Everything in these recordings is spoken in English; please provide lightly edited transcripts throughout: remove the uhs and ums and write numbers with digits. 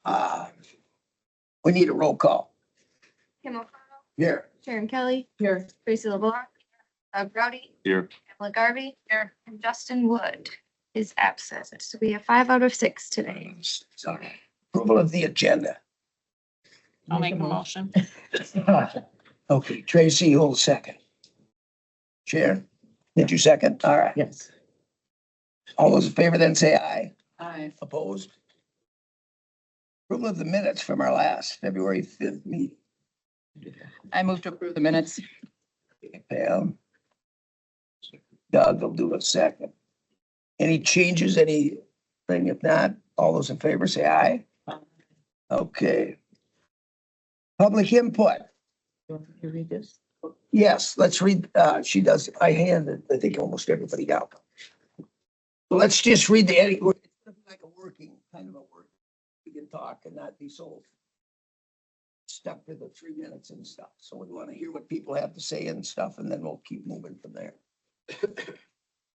We need a roll call. Kim O'Connell, Here. Sharon Kelly. Here. Tracy LeBlanc. Doug Rowdy. Here. Pamela Garvey. Here. And Justin Wood is absent. So we have 5 out of 6 today. Sorry. Approval of the agenda. I'll make a motion. Okay, Tracy, hold second. Sharon, did you second? All right. Yes. All those in favor then say aye. Aye. Opposed? Approval of the minutes from our last February 5th meeting. I move to approve the minutes. Pam. Doug will do a second. Any changes, anything? If not, all those in favor say aye. Okay. Public input. You want me to read this? Yes, let's read, she does, I handed, I think almost everybody out. So let's just read the, it's like a working, kind of a work. We can talk and not be so stuck to the 3 minutes and stuff. So we want to hear what people have to say and stuff, and then we'll keep moving from there.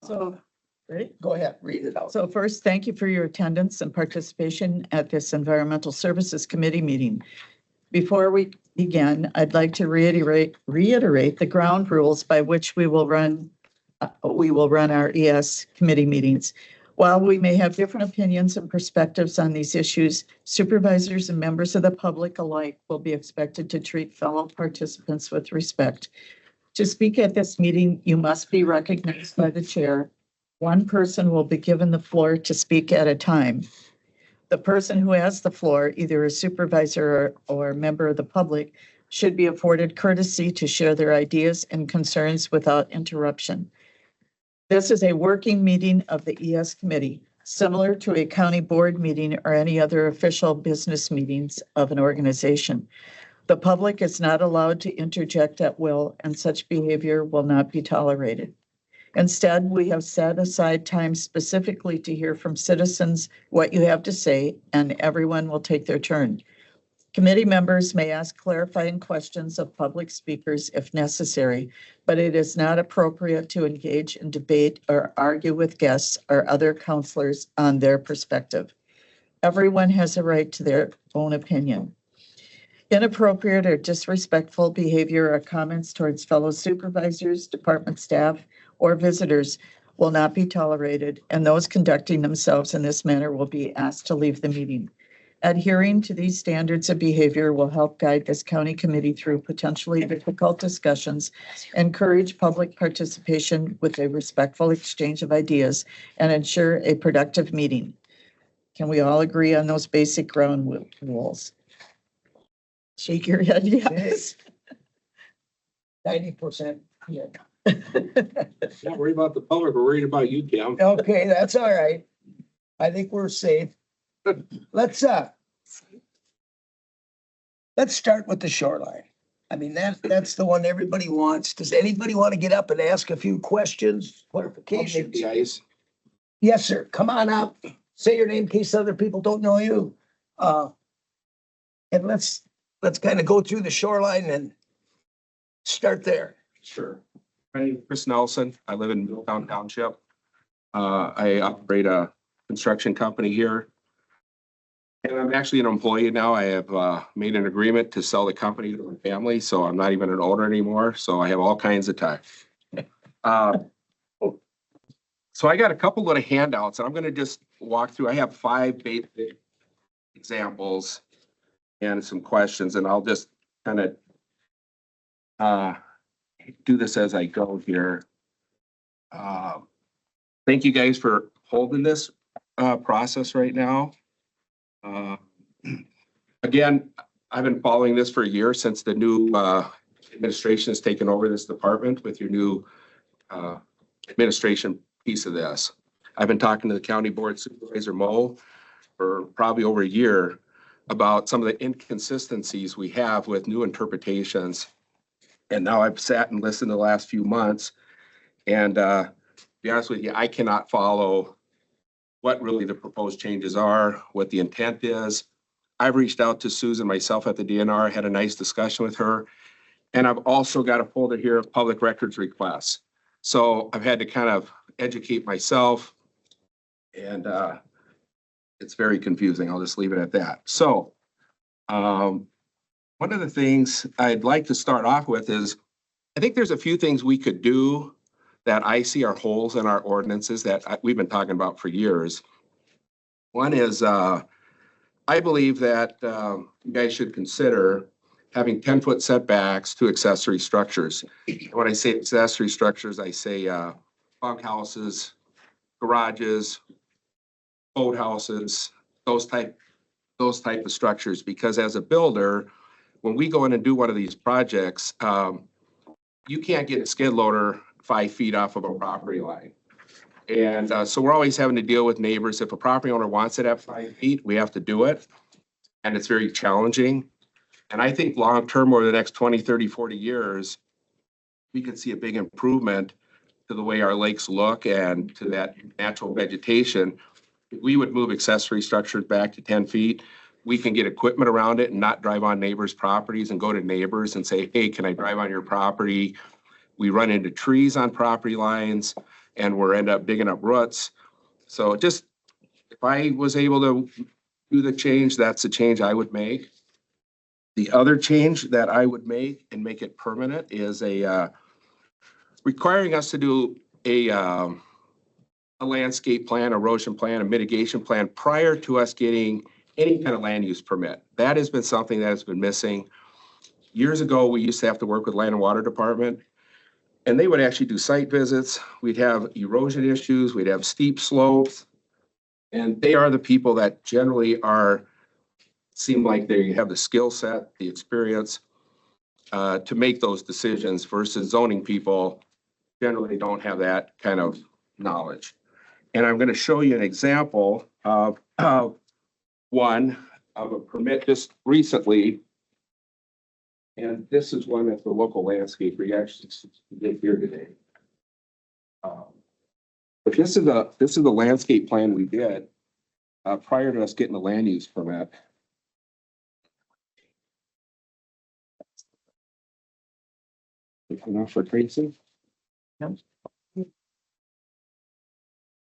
So, ready? Go ahead, read it out. So first, thank you for your attendance and participation at this Environmental Services Committee meeting. Before we begin, I'd like to reiterate the ground rules by which we will run our ES committee meetings. While we may have different opinions and perspectives on these issues, supervisors and members of the public alike will be expected to treat fellow participants with respect. To speak at this meeting, you must be recognized by the chair. One person will be given the floor to speak at a time. The person who has the floor, either a supervisor or a member of the public, should be afforded courtesy to share their ideas and concerns without interruption. This is a working meeting of the ES committee, similar to a county board meeting or any other official business meetings of an organization. The public is not allowed to interject at will, and such behavior will not be tolerated. Instead, we have set aside time specifically to hear from citizens what you have to say, and everyone will take their turn. Committee members may ask clarifying questions of public speakers if necessary, but it is not appropriate to engage in debate or argue with guests or other counselors on their perspective. Everyone has a right to their own opinion. Inappropriate or disrespectful behavior or comments towards fellow supervisors, department staff, or visitors will not be tolerated, and those conducting themselves in this manner will be asked to leave the meeting. Adhering to these standards of behavior will help guide this county committee through potentially difficult discussions, encourage public participation with a respectful exchange of ideas, and ensure a productive meeting. Can we all agree on those basic ground rules? Shake your head, yes. 90%. Yeah. Not worried about the public, we're worried about you, Kim. Okay, that's all right. I think we're safe. Let's start with the shoreline. I mean, that's the one everybody wants. Does anybody want to get up and ask a few questions, clarifications? Guys, Yes, sir. Come on up. Say your name in case other people don't know you. And let's kind of go through the shoreline and start there. sure. My name is Chris Nelson. I live in Middletown Township. I operate a construction company here. And I'm actually an employee now. I have made an agreement to sell the company to my family, so I'm not even an owner anymore. So I have all kinds of time. So I got a couple little handouts, and I'm going to just walk through. I have 5 basic examples and some questions, and I'll just kind of do this as I go here. Thank you guys for holding this process right now. Again, I've been following this for a year since the new administration has taken over this department with your new administration piece of this. I've been talking to the county board supervisor Mo for probably over a year about some of the inconsistencies we have with new interpretations. And now I've sat and listened the last few months, and to be honest with you, I cannot follow what really the proposed changes are, what the intent is. I've reached out to Susan myself at the DNR, had a nice discussion with her. And I've also got a folder here of public records requests. So I've had to kind of educate myself. And it's very confusing. I'll just leave it at that. So, one of the things I'd like to start off with is, I think there's a few things we could do that I see are holes in our ordinances that we've been talking about for years. One is, I believe that you guys should consider having 10-foot setbacks to accessory structures. When I say accessory structures, I say bunkhouses, garages, boathouses, those type of structures. Because as a builder, when we go in and do one of these projects, you can't get a skid loader 5 feet off of a property line. And so we're always having to deal with neighbors. If a property owner wants it at 5 feet, we have to do it. And it's very challenging. And I think long-term, over the next 20, 30, 40 years, we could see a big improvement to the way our lakes look and to that natural vegetation. If we would move accessory structures back to 10 feet, we can get equipment around it and not drive on neighbors' properties and go to neighbors and say, hey, can I drive on your property? We run into trees on property lines and we're end up digging up roots. So just, if I was able to do the change, that's the change I would make. The other change that I would make and make it permanent is requiring us to do a landscape plan, erosion plan, a mitigation plan prior to us getting any kind of land use permit. That has been something that has been missing. Years ago, we used to have to work with Land and Water Department, and they would actually do site visits. We'd have erosion issues, we'd have steep slopes, and they are the people that generally seem like they have the skill set, the experience to make those decisions, versus zoning people generally don't have that kind of knowledge. And I'm going to show you an example of one of a permit just recently. And this is one that the local landscaper actually did here today. But this is the landscape plan we did prior to us getting the land use permit. Enough for Tracy? Yep.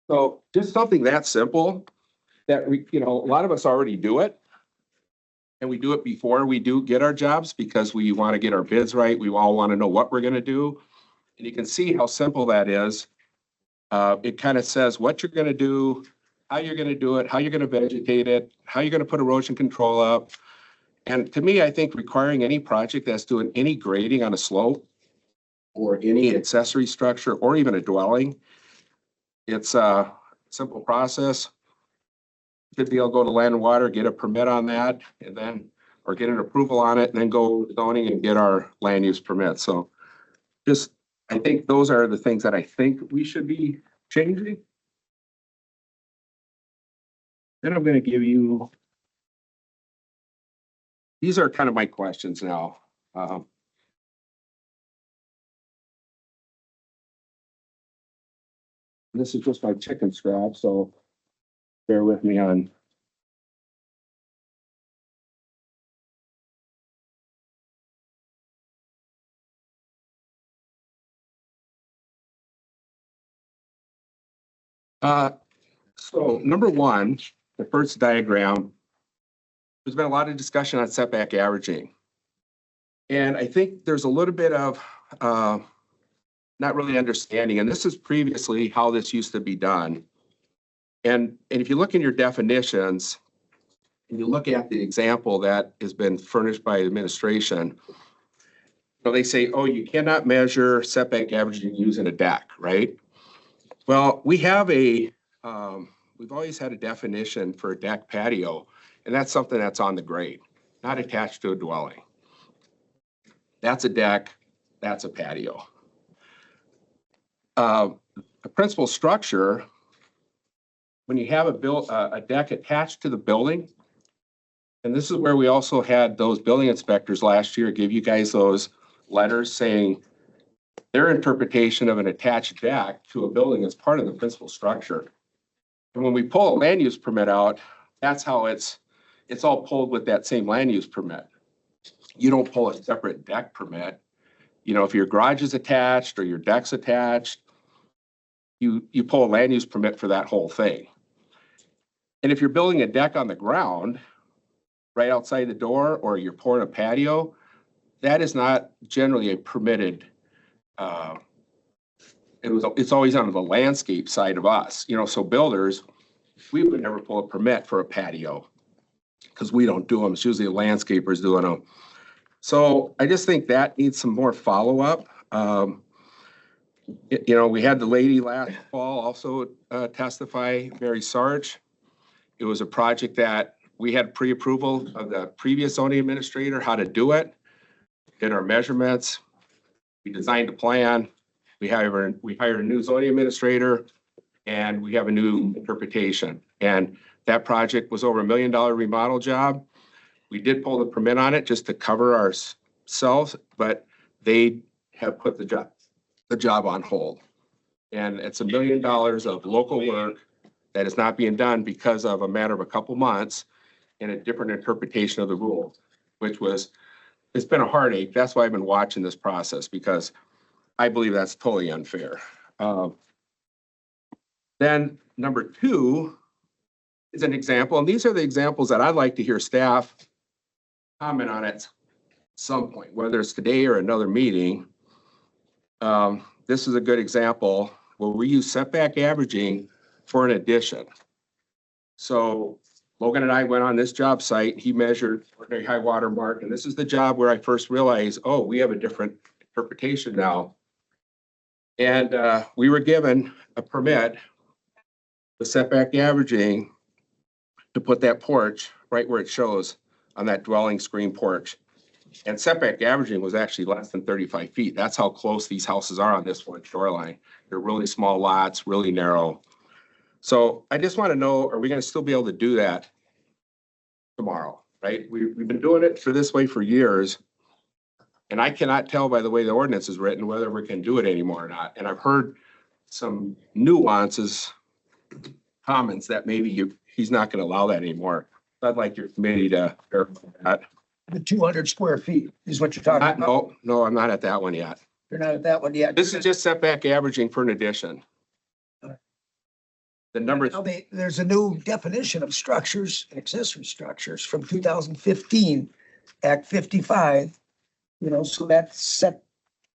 So just something that simple that a lot of us already do it. And we do it before we do get our jobs because we want to get our bids right. We all want to know what we're going to do. And you can see how simple that is. It kind of says what you're going to do, how you're going to do it, how you're going to vegetate it, how you're going to put erosion control up. And to me, I think requiring any project that's doing any grading on a slope or any accessory structure or even a dwelling, it's a simple process. Should be able to go to Land and Water, get a permit on that, and then, or get an approval on it, and then go zoning and get our land use permit. So just, I think those are the things that I think we should be changing. Then I'm going to give you, these are kind of my questions now. This is just my chicken scrap, so bear with me on. So number one, the first diagram, there's been a lot of discussion on setback averaging. And I think there's a little bit of not really understanding, and this is previously how this used to be done. And if you look in your definitions, and you look at the example that has been furnished by administration, they say, oh, you cannot measure setback averaging using a deck, right? Well, we have we've always had a definition for a deck patio, and that's something that's on the grade, not attached to a dwelling. That's a deck, that's a patio. A principal structure, when you have a deck attached to the building, and this is where we also had those building inspectors last year give you guys those letters saying their interpretation of an attached deck to a building is part of the principal structure. And when we pull a land use permit out, that's how it's all pulled with that same land use permit. You don't pull a separate deck permit. If your garage is attached or your deck's attached, you pull a land use permit for that whole thing. And if you're building a deck on the ground, right outside the door, or you're pouring a patio, that is not generally a permitted, it's always on the landscape side of us, so builders, we would never pull a permit for a patio because we don't do them. It's usually the landscapers doing them. So I just think that needs some more follow-up. We had the lady last fall also testify, Mary Sarge. It was a project that we had pre-approval of the previous zoning administrator, how to do it, did our measurements, we designed a plan, we hired a new zoning administrator, and we have a new interpretation. And that project was over $1 million remodel job. We did pull the permit on it just to cover ourselves, but they have put the job on hold. And it's $1 million of local work that is not being done because of a matter of a couple months and a different interpretation of the rule, it's been a heartache. That's why I've been watching this process, because I believe that's totally unfair. Then number 2 is an example, and these are the examples that I'd like to hear staff comment on at some point, whether it's today or another meeting. This is a good example where we use setback averaging for an addition. So Logan and I went on this job site. He measured ordinary high water mark, and this is the job where I first realized, oh, we have a different interpretation now. And we were given a permit, the setback averaging, to put that porch right where it shows on that dwelling screen porch. And setback averaging was actually less than 35 feet. That's how close these houses are on this one shoreline. They're really small lots, really narrow. So I just want to know, are we going to still be able to do that tomorrow, right? We've been doing it for this way for years. And I cannot tell by the way the ordinance is written whether we can do it anymore or not. And I've heard some nuances, comments that maybe he's not going to allow that anymore. I'd like your committee to verify that. The 200 square feet is what you're talking about. No, I'm not at that one yet. You're not at that one yet. This is just setback averaging for an addition. The number, There's a new definition of structures, accessory structures from 2015, Act 55. So that set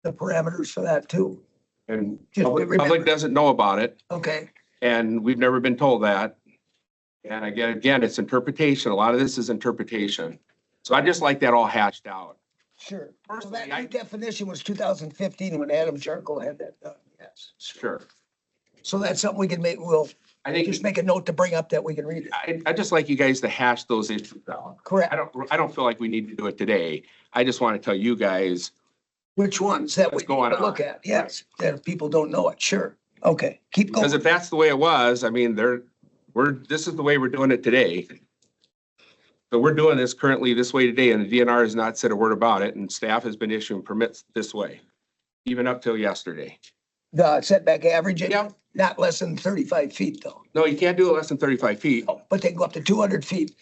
the parameters for that too. and Just remember. public doesn't know about it, Okay, and we've never been told that. And again, it's interpretation. A lot of this is interpretation. So I just like that all hashed out. sure. So Personally, that new definition was 2015 when Adam Jarkle had that done, yes. Sure. So that's something we can we'll I think just make a note to bring up that we can read it. I just like you guys to hash those issues out. Correct. I don't feel like we need to do it today. I just want to tell you guys, Which ones that we What's going need to look on? at, yes, that if people don't know it, sure. Okay, keep because going. if that's the way it was, I mean, this is the way we're doing it today. So we're doing this currently this way today, and the DNR has not said a word about it, and staff has been issuing permits this way, even up till yesterday. The setback averaging, Yep. not less than 35 feet though. No, you can't do it less than 35 feet. Oh, but they can go up to 200 feet.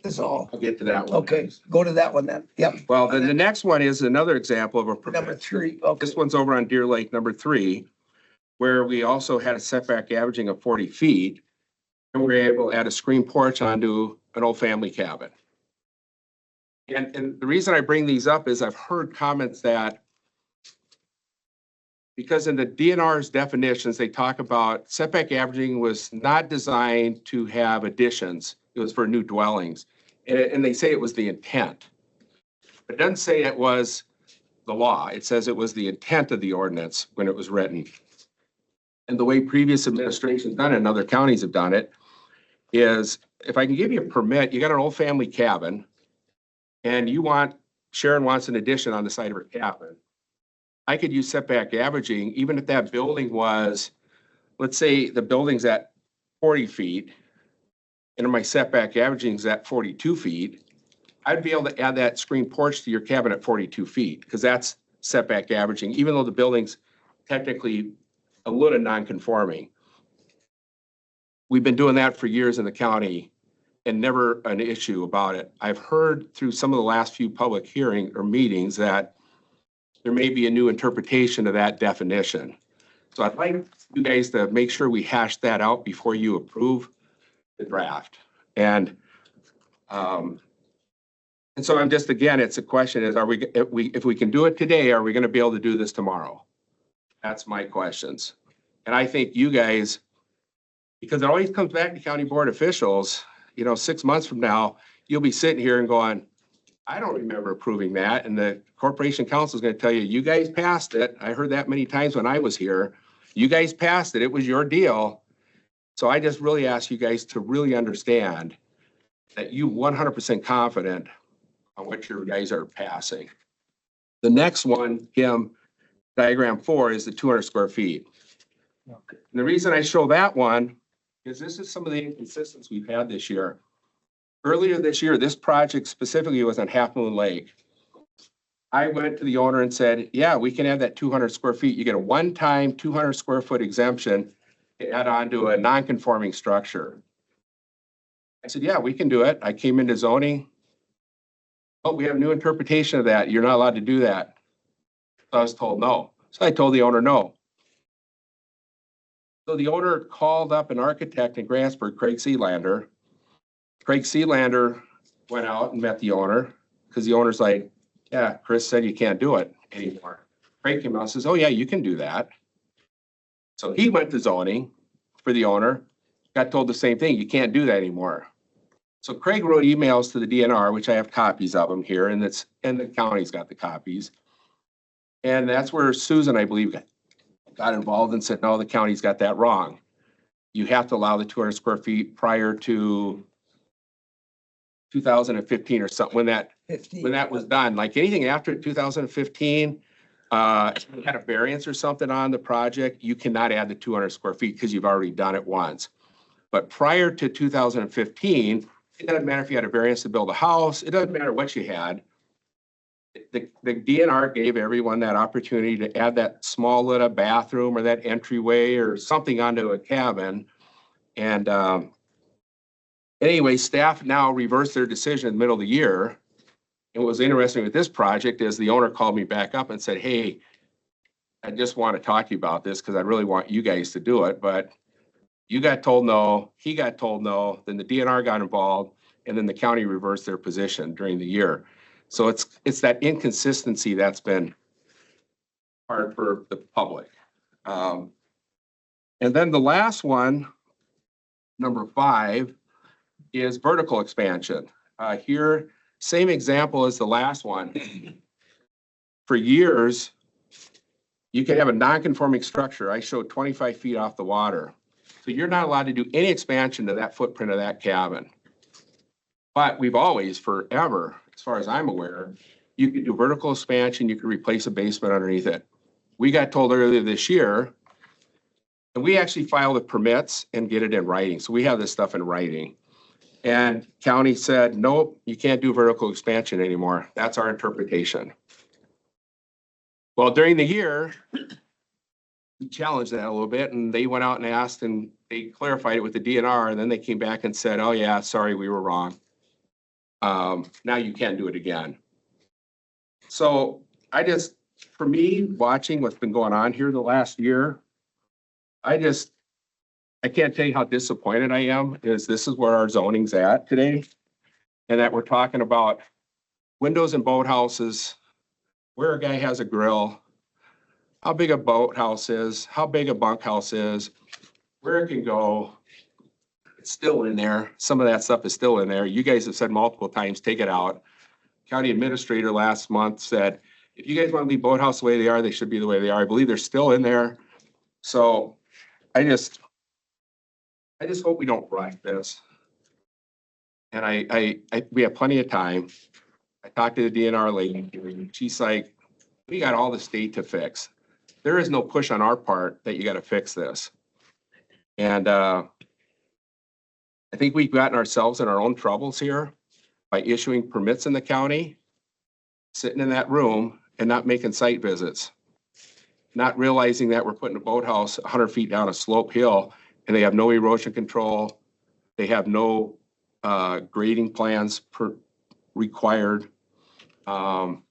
Is all. I'll get to that one. Okay, go to that one then. Yep. Well, then the next one is another example of a Number permit. 3, okay. This one's over on Deer Lake, number 3, where we also had a setback averaging of 40 feet. And we were able to add a screen porch onto an old family cabin. And the reason I bring these up is I've heard comments that because in the DNR's definitions, they talk about setback averaging was not designed to have additions. It was for new dwellings. And they say it was the intent. It doesn't say it was the law. It says it was the intent of the ordinance when it was written. And the way previous administrations done it, and other counties have done it, is if I can give you a permit, you got an old family cabin, and Sharon wants an addition on the side of her cabin. I could use setback averaging, even if that building was, let's say the building's at 40 feet, and my setback averaging is at 42 feet, I'd be able to add that screen porch to your cabin at 42 feet, because that's setback averaging, even though the building's technically a little non-conforming. We've been doing that for years in the county and never an issue about it. I've heard through some of the last few public hearing or meetings that there may be a new interpretation of that definition. So I'd like you guys to make sure we hash that out before you approve the draft. And so I'm just, again, it's a question is, if we can do it today, are we going to be able to do this tomorrow? That's my questions. And I think you guys, because it always comes back to county board officials, 6 months from now, you'll be sitting here and going, I don't remember approving that. And the corporation council is going to tell you, you guys passed it. I heard that many times when I was here. You guys passed it. It was your deal. So I just really ask you guys to really understand that you 100% confident on what your guys are passing. The next one, Kim, diagram 4 is the 200 square feet. And the reason I show that one is this is some of the inconsistencies we've had this year. Earlier this year, this project specifically was on Half Moon Lake. I went to the owner and said, yeah, we can have that 200 square feet. You get a one-time 200 square foot exemption to add on to a non-conforming structure. I said, yeah, we can do it. I came into zoning. Oh, we have a new interpretation of that. You're not allowed to do that. So I was told no. So I told the owner no. So the owner called up an architect in Grantsburg, Craig Sealander. Craig Sealander went out and met the owner because the owner's like, yeah, Chris said you can't do it anymore. Craig came out and says, oh yeah, you can do that. So he went to zoning for the owner, got told the same thing. You can't do that anymore. So Craig wrote emails to the DNR, which I have copies of them here, and the county's got the copies. And that's where Susan, I believe, got involved and said, no, the county's got that wrong. You have to allow the 200 square feet prior to 2015 or something, when that was done. Like anything after 2015, if you had a variance or something on the project, you cannot add the 200 square feet because you've already done it once. But prior to 2015, it doesn't matter if you had a variance to build a house. It doesn't matter what you had. The DNR gave everyone that opportunity to add that small little bathroom or that entryway or something onto a cabin. And anyway, staff now reversed their decision in the middle of the year. And what was interesting with this project is the owner called me back up and said, hey, I just want to talk to you about this because I really want you guys to do it. But you got told no, he got told no, then the DNR got involved, and then the county reversed their position during the year. So it's that inconsistency that's been hard for the public. And then the last one, number 5, is vertical expansion. Here, same example as the last one. For years, you could have a non-conforming structure. I showed 25 feet off the water. So you're not allowed to do any expansion to that footprint of that cabin. But we've always, forever, as far as I'm aware, you could do vertical expansion, you could replace a basement underneath it. We got told earlier this year, and we actually filed the permits and get it in writing. So we have this stuff in writing. And county said, nope, you can't do vertical expansion anymore. That's our interpretation. Well, during the year, we challenged that a little bit, and they went out and asked, and they clarified it with the DNR, and then they came back and said, oh yeah, sorry, we were wrong. Now you can't do it again. So for me, watching what's been going on here the last year, I can't tell you how disappointed I am. This is where our zoning's at today. And that we're talking about windows in boathouses, where a guy has a grill, how big a boathouse is, how big a bunkhouse is, where it can go. It's still in there. Some of that stuff is still in there. You guys have said multiple times, take it out. County administrator last month said, if you guys want to leave boathouse the way they are, they should be the way they are. I believe they're still in there. So I just hope we don't rush this. And we have plenty of time. I talked to the DNR lady. She's like, we got all the state to fix. There is no push on our part that you got to fix this. And I think we've gotten ourselves in our own troubles here by issuing permits in the county, sitting in that room and not making site visits, not realizing that we're putting a boathouse 100 feet down a slope hill and they have no erosion control. They have no grading plans required. And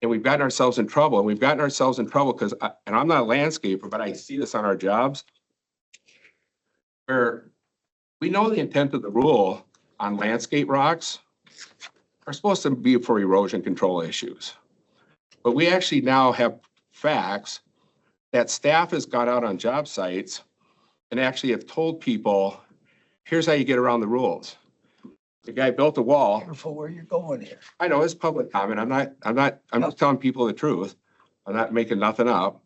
we've gotten ourselves in trouble. And we've gotten ourselves in trouble because, and I'm not a landscaper, but I see this on our jobs where we know the intent of the rule on landscape rocks are supposed to be for erosion control issues. But we actually now have facts that staff has got out on job sites and actually have told people, here's how you get around the rules. The guy built a wall. Careful where you're going here. I know it's public comment. I'm just telling people the truth. I'm not making nothing up.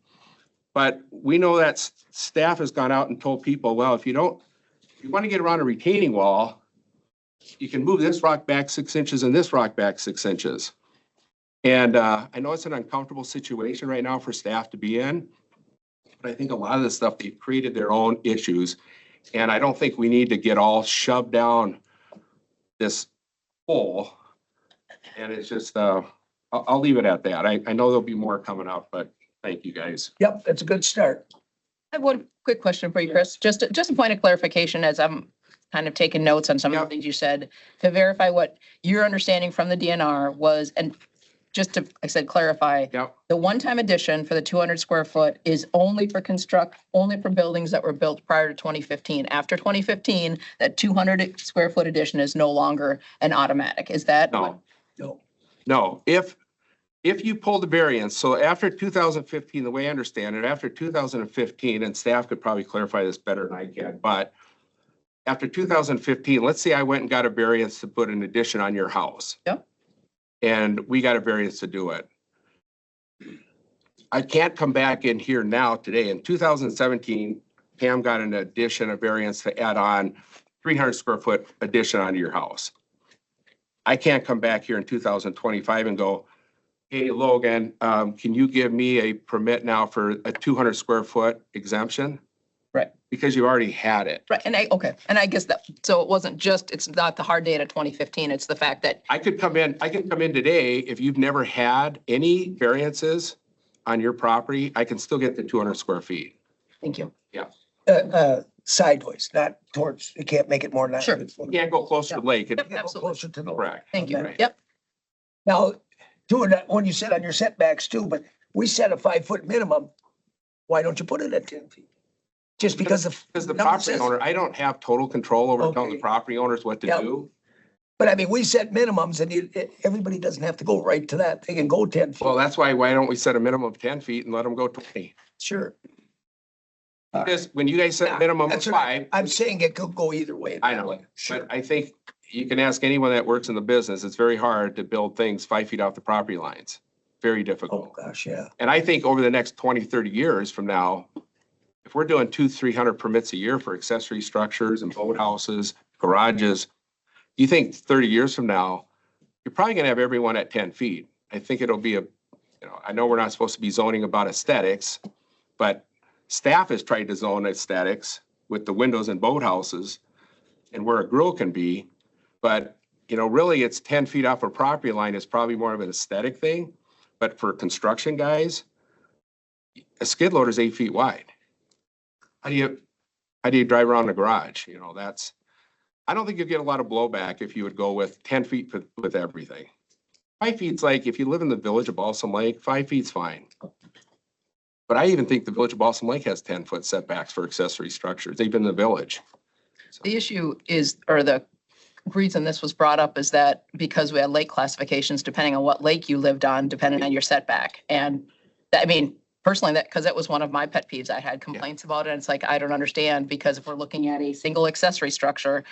But we know that staff has gone out and told people, well, if you want to get around a retaining wall, you can move this rock back 6 inches and this rock back 6 inches. And I know it's an uncomfortable situation right now for staff to be in, but I think a lot of this stuff, they've created their own issues. And I don't think we need to get all shoved down this hole. And it's just, I'll leave it at that. I know there'll be more coming up, but thank you guys. Yep, that's a good start. I have one quick question for you, Chris. Just a point of clarification as I'm kind of taking notes on some of the Yep. things you said to verify what your understanding from the DNR was. And just to, like I said, clarify, Yep. the one-time addition for the 200 square foot is only for buildings that were built prior to 2015. After 2015, that 200 square foot addition is no longer an automatic. Is that? No, No, no. If you pull the variance, so after 2015, the way I understand it, after 2015, and staff could probably clarify this better than I can, but after 2015, let's say I went and got a variance to put an addition on your house. Yep. And we got a variance to do it. I can't come back in here now today. In 2017, Pam got an addition, a variance to add on 300 square foot addition onto your house. I can't come back here in 2025 and go, hey, Logan, can you give me a permit now for a 200 square foot exemption? Right. Because you already had it. Right, and I guess that, so it wasn't just, it's not the hard date of 2015, it's the fact that, I could come in today. If you've never had any variances on your property, I can still get the 200 square feet. thank you. sideways, not towards, you can't make it more than that. Sure. You can't go closer to the lake. You can't go Absolutely. Closer to the. Correct. Thank you. Okay. Yep, Now, doing that, when you said on your setbacks too, but we set a 5 foot minimum. Why don't you put it at 10 feet? Just because of. Because the number property says- owner, I don't have total control over telling the Okay. property owners what to Yep. do. But I mean, we set minimums and everybody doesn't have to go right to that. They can go 10 feet. Well, that's why don't we set a minimum of 10 feet and let them go 20? Sure. Because when you guys set Yeah, a minimum of that's what 5, I'm saying it could go either way. I know, Sure. but I think you can ask anyone that works in the business, it's very hard to build things 5 feet off the property lines. Very Oh, difficult. gosh, yeah. And I think over the next 20, 30 years from now, if we're doing 200-300 permits a year for accessory structures and boathouses, garages, you think 30 years from now, you're probably gonna have everyone at 10 feet. I think it'll be I know we're not supposed to be zoning about aesthetics, but staff has tried to zone aesthetics with the windows in boathouses and where a grill can be. But, really it's 10 feet off a property line is probably more of an aesthetic thing. But for construction guys, a skid loader is 8 feet wide. How do you drive around the garage? I don't think you'd get a lot of blowback if you would go with 10 feet with everything. 5 feet's like, if you live in the village of Balsam Lake, 5 feet's fine. But I even think the village of Balsam Lake has 10-foot setbacks for accessory structures, even the village. the issue is, or the reason this was brought up is that because we had lake classifications, depending on what lake you lived on, depending on your setback. And that, I mean, personally, because that was one of my pet peeves. I had complaints about it. And it's like, I don't understand, because if we're looking at a single accessory structure,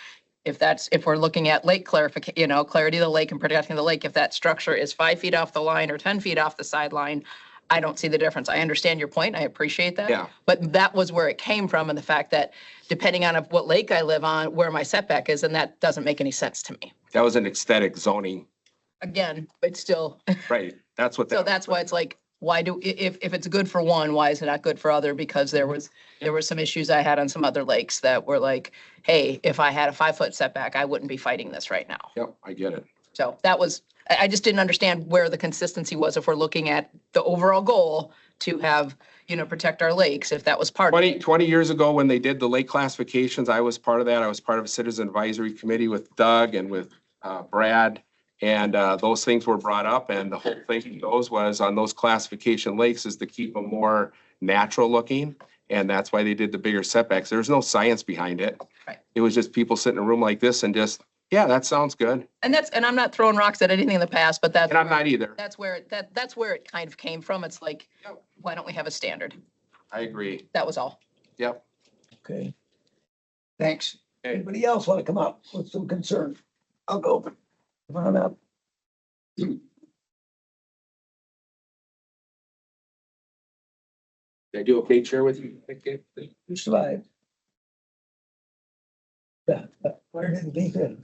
if we're looking at lake clarification, clarity of the lake and protecting the lake, if that structure is 5 feet off the line or 10 feet off the sideline, I don't see the difference. I understand your point. I appreciate that. Yeah. But that was where it came from, and the fact that depending on what lake I live on, where my setback is, and that doesn't make any sense to me. That was an aesthetic zoning, Again, but still, right? That's what that. so that's why it's like, why if it's good for one, why is it not good for other? Because there were some issues I had on some other lakes that were like, hey, if I had a 5 foot setback, I wouldn't be fighting this right now. Yep, I get it. So that was, I just didn't understand where the consistency was if we're looking at the overall goal to have, protect our lakes, if that was part of it. 20 years ago, when they did the lake classifications, I was part of that. I was part of a citizen advisory committee with Doug and with Brad. And those things were brought up, and the whole thing was on those classification lakes is to keep them more natural looking And that's why they did the bigger setbacks. There's no science behind it. Right. It was just people sitting in a room like this and just, yeah, that sounds good. And I'm not throwing rocks at anything in the past, but And I'm not either. that's where it kind of came from. It's like, why don't we have a standard? I agree. That was all. Yep. Okay. Thanks. Okay. Anybody else want to come up with some concern? I'll go. Come on up. Did I do okay, Chair, with you? Okay. You survived. Yeah, where did he fit?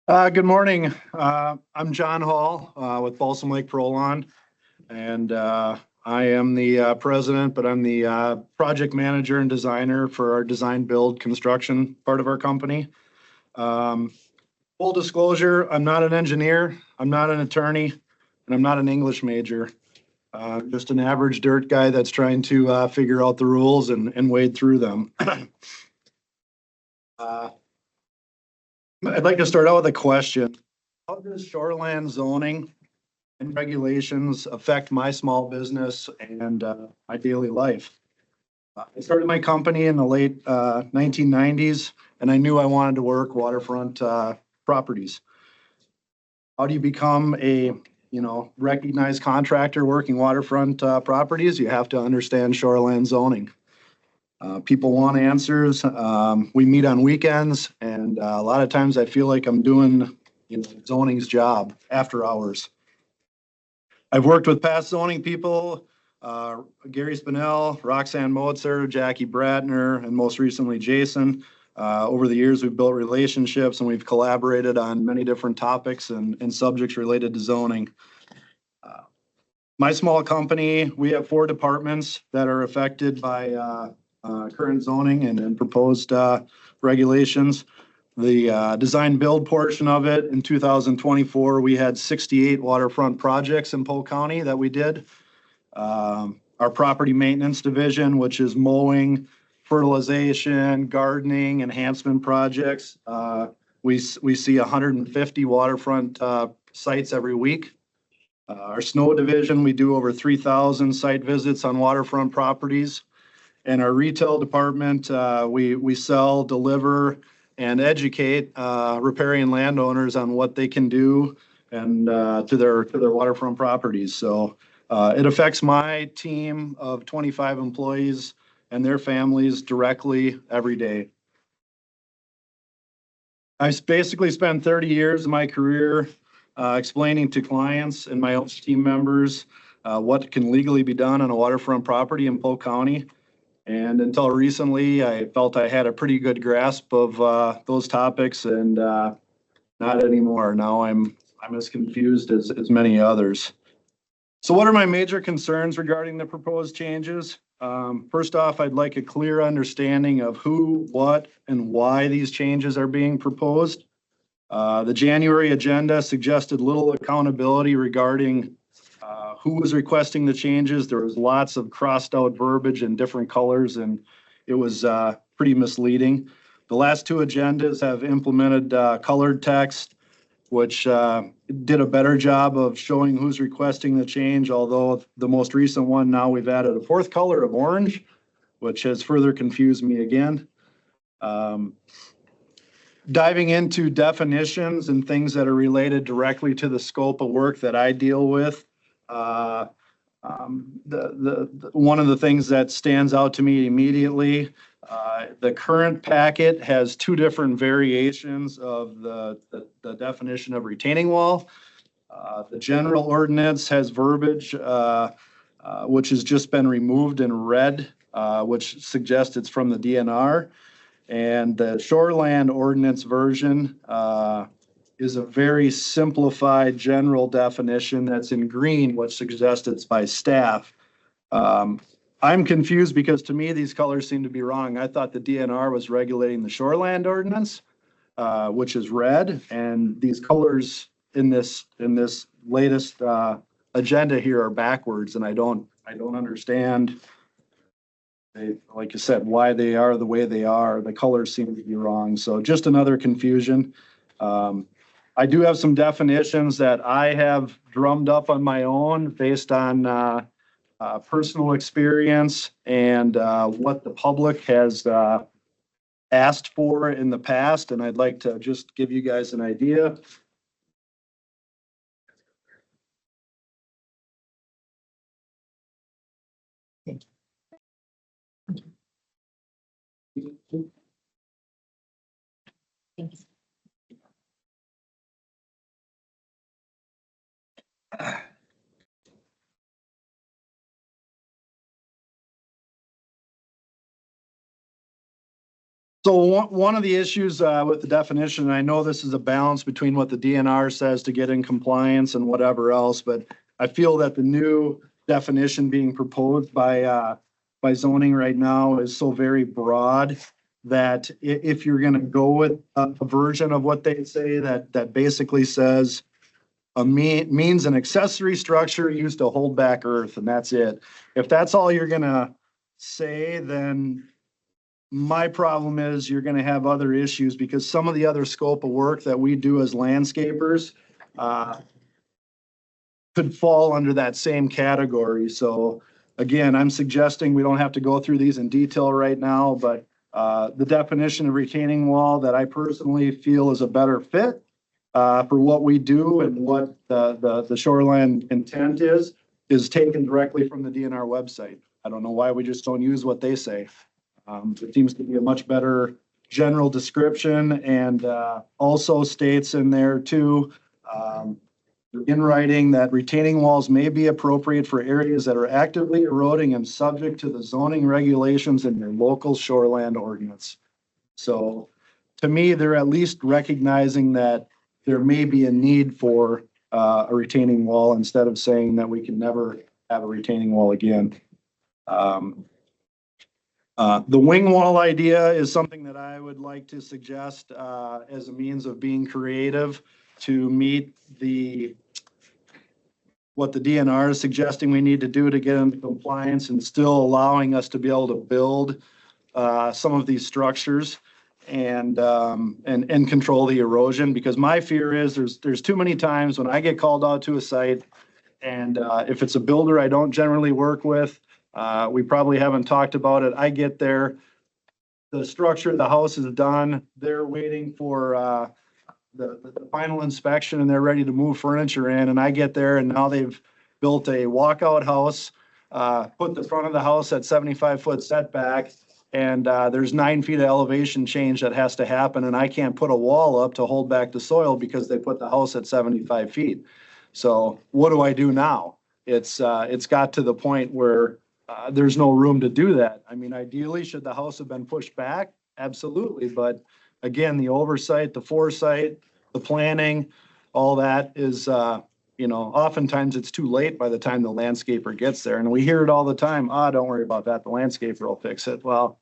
Good morning. I'm John Hall with Balsam Lake Prolon. And I am the president, but I'm the project manager and designer for our design build construction part of our company. Full disclosure, I'm not an engineer, I'm not an attorney, and I'm not an English major. Just an average dirt guy that's trying to figure out the rules and wade through them. I'd like to start out with a question. How does shoreland zoning and regulations affect my small business and my daily life? I started my company in the late 1990s, and I knew I wanted to work waterfront properties. How do you become a recognized contractor working waterfront properties? You have to understand shoreland zoning. People want answers. We meet on weekends, and a lot of times I feel like I'm doing zoning's job after hours. I've worked with past zoning people, Gary Spinell, Roxanne Motzer, Jackie Bradner, and most recently Jason. Over the years, we've built relationships and we've collaborated on many different topics and subjects related to zoning. My small company, we have 4 departments that are affected by current zoning and proposed regulations. The design build portion of it in 2024, we had 68 waterfront projects in Polk County that we did. Our property maintenance division, which is mowing, fertilization, gardening, enhancement projects. We see 150 waterfront sites every week. Our snow division, we do over 3,000 site visits on waterfront properties. And our retail department, we sell, deliver, and educate riparian landowners on what they can do and to their waterfront properties. So it affects my team of 25 employees and their families directly every day. I've basically spent 30 years of my career explaining to clients and my own team members what can legally be done on a waterfront property in Polk County. And until recently, I felt I had a pretty good grasp of those topics, and not anymore. Now I'm as confused as many others. So what are my major concerns regarding the proposed changes? First off, I'd like a clear understanding of who, what, and why these changes are being proposed. The January agenda suggested little accountability regarding who was requesting the changes. There was lots of crossed out verbiage in different colors, and it was pretty misleading. The last 2 agendas have implemented colored text, which did a better job of showing who's requesting the change, although the most recent one, now we've added a 4th color of orange, which has further confused me again. Diving into definitions and things that are related directly to the scope of work that I deal with. One of the things that stands out to me immediately, the current packet has 2 different variations of the definition of retaining wall. The general ordinance has verbiage which has just been removed in red, which suggests it's from the DNR. And the shoreland ordinance version is a very simplified general definition that's in green, which suggests it's by staff. I'm confused because to me, these colors seem to be wrong. I thought the DNR was regulating the shoreland ordinance, which is red, and these colors in this latest agenda here are backwards, and I don't understand. Like you said, why they are the way they are. The colors seem to be wrong. So just another confusion. I do have some definitions that I have drummed up on my own based on personal experience and what the public has asked for in the past, and I'd like to just give you guys an idea. So one of the issues with the definition, and I know this is a balance between what the DNR says to get in compliance and whatever else, but I feel that the new definition being proposed by zoning right now is so very broad that if you're gonna go with a version of what they say that basically says means an accessory structure used to hold back earth, and that's it. If that's all you're gonna say, then my problem is you're gonna have other issues because some of the other scope of work that we do as landscapers could fall under that same category. So again, I'm suggesting we don't have to go through these in detail right now, but the definition of retaining wall that I personally feel is a better fit for what we do and what the shoreline intent is taken directly from the DNR website. I don't know why we just don't use what they say. It seems to be a much better general description and also states in there too, in writing that retaining walls may be appropriate for areas that are actively eroding and subject to the zoning regulations in your local shoreland ordinance. So to me, they're at least recognizing that there may be a need for a retaining wall instead of saying that we can never have a retaining wall again. The wing wall idea is something that I would like to suggest as a means of being creative to meet what the DNR is suggesting we need to do to get into compliance and still allowing us to be able to build some of these structures and control the erosion. Because my fear is there's too many times when I get called out to a site and if it's a builder I don't generally work with, we probably haven't talked about it. I get there, the structure, the house is done. They're waiting for the final inspection and they're ready to move furniture in. And I get there and now they've built a walkout house, put the front of the house at 75-foot setback. And there's 9 feet of elevation change that has to happen. And I can't put a wall up to hold back the soil because they put the house at 75 feet. So what do I do now? It's got to the point where there's no room to do that. I mean, ideally, should the house have been pushed back? Absolutely. But again, the oversight, the foresight, the planning, all that is, oftentimes it's too late by the time the landscaper gets there. And we hear it all the time. Don't worry about that. The landscaper will fix it. Well,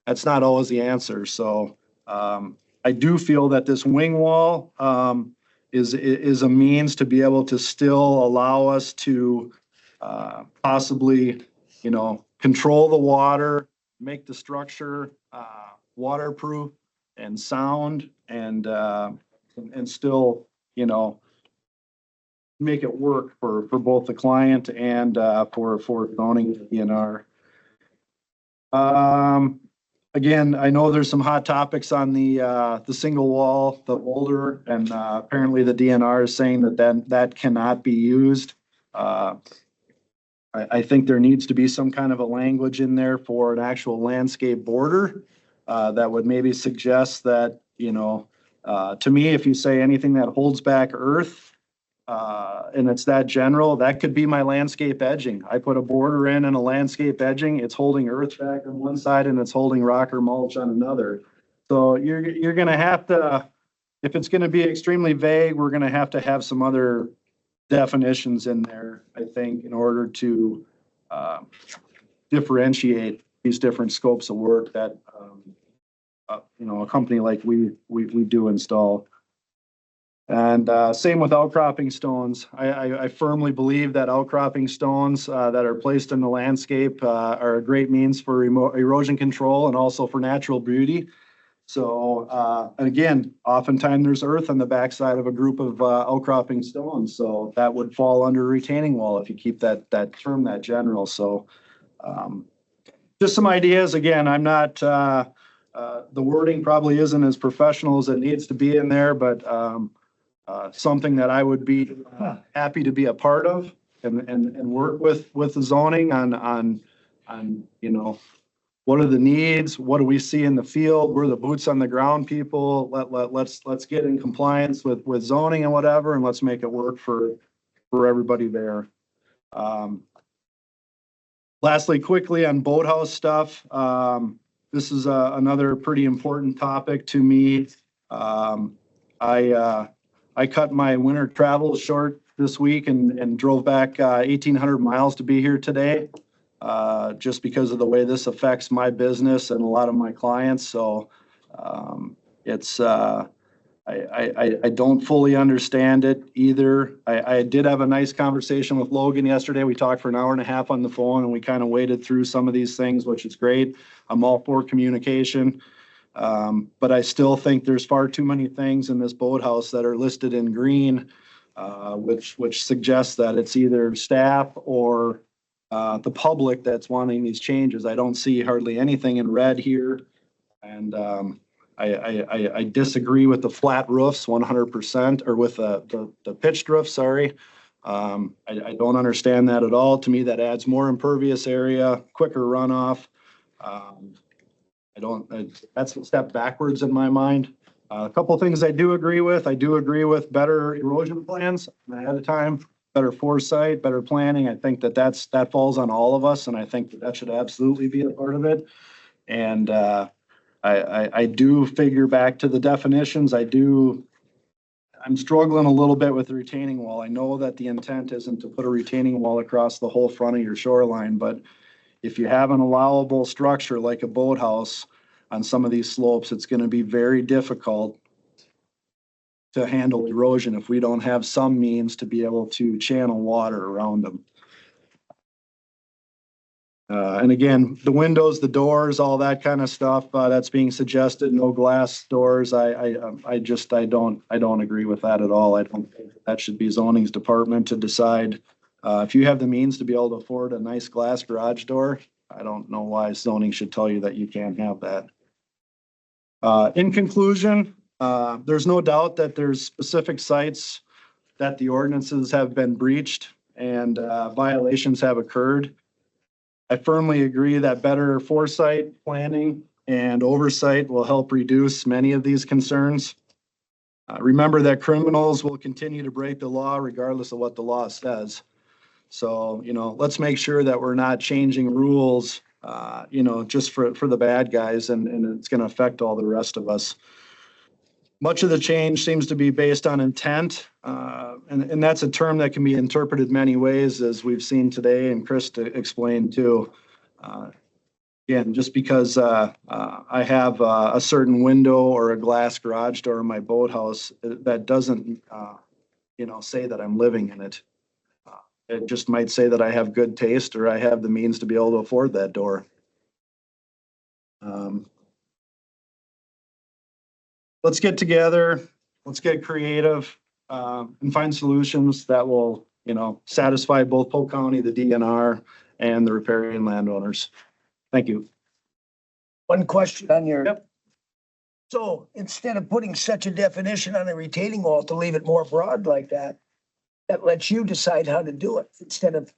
that's not always the answer. So I do feel that this wing wall is a means to be able to still allow us to possibly control the water, make the structure waterproof and sound, and still, make it work for both the client and for zoning DNR. Again, I know there's some hot topics on the single wall, the boulder, and apparently the DNR is saying that cannot be used. I think there needs to be some kind of a language in there for an actual landscape border that would maybe suggest that, to me, if you say anything that holds back earth and it's that general, that could be my landscape edging. I put a border in and a landscape edging, it's holding earth back on one side and it's holding rock or mulch on another. So you're going to have to, if it's going to be extremely vague, we're going to have some other definitions in there, I think, in order to differentiate these different scopes of work that a company like we do install. And same with outcropping stones. I firmly believe that outcropping stones that are placed in the landscape are a great means for erosion control and also for natural beauty. So, and again, oftentimes there's earth on the backside of a group of outcropping stones. So that would fall under retaining wall if you keep that term that general. So just some ideas. Again, I'm not, the wording probably isn't as professional as it needs to be in there, but something that I would be happy to be a part of and work with the zoning on, you know, what are the needs? What do we see in the field? We're the boots on the ground people. Let's get in compliance with zoning and whatever, and let's make it work for everybody there. Lastly, quickly on boathouse stuff, this is another pretty important topic to me. I cut my winter travel short this week and drove back 1,800 miles to be here today. Just because of the way this affects my business and a lot of my clients. So it's I don't fully understand it either. I did have a nice conversation with Logan yesterday. We talked for an hour and a half on the phone and we kind of waded through some of these things, which is great. I'm all for communication. But I still think there's far too many things in this boathouse that are listed in green, which suggests that it's either staff or the public that's wanting these changes. I don't see hardly anything in red here. And I disagree with the flat roofs 100%, or with the pitched roof, sorry. I don't understand that at all. To me, that adds more impervious area, quicker runoff. That's a step backwards in my mind. A couple of things I do agree with. I do agree with better erosion plans ahead of time, better foresight, better planning. I think that falls on all of us, and I think that should absolutely be a part of it. And I do figure back to the definitions. I'm struggling a little bit with the retaining wall. I know that the intent isn't to put a retaining wall across the whole front of your shoreline, but if you have an allowable structure like a boathouse on some of these slopes, it's going to be very difficult to handle erosion if we don't have some means to be able to channel water around them. And again, the windows, the doors, all that kind of stuff that's being suggested, no glass doors. I don't agree with that at all. I don't think that should be zoning's department to decide. If you have the means to be able to afford a nice glass garage door, I don't know why zoning should tell you that you can't have that. In conclusion, there's no doubt that there's specific sites that the ordinances have been breached and violations have occurred. I firmly agree that better foresight, planning, and oversight will help reduce many of these concerns. Remember that criminals will continue to break the law regardless of what the law says. So, let's make sure that we're not changing rules, just for the bad guys, and it's going to affect all the rest of us. Much of the change seems to be based on intent, and that's a term that can be interpreted many ways, as we've seen today, and Chris explained too. Again, just because I have a certain window or a glass garage door in my boathouse, that doesn't, say that I'm living in it. It just might say that I have good taste or I have the means to be able to afford that door. Let's get together, let's get creative, and find solutions that will, satisfy both Polk County, the DNR, and the riparian landowners. Thank you. One question on your. Yep. So instead of putting such a definition on a retaining wall, to leave it more broad like that lets you decide how to do it, instead of,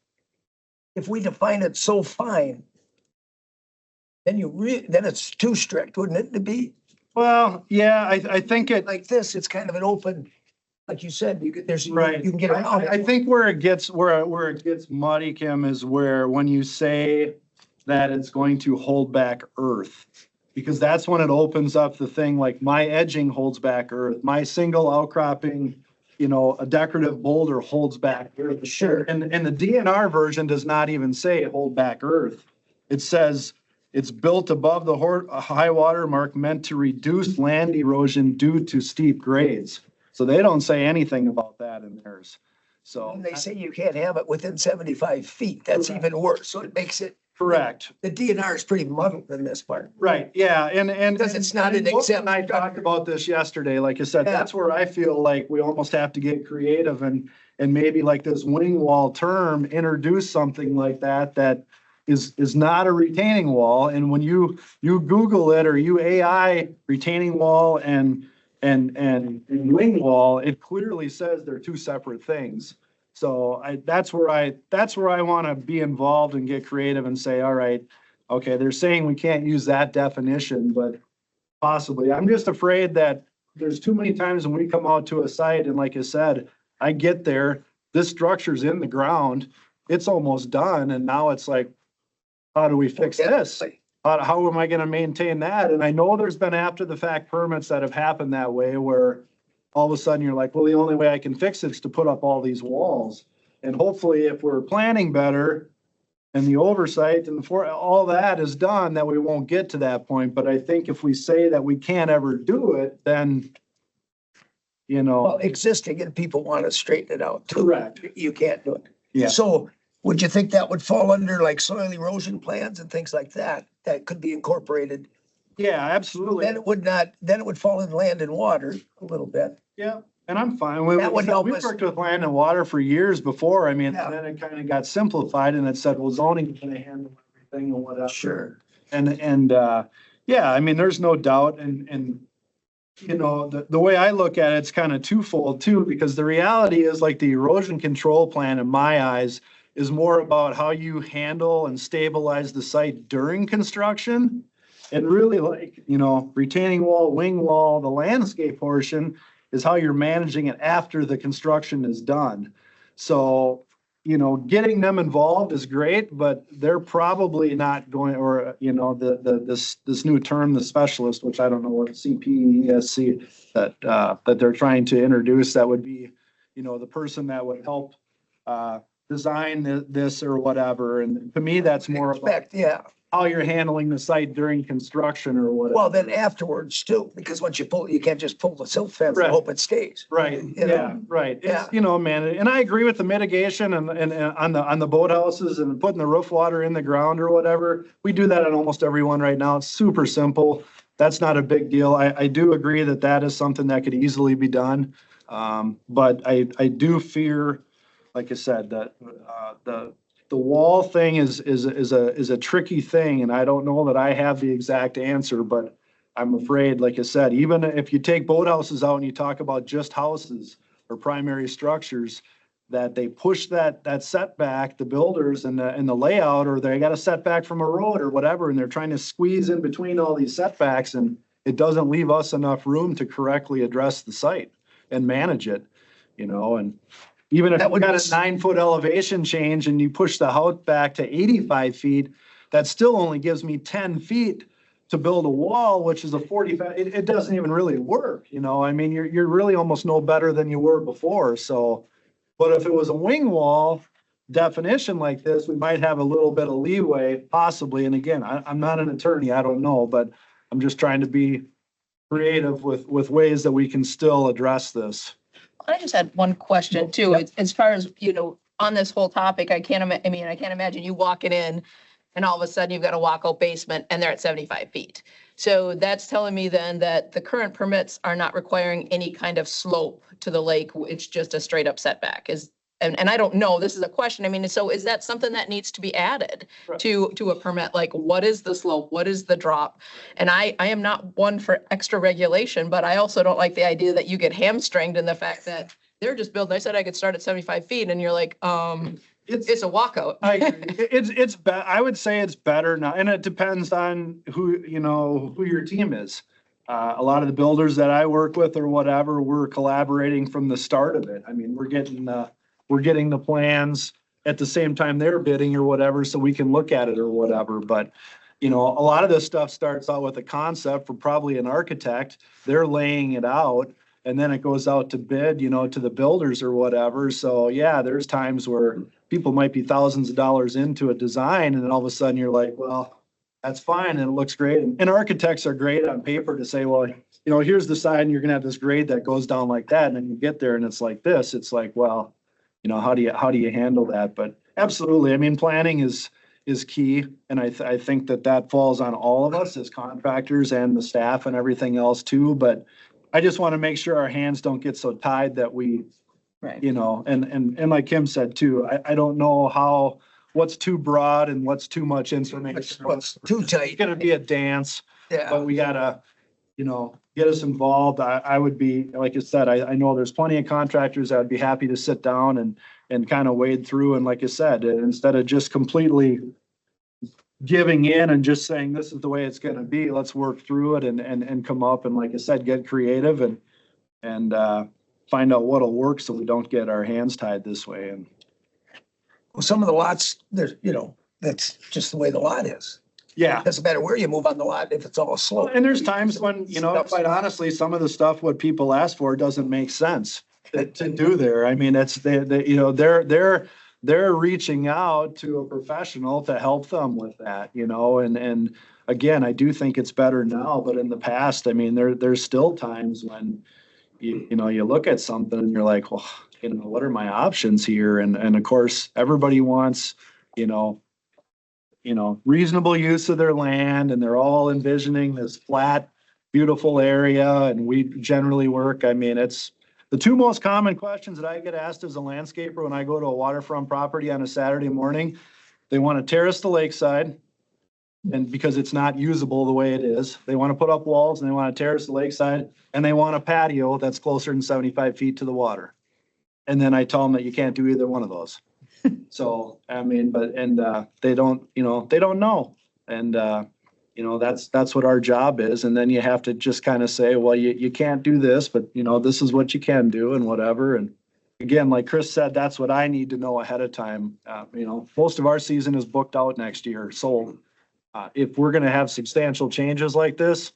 if we define it so fine, then then it's too strict, wouldn't it, to be? Well, yeah, I think it. Like this, it's kind of an open, like you said, you Right. can get around I it. think where it gets muddy, Kim, is when you say that it's going to hold back earth, because that's when it opens up the thing, like my edging holds back earth, my single outcropping, a decorative boulder holds back earth. Sure. And the DNR version does not even say hold back earth. It says it's built above the high water mark, meant to reduce land erosion due to steep grades. So they don't say anything about that in theirs. So And they say you can't have it within 75 feet. That's even worse. So it makes it Correct. The DNR is pretty muddled in this part. Right, yeah, and. Because it's not an Wilson exempt And I talked about this yesterday, like I said, Yeah. that's where I feel like we almost have to get creative and maybe like this wing wall term, introduce something like that, that is not a retaining wall. And when you Google it or you AI retaining wall and wing wall, it clearly says they're two separate things. So that's where I want to be involved and get creative and say, all right, okay, they're saying we can't use that definition, but possibly. I'm just afraid that there's too many times when we come out to a site and like I said, I get there, this structure's in the ground, it's almost done, and now it's like, how do we fix this? How am I gonna maintain that? And I know there's been after the fact permits that have happened that way where all of a sudden you're like, well, the only way I can fix it is to put up all these walls. And hopefully if we're planning better and the oversight and all that is done, that we won't get to that point. But I think if we say that we can't ever do it, then, Well, existing and people want to straighten it out too. Correct. You can't do it. Yeah. So would you think that would fall under like soil erosion plans and things like that, that could be incorporated? Yeah, absolutely. Then it would not, then it would fall in land and water a little bit. Yeah, and I'm fine. We That would help we've us. worked with land and water for years before. I mean, Yeah. then it kind of got simplified and it said, well, zoning is gonna handle everything and whatever. Sure. And yeah, I mean, there's no doubt and the way I look at it, it's kind of twofold too, because the reality is like the erosion control plan in my eyes is more about how you handle and stabilize the site during construction. And really like, retaining wall, wing wall, the landscape portion is how you're managing it after the construction is done. So, getting them involved is great, but they're probably not going, or, this new term, the specialist, which I don't know what CPESC that they're trying to introduce, that would be, the person that would help design this or whatever. And to me, that's more about Expect, yeah. how you're handling the site during construction or whatever. Well, then afterwards too, because once you pull, you can't just pull the silt fence and Right. hope it stays. Right, You know? yeah, right. Yeah. It's, man, and I agree with the mitigation and on the boathouses and putting the roof water in the ground or whatever. We do that on almost everyone right now. It's super simple. That's not a big deal. I do agree that is something that could easily be done. But I do fear, like I said, that the wall thing is a tricky thing, and I don't know that I have the exact answer, but I'm afraid, like I said, even if you take boathouses out and you talk about just houses or primary structures, that they push that setback, the builders and the layout, or they got a setback from a road or whatever, and they're trying to squeeze in between all these setbacks, and it doesn't leave us enough room to correctly address the site and manage it, and even if That you would got be a 9-foot elevation change and you push the house back to 85 feet, that still only gives me 10 feet to build a wall, which is a 45. It doesn't even really work, I mean, you're really almost no better than you were before. So, but if it was a wing wall definition like this, we might have a little bit of leeway possibly. And again, I'm not an attorney, I don't know, but I'm just trying to be creative with ways that we can still address this. I just had one question too, as far as, on this whole topic, I can't imagine you walking in and all of a sudden you've got a walkout basement and they're at 75 feet. So that's telling me then that the current permits are not requiring any kind of slope to the lake. It's just a straight up setback and I don't know, this is a question. I mean, so is that something that needs to be added to a permit? Like, what is the slope? What is the drop? And I am not one for extra regulation, but I also don't like the idea that you get hamstringed in the fact that they're just building. I said I could start at 75 feet and you're like, it's a walkout. I would say it's better now, and it depends on who your team is. A lot of the builders that I work with or whatever, we're collaborating from the start of it. I mean, we're getting the plans at the same time they're bidding or whatever, so we can look at it or whatever. But, a lot of this stuff starts out with a concept for probably an architect. They're laying it out and then it goes out to bid, to the builders or whatever. So yeah, there's times where people might be thousands of dollars into a design and then all of a sudden you're like, well, that's fine and it looks great. And architects are great on paper to say, well, here's the side and you're gonna have this grade that goes down like that. And then you get there and it's like this. It's like, well, how do you handle that? But absolutely, I mean, planning is is key. And I think that that falls on all of us as contractors and the staff and everything else too. But I just want to make sure our hands don't get so tied that we, Right. you know, and like Kim said too, I don't know what's too broad and what's too much information. What's too It's tight. gonna be a dance, Yeah. but we gotta, you know, get us involved. I would be, like I said, I know there's plenty of contractors that would be happy to sit down and kind of wade through. And like I said, instead of just completely giving in and just saying, this is the way it's gonna be, let's work through it and come up and, like I said, get creative and find out what'll work so we don't get our hands tied this way. And Well, some of the lots, there's, you know, that's just the way the lot is. yeah. Doesn't matter where you move on the lot if it's all slope. And there's times when, you know, quite honestly, some of the stuff what people ask for doesn't make sense to do there. I mean, it's you know, they're reaching out to a professional to help them with that, you know, and again, I do think it's better now, but in the past, I mean, there's still times when you know, you look at something and you're like, well, you know, what are my options here? And of course, everybody wants, you know, reasonable use of their land, and they're all envisioning this flat, beautiful area. And we generally work, I mean, it's the two most common questions that I get asked as a landscaper when I go to a waterfront property on a Saturday morning. They want to terrace the lakeside, and because it's not usable the way it is, they want to put up walls and they want to terrace the lakeside, and they want a patio that's closer than 75 feet to the water. And then I tell them that you can't do either one of those. So, I mean, they don't, you know, they don't know. And, you know, that's what our job is. And then you have to just kind of say, well, you can't do this, but you know, this is what you can do and whatever. And again, like Chris said, that's what I need to know ahead of time. You know, most of our season is booked out next year. So if we're going to have substantial changes like this,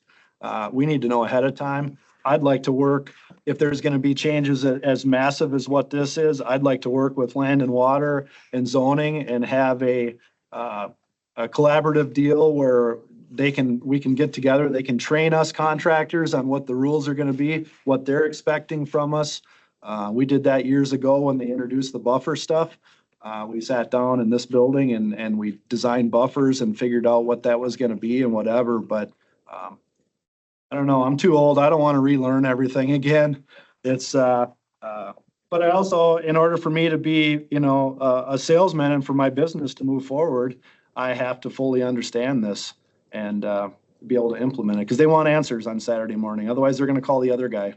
we need to know ahead of time. I'd like to work, if there's going to be changes as massive as what this is, I'd like to work with land and water and zoning and have a collaborative deal where we can get together. They can train us contractors on what the rules are going to be, what they're expecting from us. We did that years ago when they introduced the buffer stuff. We sat down in this building and we designed buffers and figured out what that was going to be and whatever. But I don't know, I'm too old. I don't want to relearn everything again. It's, but I also, in order for me to be, you know, a salesman and for my business to move forward, I have to fully understand this and be able to implement it because they want answers on Saturday morning. Otherwise, they're going to call the other guy.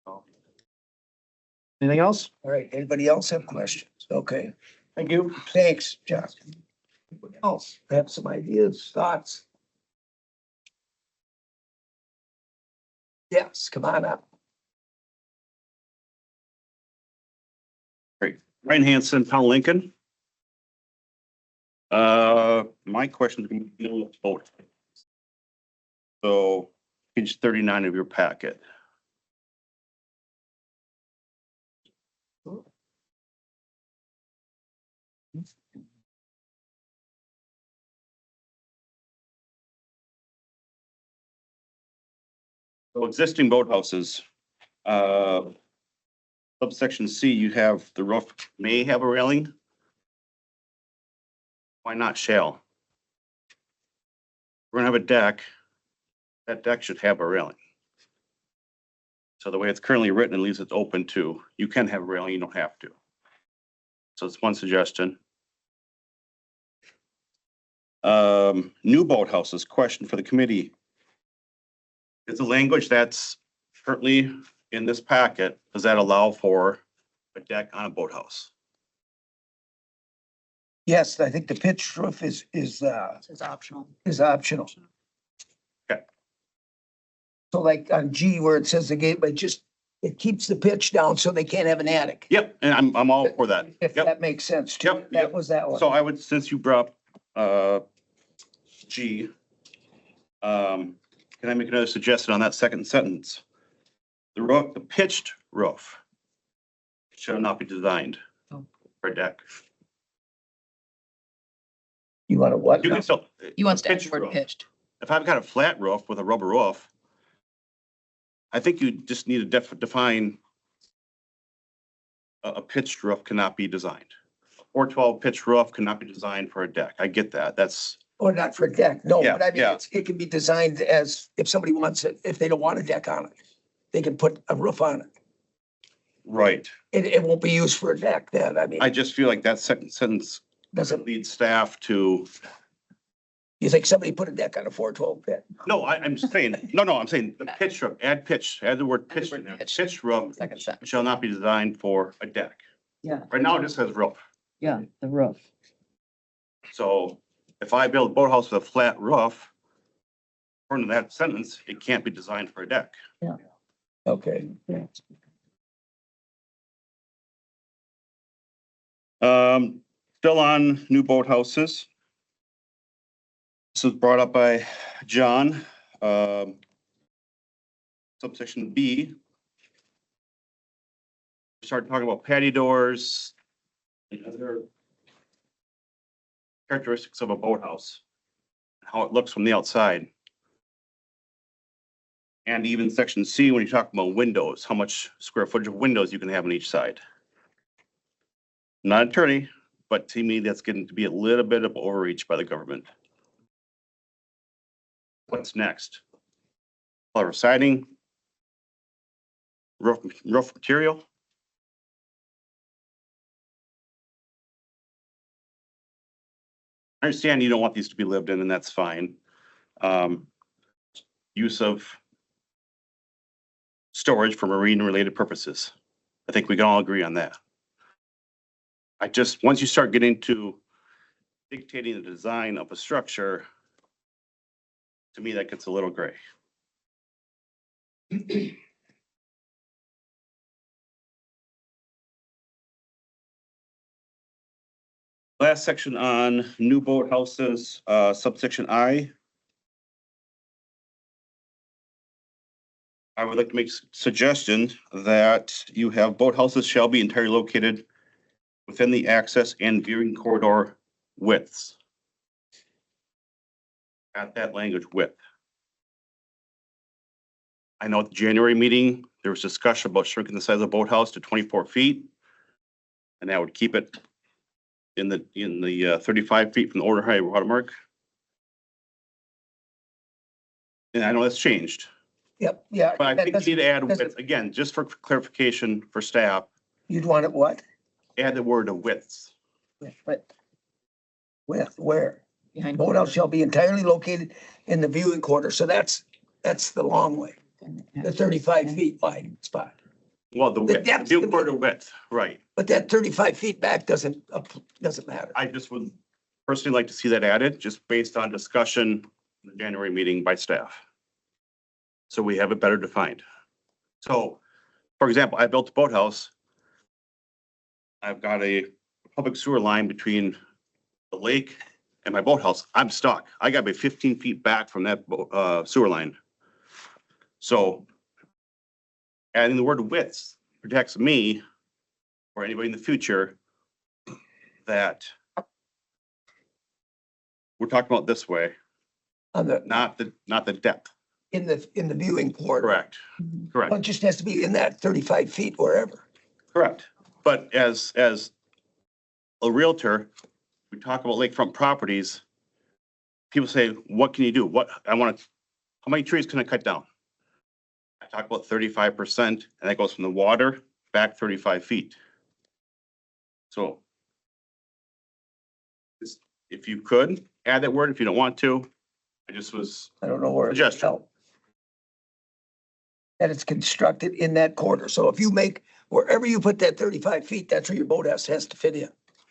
So, anything else? All right, anybody else have questions? Okay, Thank you. thanks, John. Anybody else have some ideas, thoughts? Yes, come on up. Ryan Hansen, Town Lincoln. My question is going to be with boat. So page 39 of your packet. So existing boathouses, subsection C, you have the roof may have a railing. Why not shall? We're gonna have a deck. That deck should have a railing. So the way it's currently written, it leaves it open to, you can have a railing, you don't have to. So it's one suggestion. New boathouses, question for the committee. Is the language that's currently in this packet, does that allow for a deck on a boathouse? Yes, I think the pitched roof is It's optional. optional. Okay. So like on G where it says the gateway, it keeps the pitch down so they can't have an attic. Yep, and I'm all for that. If Yep. that makes sense to you. Yep, That yep. was that one. So I would, since you brought G, can I make another suggestion on that second sentence? The roof, the pitched roof shall not be designed for a deck. You want to what? You can still. He wants to add pitched the word roof. pitched. If I've got a flat roof with a rubber roof, I think you just need to define a pitched roof cannot be designed. 412 pitch roof cannot be designed for a deck. I get that. That's, Or not for a deck, no, Yeah, but I mean, yeah. it can be designed as, if somebody wants it, if they don't want a deck on it, they can put a roof on it. right. It won't be used for a deck then, I mean, I just feel like that second sentence doesn't, lead staff to, you think somebody put a deck on a 412 pit? no, I'm just saying, no, I'm saying the pitch roof, add pitch, add the word Add the pitch word in there. pitch. Pitch roof Second sentence. shall not be designed for a deck. Yeah, Right now it just says roof. yeah, the roof. So if I build a boathouse with a flat roof, according to that sentence, it can't be designed for a deck. Okay. Still on new boathouses. This was brought up by John. Subsection B. Started talking about patio doors and other characteristics of a boathouse, how it looks from the outside. And even section C, when you talk about windows, how much square footage of windows you can have on each side. Not an attorney, but to me, that's getting to be a little bit of overreach by the government. What's next? Color of siding, roof material. I understand you don't want these to be lived in, and that's fine. Use of storage for marine-related purposes. I think we can all agree on that. Once you start getting to dictating the design of a structure, to me, that gets a little gray. Last section on new boathouses, subsection I. I would like to make suggestion that you have boathouses shall be entirely located within the access and viewing corridor widths. At that language width. I know at the January meeting, there was discussion about shrinking the size of the boathouse to 24 feet. And that would keep it in the 35 feet from the order high watermark. And I know that's changed, Yep, yeah. but I that think you doesn't- need to add doesn't- width, again, just for clarification for staff, You'd want it what? add the word of widths. But With, where? behind. Boathouse shall be entirely located in the viewing quarter, so that's the long way, the 35 feet wide spot. Well, the width, depth- view corridor width, right. But that 35 feet back doesn't matter. I just would personally like to see that added, just based on discussion in the January meeting by staff. So we have it better defined. So, for example, I built a boathouse. I've got a public sewer line between the lake and my boathouse. I'm stuck. I gotta be 15 feet back from that sewer line. So adding the word widths protects me or anybody in the future that we're talking about this way, On the, not the depth. in the viewing quarter. Correct, Well, correct, it just has to be in that 35 feet wherever. correct. But as a realtor, we talk about lakefront properties. People say, what can you do? How many trees can I cut down? I talk about 35%, and that goes from the water back 35 feet. So if you could add that word, if you don't want to, I just was, I don't know where. it's Suggestion. held. That it's constructed in that quarter. So if you make, wherever you put that 35 feet, that's where your boathouse has to fit in.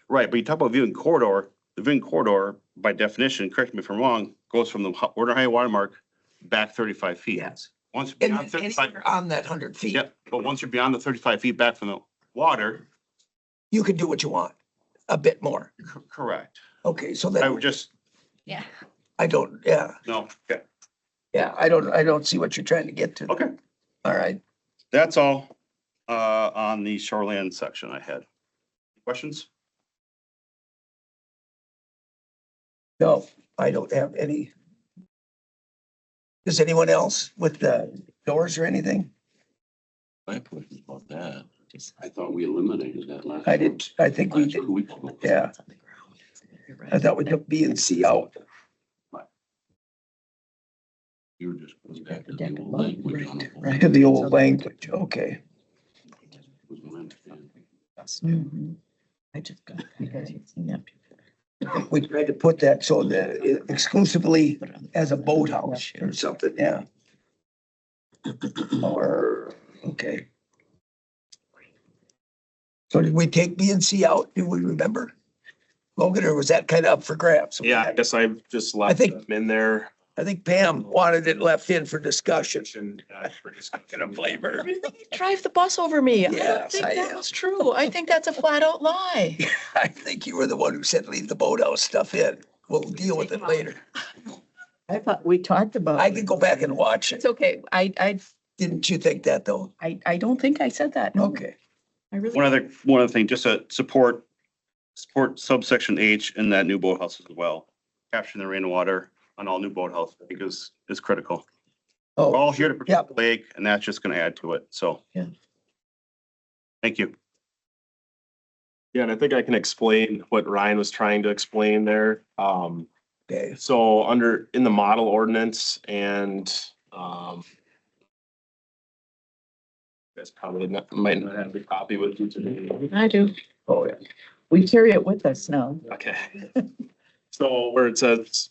right, but you talk about viewing corridor, the viewing corridor, by definition, correct me if I'm wrong, goes from the order high water mark back 35 feet. Yes. Once you're And beyond 35, anywhere on that 100 feet, yep, but once you're beyond the 35 feet back from the water, you can do what you want, a bit more. correct. Okay, so I then would just, Yeah. I don't, yeah, no, okay, I don't see what you're trying to get to. okay, All right. that's all on the shoreland section I had. Questions? No, I don't have any. Does anyone else with the doors or anything? My question about that. I thought we eliminated that last. I did, I think we did, yeah. I thought we took B and C out. You were just going back to the old language on it. Right. To the old language, okay. Was my understanding. Mhm. I just got. We tried to put that so that it exclusively as a boathouse or something, yeah. Or, okay. So did we take B and C out? Do we remember? Logan, or was that kind of up for grabs? Yeah, I guess I just I left think- them in there. I think Pam wanted it left in for discussion. And, for discussion. Gonna blame her. Drive the bus over me. I don't Yes, think I that am. was true. I think that's a flat out lie. I think you were the one who said leave the boathouse stuff in. We'll deal with it later. I thought we talked about. I can go back and watch it. It's okay. Didn't you think that though? I don't think I said that. No, Okay. I really. One other thing, just to support subsection H in that new boathouse as well. Capturing the rainwater on all new boathouses, I think is critical. We're Oh, all here to yeah. protect the lake, and that's just gonna add to it, so. Yeah. Thank you. Yeah, and I think I can explain what Ryan was trying to explain there. okay. So in the model ordinance and, that's probably might not have the copy with you today. I do. Oh, yeah. We carry it with us now. Okay. So where it says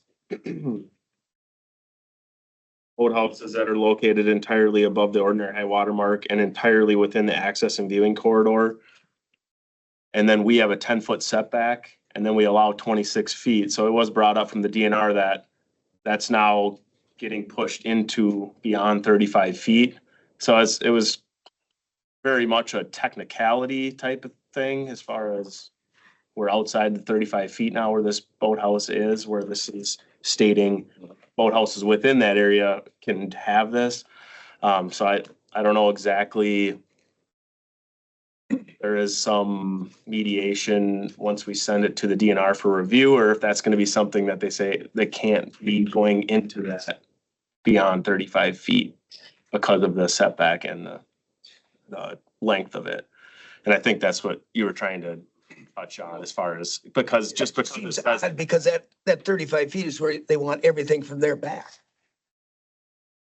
boathouses that are located entirely above the ordinary high water mark and entirely within the access and viewing corridor. And then we have a 10-foot setback and then we allow 26 feet. So it was brought up from the DNR that that's now getting pushed into beyond 35 feet. So it was very much a technicality type of thing as far as we're outside the 35 feet now where this boathouse is, where this is stating boathouses within that area can have this. So I don't know exactly. There is some mediation once we send it to the DNR for review, or if that's gonna be something that they say they can't be going into that beyond 35 feet because of the setback and the length of it. And I think that's what you were trying to touch on as far as, because it Seems says- odd because that 35 feet is where they want everything from their back.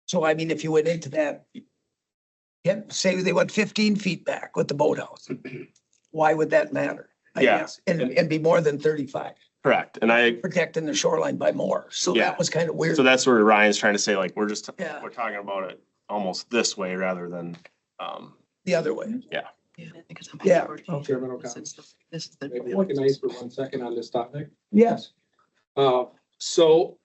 So I mean, if you went into that, yeah, say they want 15 feet back with the boathouse. Why would that matter? I Yeah. guess, and be more than 35, correct. And protecting the shoreline by more. So Yeah. that was kind of weird. so that's where Ryan's trying to say, like, we're Yeah. talking about it almost this way rather than, The other way. Yeah. because I'm- Yeah. Chairman O'Connor. This is Maybe the. recognize for 1 second on this topic. Yes. So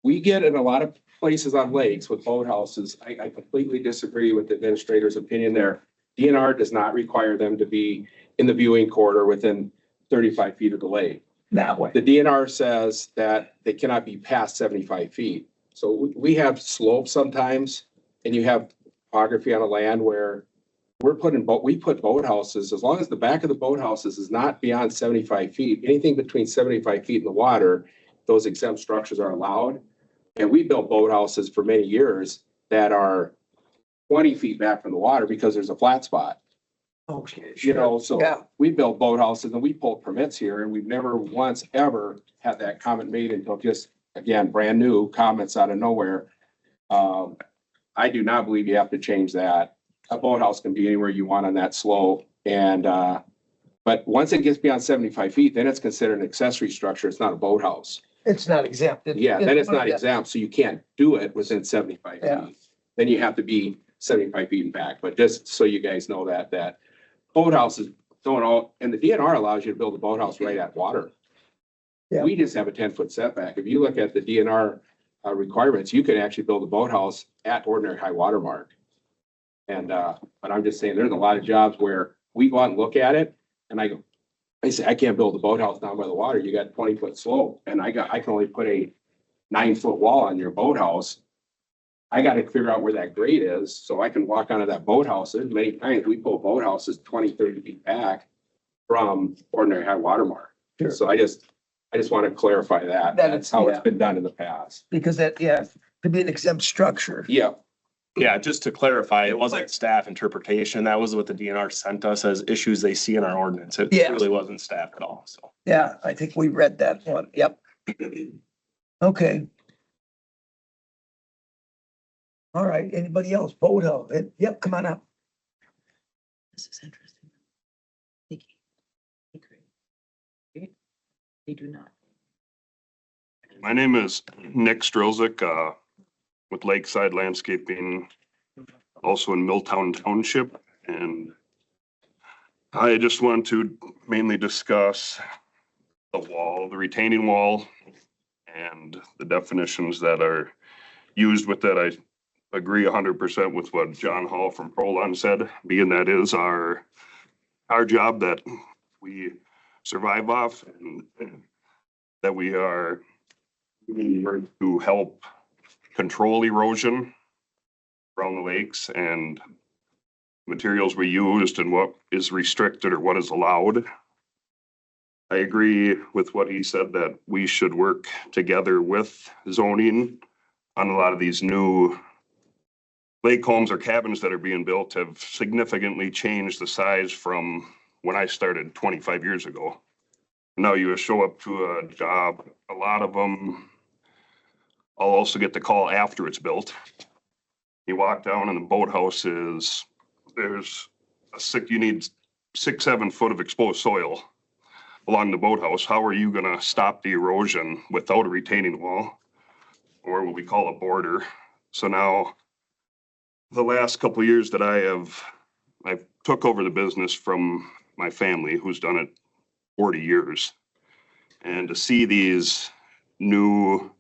we get in a lot of places on lakes with boathouses. I completely disagree with the administrator's opinion there. DNR does not require them to be in the viewing corridor within 35 feet of the lake. That way. The DNR says that they cannot be past 75 feet. So we have slopes sometimes, and you have topography on a land where we put boathouses, as long as the back of the boathouses is not beyond 75 feet, anything between 75 feet in the water, those exempt structures are allowed. And we built boathouses for many years that are 20 feet back from the water because there's a flat spot. Okay. You know, so Yeah. we built boathouses and we pulled permits here and we've never once ever had that comment made until just, again, brand new comments out of nowhere. I do not believe you have to change that. A boathouse can be anywhere you want on that slope and, but once it gets beyond 75 feet, then it's considered an accessory structure. It's not a boathouse. It's not exempt. Yeah, then it's not exempt, so you can't do it within 75 Yeah. feet. Then you have to be 75 feet and back, but just so you guys know that boathouses don't all, and the DNR allows you to build a boathouse right at water. Yeah. We just have a 10-foot setback. If you look at the DNR requirements, you could actually build a boathouse at ordinary high water mark. And, but I'm just saying, there's a lot of jobs where we go out and look at it, and I say, I can't build a boathouse down by the water. You got 20-foot slope and I can only put a 9-foot wall on your boathouse. I got to figure out where that grade is so I can walk onto that boathouse. There's many times we pull boathouses 20, 30 feet back from ordinary high water mark. Sure. So I just want to clarify that. That That's it's- how it's yeah. been done in the past. Because that, yeah, to be an exempt structure. Yeah. Yeah, just to clarify, it wasn't staff interpretation. That was what the DNR sent us as issues they see in our ordinance. It Yeah. really wasn't staff at all, so. Yeah, I think we read that one. Yep. Okay. All right, anybody else? Bodo, yep, come on up. This is interesting. They do not. My name is Nick Strelzik, with Lakeside Landscaping, also in Milltown Township. And I just want to mainly discuss the wall, the retaining wall, and the definitions that are used with that. I agree 100% with what John Hall from Prolon said, being that is our job that we survive off, and that we are to help control erosion around the lakes and materials we used and what is restricted or what is allowed. I agree with what he said that we should work together with zoning on a lot of these new lake homes or cabins that are being built have significantly changed the size from when I started 25 years ago. Now you show up to a job, a lot of them, I'll also get the call after it's built. You walk down and the boathouse is, you need 6-7 foot of exposed soil along the boathouse. How are you gonna stop the erosion without a retaining wall or what we call a border? So now the last couple of years that I've took over the business from my family who's done it 40 years. And to see these new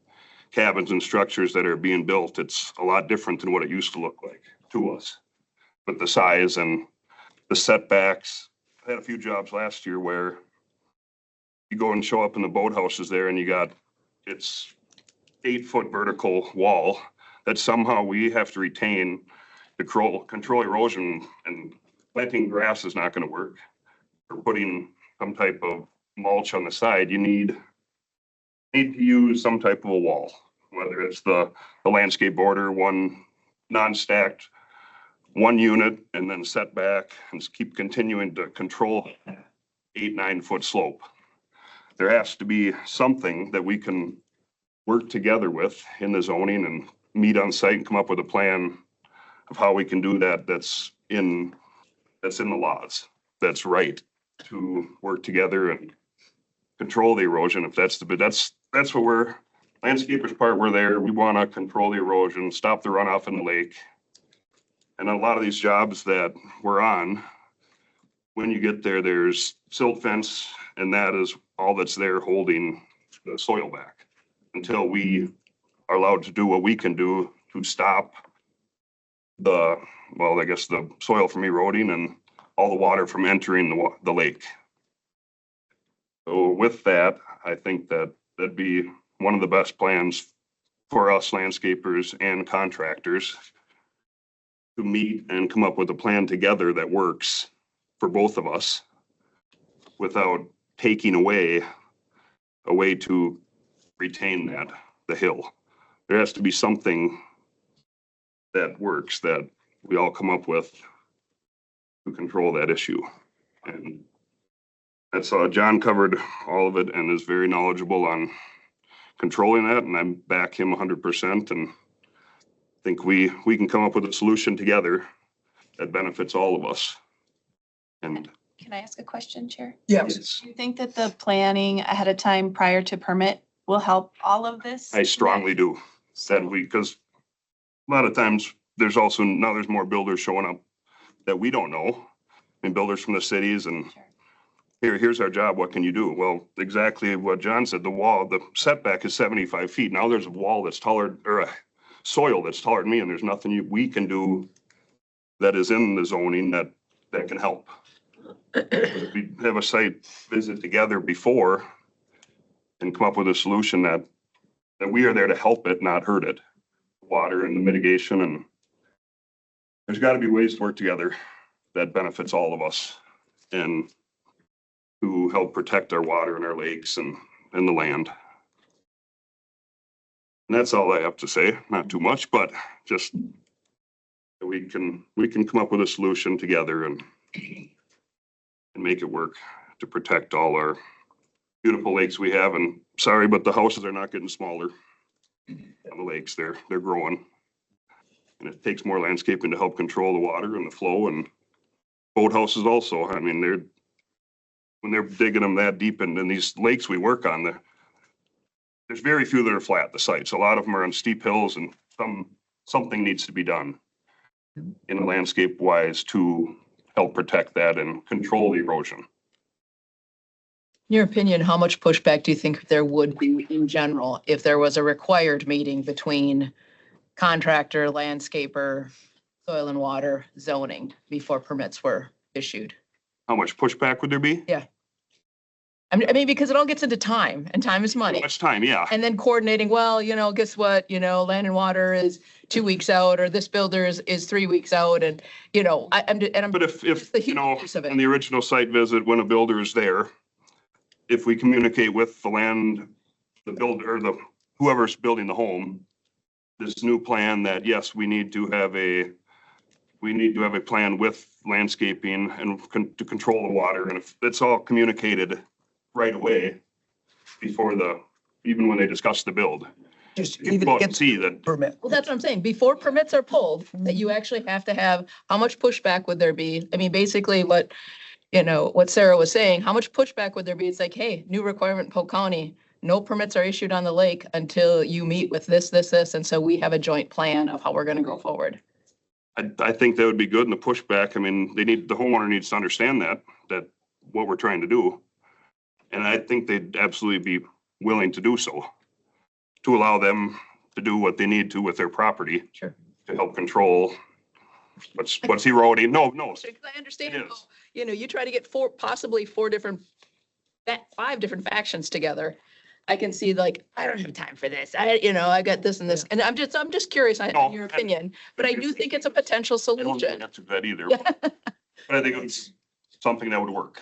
cabins and structures that are being built, it's a lot different than what it used to look like to us. But the size and the setbacks, I had a few jobs last year where you go and show up in the boathouses there and it's 8-foot vertical wall that somehow we have to retain to control erosion, and planting grass is not gonna work. Or putting some type of mulch on the side, you need to use some type of a wall, whether it's the landscape border, one non-stacked, one unit, and then set back and keep continuing to control 8-9 foot slope. There has to be something that we can work together with in the zoning and meet on site and come up with a plan of how we can do that. That's in the laws. That's right to work together and control the erosion. If that's what we're landscapers part. We're there. We want to control the erosion, stop the runoff in the lake. And a lot of these jobs that we're on, when you get there, there's silt fence, and that is all that's there holding the soil back until we are allowed to do what we can do to stop the soil from eroding and all the water from entering the lake. So with that, I think that'd be one of the best plans for us landscapers and contractors to meet and come up with a plan together that works for both of us without taking away a way to retain the hill. There has to be something that works that we all come up with to control that issue. And that's John covered all of it and is very knowledgeable on controlling that, and I back him 100%, and think we can come up with a solution together that benefits all of us. And Can I ask a question, Chair? Yes. Do you think that the planning ahead of time prior to permit will help all of this? I strongly do. Because a lot of times there's more builders showing up that we don't know, and builders from the cities, and here's our job, what can you do? Well, exactly what John said, the setback is 75 feet. Now there's a wall that's taller, or a soil that's taller than me, and there's nothing we can do that is in the zoning that can help. We have a site visit together before and come up with a solution that we are there to help it, not hurt it. Water and the mitigation, and there's got to be ways to work together that benefits all of us and to help protect our water and our lakes and the land. And that's all I have to say. Not too much, but just we can come up with a solution together and make it work to protect all our beautiful lakes we have. And sorry, but the houses are not getting smaller on the lakes. They're growing. And it takes more landscaping to help control the water and the flow, and boathouses also. I mean, when they're digging them that deep in these lakes we work on, there's very few that are flat, the sites. A lot of them are on steep hills, and something needs to be done in landscape wise to help protect that and control the erosion. In your opinion, how much pushback do you think there would be in general if there was a required meeting between contractor, landscaper, soil and water, zoning before permits were issued? How much pushback would there be? Yeah. I mean, because it all gets into time, and time is money. Much time, yeah. And then coordinating, well, guess what, Land and Water is 2 weeks out, or this builder is 3 weeks out, and, I'm. But if just the huge piece of it. on the original site visit, when a builder is there, if we communicate with the builder, or whoever's building the home, this new plan that, yes, we need to have a plan with landscaping and to control the water. And if it's all communicated right away before even when they discuss the build, Just you can even go out get and see that. permit. Well, that's what I'm saying. Before permits are pulled, that you actually have to have, how much pushback would there be? I mean, basically what Sarah was saying, how much pushback would there be? It's like, hey, new requirement in Polk County, no permits are issued on the lake until you meet with this. And so we have a joint plan of how we're going to go forward. I think that would be good in the pushback. I mean, the homeowner needs to understand that what we're trying to do. And I think they'd absolutely be willing to do so, to allow them to do what they need to with their property. Sure. To help control what's eroding. No. Because I understand, It is. you try to get possibly 5 different factions together. I can see like, I don't have time for this. I got this and this, and I'm just curious No, on your opinion, but I do think it's a potential I don't solution. answer that either. Yeah. But I think it's something that would work.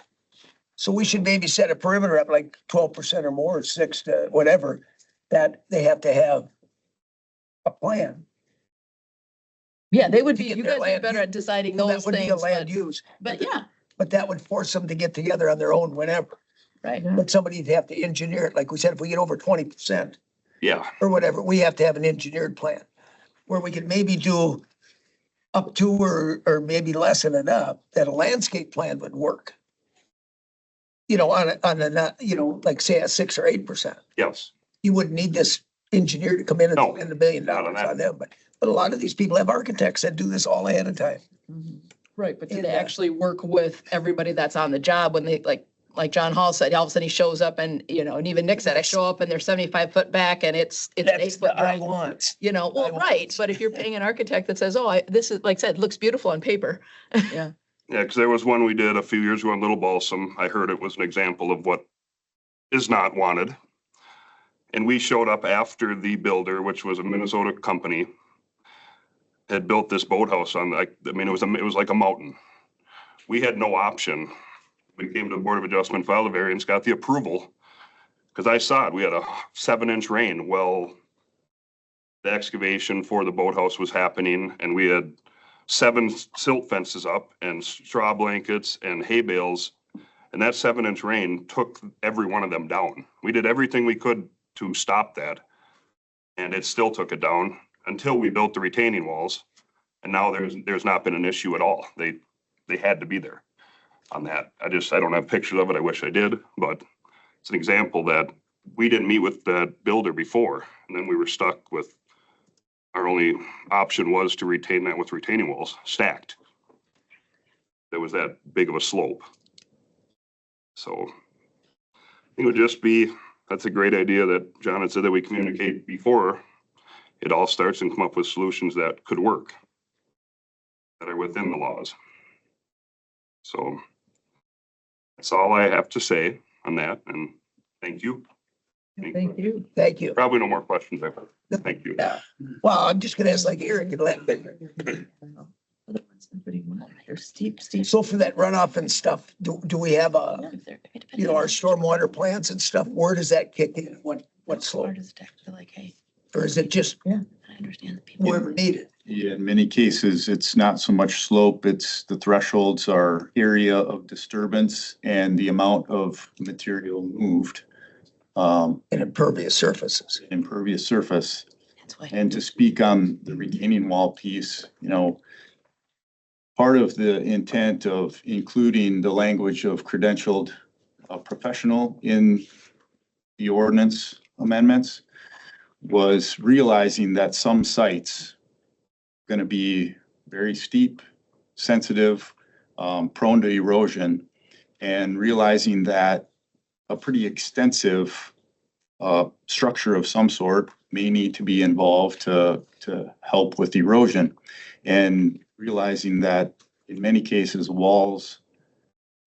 So we should maybe set a perimeter up like 12% or more, 6 to whatever, that they have to have a plan. Yeah, they would To be, get you their guys are land better use. at deciding That those would be a things, land but, use, yeah, but that would force them to get together on their own whenever. right. But somebody'd have to engineer it. Like we said, if we get over 20% Yeah. or whatever, we have to have an engineered plan where we could maybe do up to or maybe lessen it up, that a landscape plan would work. Like say a 6 or 8%. Yes. You wouldn't need this engineer to come in and No, spend $1 billion not on that. on them, but a lot of these people have architects that do this all ahead of time. Right, but do And, they actually work with everybody that's on the job when they, like John Hall said, all of a sudden he shows up and, and even Nick said, I show up and they're 75 foot back and it's an 8 That's foot the I drop. want. Well, right, but if you're paying an architect that says, oh, this is, like I said, looks beautiful on paper. Yeah, because there was one we did a few years ago on Little Balsam. I heard it was an example of what is not wanted. And we showed up after the builder, which was a Minnesota company, had built this boathouse on it was like a mountain. We had no option. We came to the Board of Adjustment, filed a variance, got the approval, because I saw it. We had a 7-inch rain. Well, the excavation for the boathouse was happening, and we had 7 silt fences up and straw blankets and hay bales. And that 7-inch rain took every one of them down. We did everything we could to stop that. And it still took it down until we built the retaining walls. And now there's not been an issue at all. They had to be there on that. I don't have pictures of it. I wish I did, but it's an example that we didn't meet with the builder before. And then we were stuck with, our only option was to retain that with retaining walls stacked. There was that big of a slope. So it would just be, that's a great idea that John had said, that we communicate before it all starts and come up with solutions that could work, that are within the laws. So that's all I have to say on that, and thank you. Thank you. Thank you. Probably no more questions ever. Thank you. Yeah. Well, I'm just gonna ask like Eric and let, They're steep. so for that runoff and stuff, do we have our stormwater plants and stuff? Where does that kick in? What slope? Or is it just I understand the people. wherever needed? Yeah, in many cases, it's not so much slope, it's the thresholds are area of disturbance and the amount of material moved. And impervious surfaces. Impervious surface. That's why. And to speak on the retaining wall piece, you know, part of the intent of including the language of credentialed professional in the ordinance amendments was realizing that some sites going to be very steep, sensitive, prone to erosion, and realizing that a pretty extensive structure of some sort may need to be involved to help with erosion. And realizing that in many cases, walls,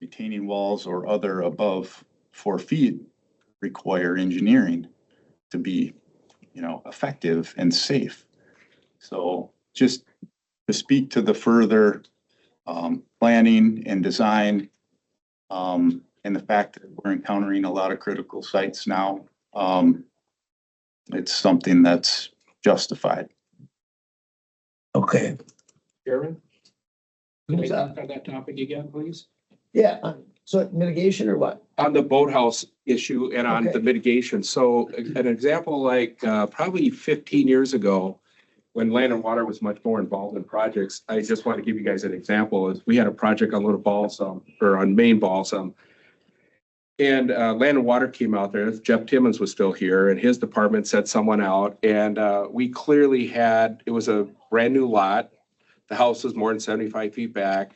retaining walls or other above 4 feet require engineering to be, you know, effective and safe. So just to speak to the further planning and design, and the fact that we're encountering a lot of critical sites now, it's something that's justified. Okay. Chairman? Can we Who's talk that? on that topic again, please? Yeah, so mitigation or what? On the boathouse issue and on the Okay. mitigation. So an example like probably 15 years ago, when Land and Water was much more involved in projects, I just want to give you guys an example. Is we had a project on Little Balsam or on Main Balsam. And Land and Water came out there. Jeff Timmons was still here and his department sent someone out. And we clearly had, it was a brand new lot. The house was more than 75 feet back,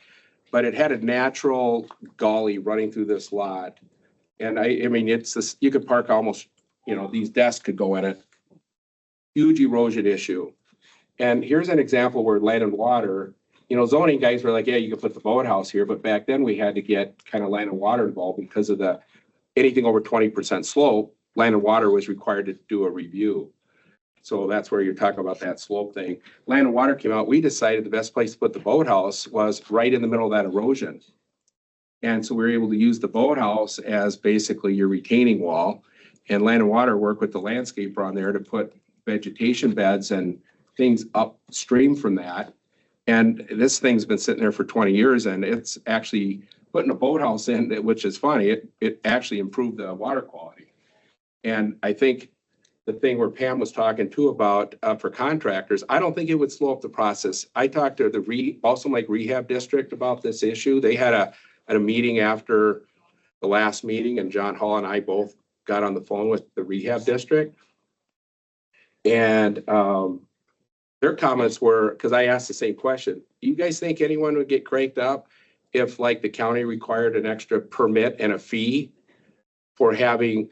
but it had a natural gully running through this lot. And I mean, it's this, you could park almost, you know, these desks could go in it. Huge erosion issue. And here's an example where Land and Water, you know, zoning guys were like, yeah, you can put the boathouse here, but back then we had to get kind of Land and Water involved because of the, anything over 20% slope, Land and Water was required to do a review. So that's where you're talking about that slope thing. Land and Water came out, we decided the best place to put the boathouse was right in the middle of that erosion. And so we were able to use the boathouse as basically your retaining wall. And Land and Water worked with the landscaper on there to put vegetation beds and things upstream from that. And this thing's been sitting there for 20 years and it's actually putting a boathouse in, which is funny. It actually improved the water quality. And I think the thing where Pam was talking too about for contractors, I don't think it would slow up the process. I talked to the Balsam Lake Rehab District about this issue. They had a meeting after the last meeting and John Hall and I both got on the phone with the rehab district. And their comments were, because I asked the same question, do you guys think anyone would get cranked up if like the county required an extra permit and a fee for having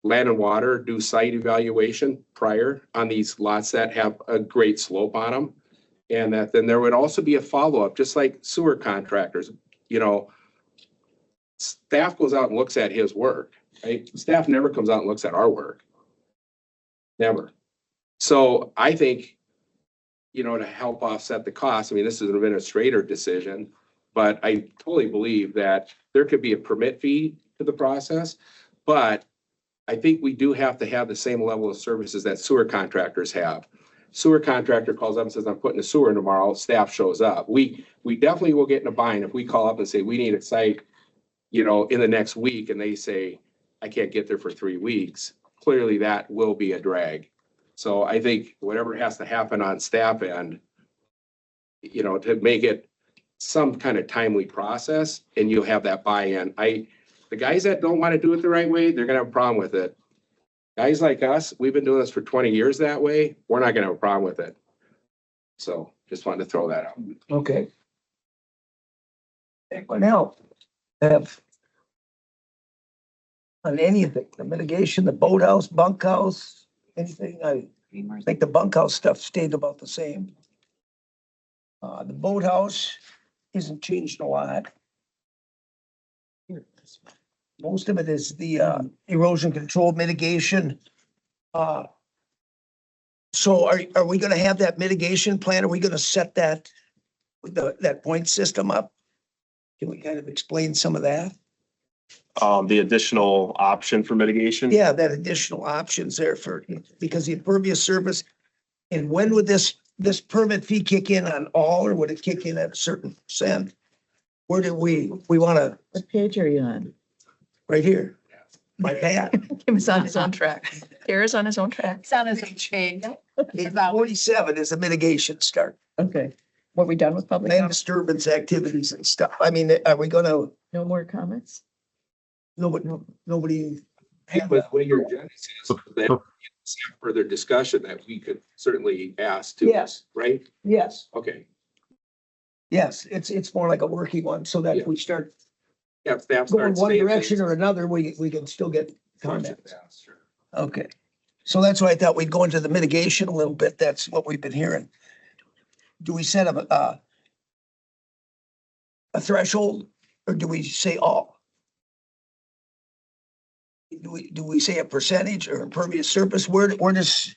Land and Water do site evaluation prior on these lots that have a great slope on them? And that then there would also be a follow-up, just like sewer contractors, you know, staff goes out and looks at his work, right? Staff never comes out and looks at our work. Never. So I think, you know, to help offset the cost, I mean, this is an administrator decision, but I totally believe that there could be a permit fee to the process. But I think we do have to have the same level of services that sewer contractors have. Sewer contractor calls up and says, I'm putting a sewer in tomorrow, staff shows up. We definitely will get in a bind if we call up and say, we need a site, you know, in the next week, and they say, I can't get there for 3 weeks. Clearly that will be a drag. So I think whatever has to happen on staff end, you know, to make it some kind of timely process and you'll have that buy-in. The guys that don't want to do it the right way, they're gonna have a problem with it. Guys like us, we've been doing this for 20 years that way. We're not gonna have a problem with it. So just wanted to throw that out. Okay. Anyone else have on anything, the mitigation, the boathouse, bunkhouse, anything? I think the bunkhouse stuff stayed about the same. The boathouse isn't changed a lot. Most of it is the erosion control mitigation. So are we gonna have that mitigation plan? Are we gonna set that with that point system up? Can we kind of explain some of that? The additional option for mitigation. Yeah, that additional options there for, because the impervious surface, and when would this this permit fee kick in on all, or would it kick in at a certain percent? Where do we wanna, What page are you on? right here? My pad. He was on his own track. Tara's on his own track. It's on his page. Page 47 is a mitigation start. Okay, What we done with public Land comment? disturbance activities and stuff. I mean, are we gonna, no more comments? nobody? With what your agenda says, that further discussion that we could certainly ask to. Yes. Right? Yes, Okay. yes, it's more like a working one, so that if we start Yeah, if staff going starts one saying direction things- or another, we can still get comments. Yeah, sure. Okay, so that's why I thought we'd go into the mitigation a little bit. That's what we've been hearing. Do we set a threshold, or do we say all? Do we say a percentage or impervious surface? Where does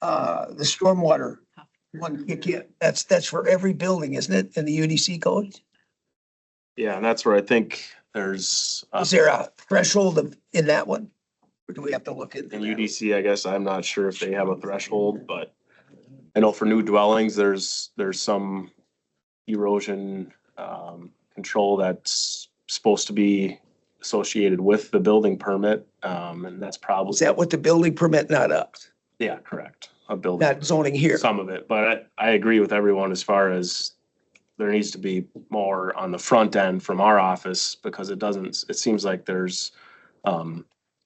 the stormwater one kick in? That's for every building, isn't it, in the UDC code? Yeah, and that's where I think there's, Is there a threshold in that one? Or do we have to look at? in UDC, I guess, I'm not sure if they have a threshold, but I know for new dwellings, there's some erosion, control that's supposed to be associated with the building permit, and that's probably. Is that what the building permit, not us, Yeah, correct. A building. not zoning here? Some of it, but I agree with everyone as far as there needs to be more on the front end from our office, because it seems like there's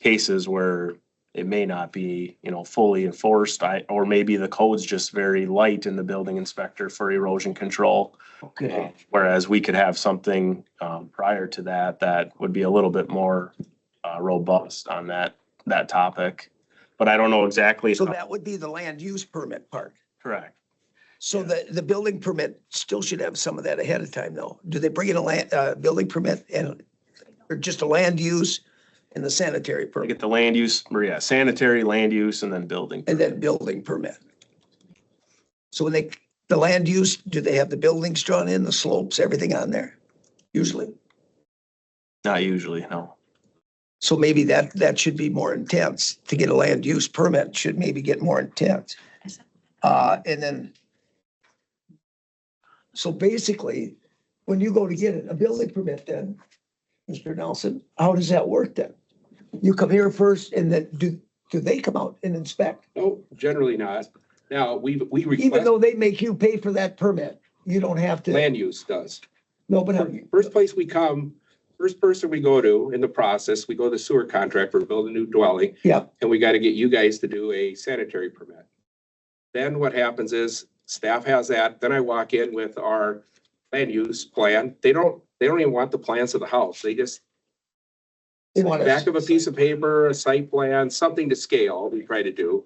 cases where it may not be, fully enforced, or maybe the code's just very light in the building inspector for erosion control. Okay, Whereas we could have something prior to that would be a little bit more robust on that topic. But I don't know exactly. so that would be the land use permit part. Correct. So the building permit still should have some of that ahead of time, though. Do they bring in a building permit or just a land use and the sanitary They permit get the land use, or yeah, sanitary, land use, and then building. and then building permit? So when the land use, do they have the buildings drawn in, the slopes, everything on there? Usually. Not usually, no. So maybe that should be more intense. To get a land use permit should maybe get more intense. And then, so basically, when you go to get a building permit then, Mr. Nelson, how does that work then? You come here first and then do they come out and inspect? No, generally not. Now, we Even request, though they make you pay for that permit, you don't have to, land use does. no, but First place we come, first person we go to in the process, we go to the sewer contractor, build a new dwelling, yeah, and we got to get you guys to do a sanitary permit. Then what happens is staff has that, then I walk in with our land use plan. They don't even want the plans of the house. They just they want back of a piece of paper, a site plan, something to scale, we try to do.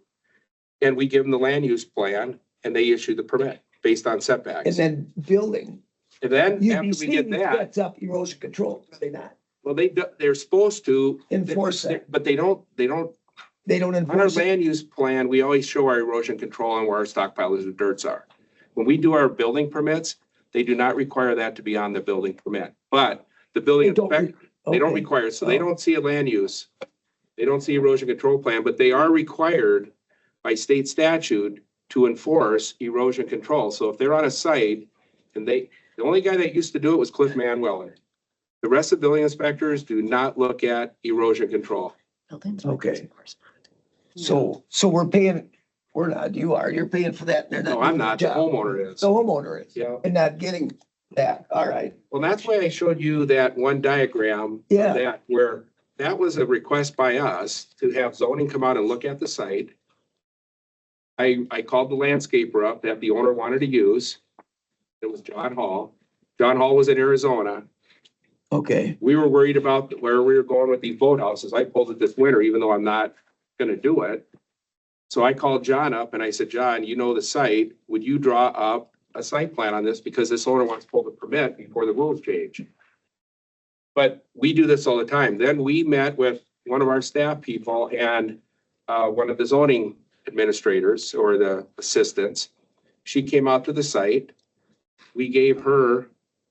And we give them the land use plan and they issue the permit based on and setbacks. then building. And then after we UBC get that, sets up erosion control, do they not well, they're supposed to. enforce that. But they don't, They don't on our enforce it. land use plan, we always show our erosion control and where our stockpiles of dirts are. When we do our building permits, they do not require that to be on the building permit, but the building inspector, they don't Okay. require, it. So they don't see a land use. They don't see erosion control plan, but they are required by state statute to enforce erosion control. So if they're on a site and the only guy that used to do it was Cliff Manweller. The rest of building inspectors do not look at erosion control. Okay. So we're not, you're paying for that. They're No, doing I'm their not. The job. homeowner is. The homeowner is, Yeah. and not getting that. All right. Well, that's why I showed you that one diagram. Yeah. That where that was a request by us to have zoning come out and look at the site. I called the landscaper up that the owner wanted to use. It was John Hall. John Hall was in Arizona. Okay. We were worried about where we were going with these boathouses. I pulled it this winter, even though I'm not gonna do it. So I called John up and I said, John, you know the site, would you draw up a site plan on this? Because this owner wants to pull the permit before the rules change. But we do this all the time. Then we met with one of our staff people and one of the zoning administrators or the assistants. She came out to the site. We gave her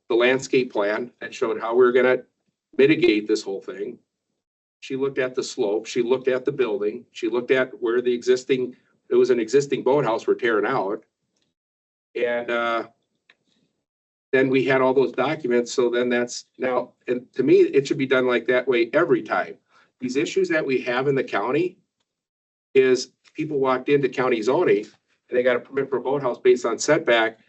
the landscape plan that showed how we were gonna mitigate this whole thing. She looked at the slope, she looked at the building, she looked at where it was an existing boathouse we're tearing out. And then we had all those documents, so then that's now, and to me, it should be done like that way every time. These issues that we have in the county is people walked into county zoning and they got a permit for a boathouse based on setback,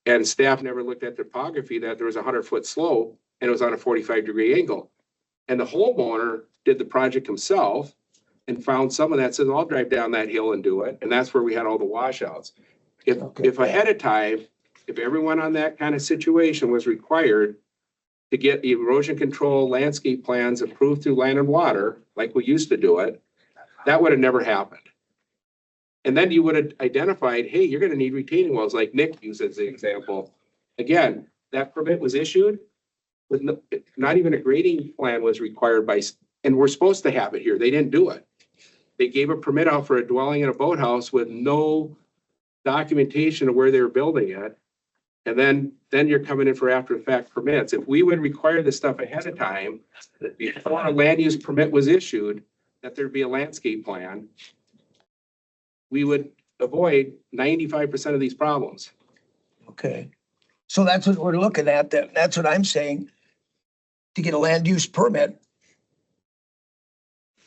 and staff never looked at topography, that there was a 100-foot slope and it was on a 45-degree angle. And the homeowner did the project himself and found some of that, says, I'll drive down that hill and do it. And that's where we had all the washouts. If ahead of time, if everyone on that kind of situation was required to get erosion control landscape plans approved through Land and Water, like we used to do it, that would have never happened. And then you would have identified, hey, you're gonna need retaining walls, like Nick used as the example. Again, that permit was issued with not even a grading plan was required by, and we're supposed to have it here. They didn't do it. They gave a permit out for a dwelling in a boathouse with no documentation of where they were building it. And then you're coming in for after the fact permits. If we would require this stuff ahead of time, that before a land use permit was issued, that there'd be a landscape plan, we would avoid 95% of these problems. Okay. So that's what we're looking at. That's what I'm saying. To get a land use permit,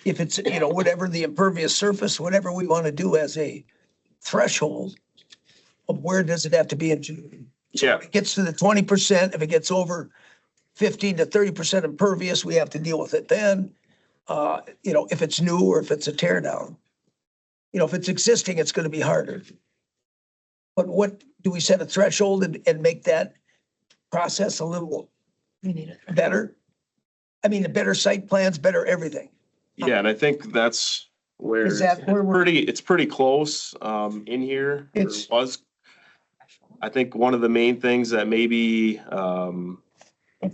if it's, whatever the impervious surface, whatever we want to do as a threshold of where does it have to be engineered? Yeah. If it gets to the 20%, if it gets over 15 to 30% impervious, we have to deal with it then. If it's new or if it's a tear down. If it's existing, it's going to be harder. But what, do we set a threshold and make that process a little better? I mean, the better site plans, better everything. Yeah, and I think that's where Is that where we're? it's pretty close in here. Or It's- was. I think one of the main things that maybe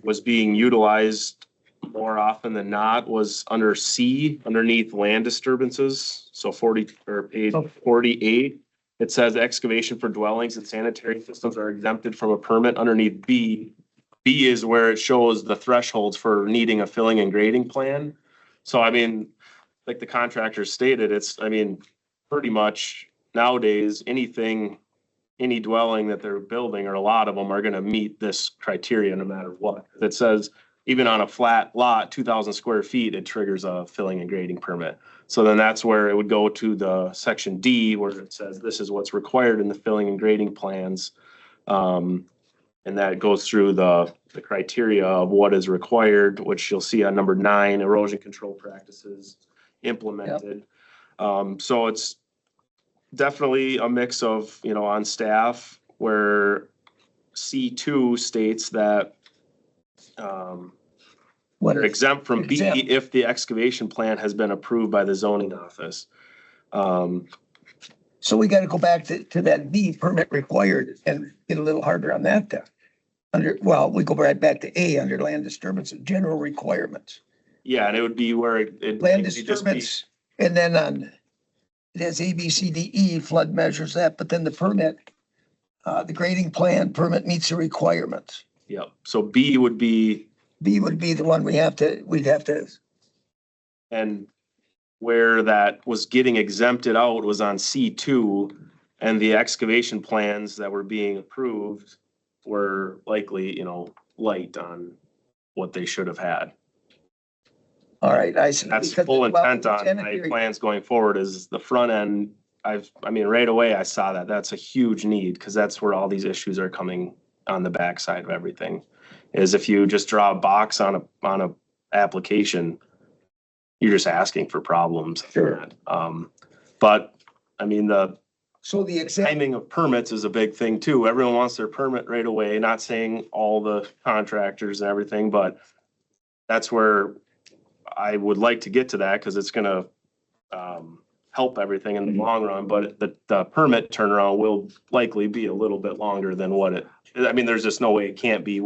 was being utilized more often than not was under C, underneath land disturbances. So 40 or page 48, it says excavation for dwellings and sanitary systems are exempted from a permit. Underneath B, B is where it shows the thresholds for needing a filling and grading plan. So I mean, like the contractor stated, pretty much nowadays, any dwelling that they're building, or a lot of them, are gonna meet this criteria no matter what. It says even on a flat lot, 2,000 square feet, it triggers a filling and grading permit. So then that's where it would go to the section D, where it says this is what's required in the filling and grading plans. And that goes through the criteria of what is required, which you'll see on number 9, erosion control practices implemented. So it's definitely a mix of, on staff, where C2 states that What they're exempt from B Exempt. if the excavation plan has been approved by the zoning office. So we got to go back to that B, permit required, and get a little harder on that then. We go right back to A, under land disturbance and general requirements. Yeah, and it would be where it. Land it'd just be- disturbance, and then it has A, B, C, D, E, flood measures that, but then the permit, the grading plan permit meets the requirements. Yep, so B would be, B would be the one we'd have to, and where that was getting exempted out was on C2, and the excavation plans that were being approved were likely, light on what they should have had. all right, I see. That's Because- full well, intent on my sanitary- plans going forward is the front end. Right away I saw that. That's a huge need, because that's where all these issues are coming on the backside of everything. Is if you just draw a box on a application, you're just asking for problems. Sure. But the So the example, timing of permits is a big thing too. Everyone wants their permit right away, not saying all the contractors and everything, but that's where I would like to get to that, because it's gonna help everything in the long run, but the permit turnaround will likely be a little bit longer than there's just no way it can't be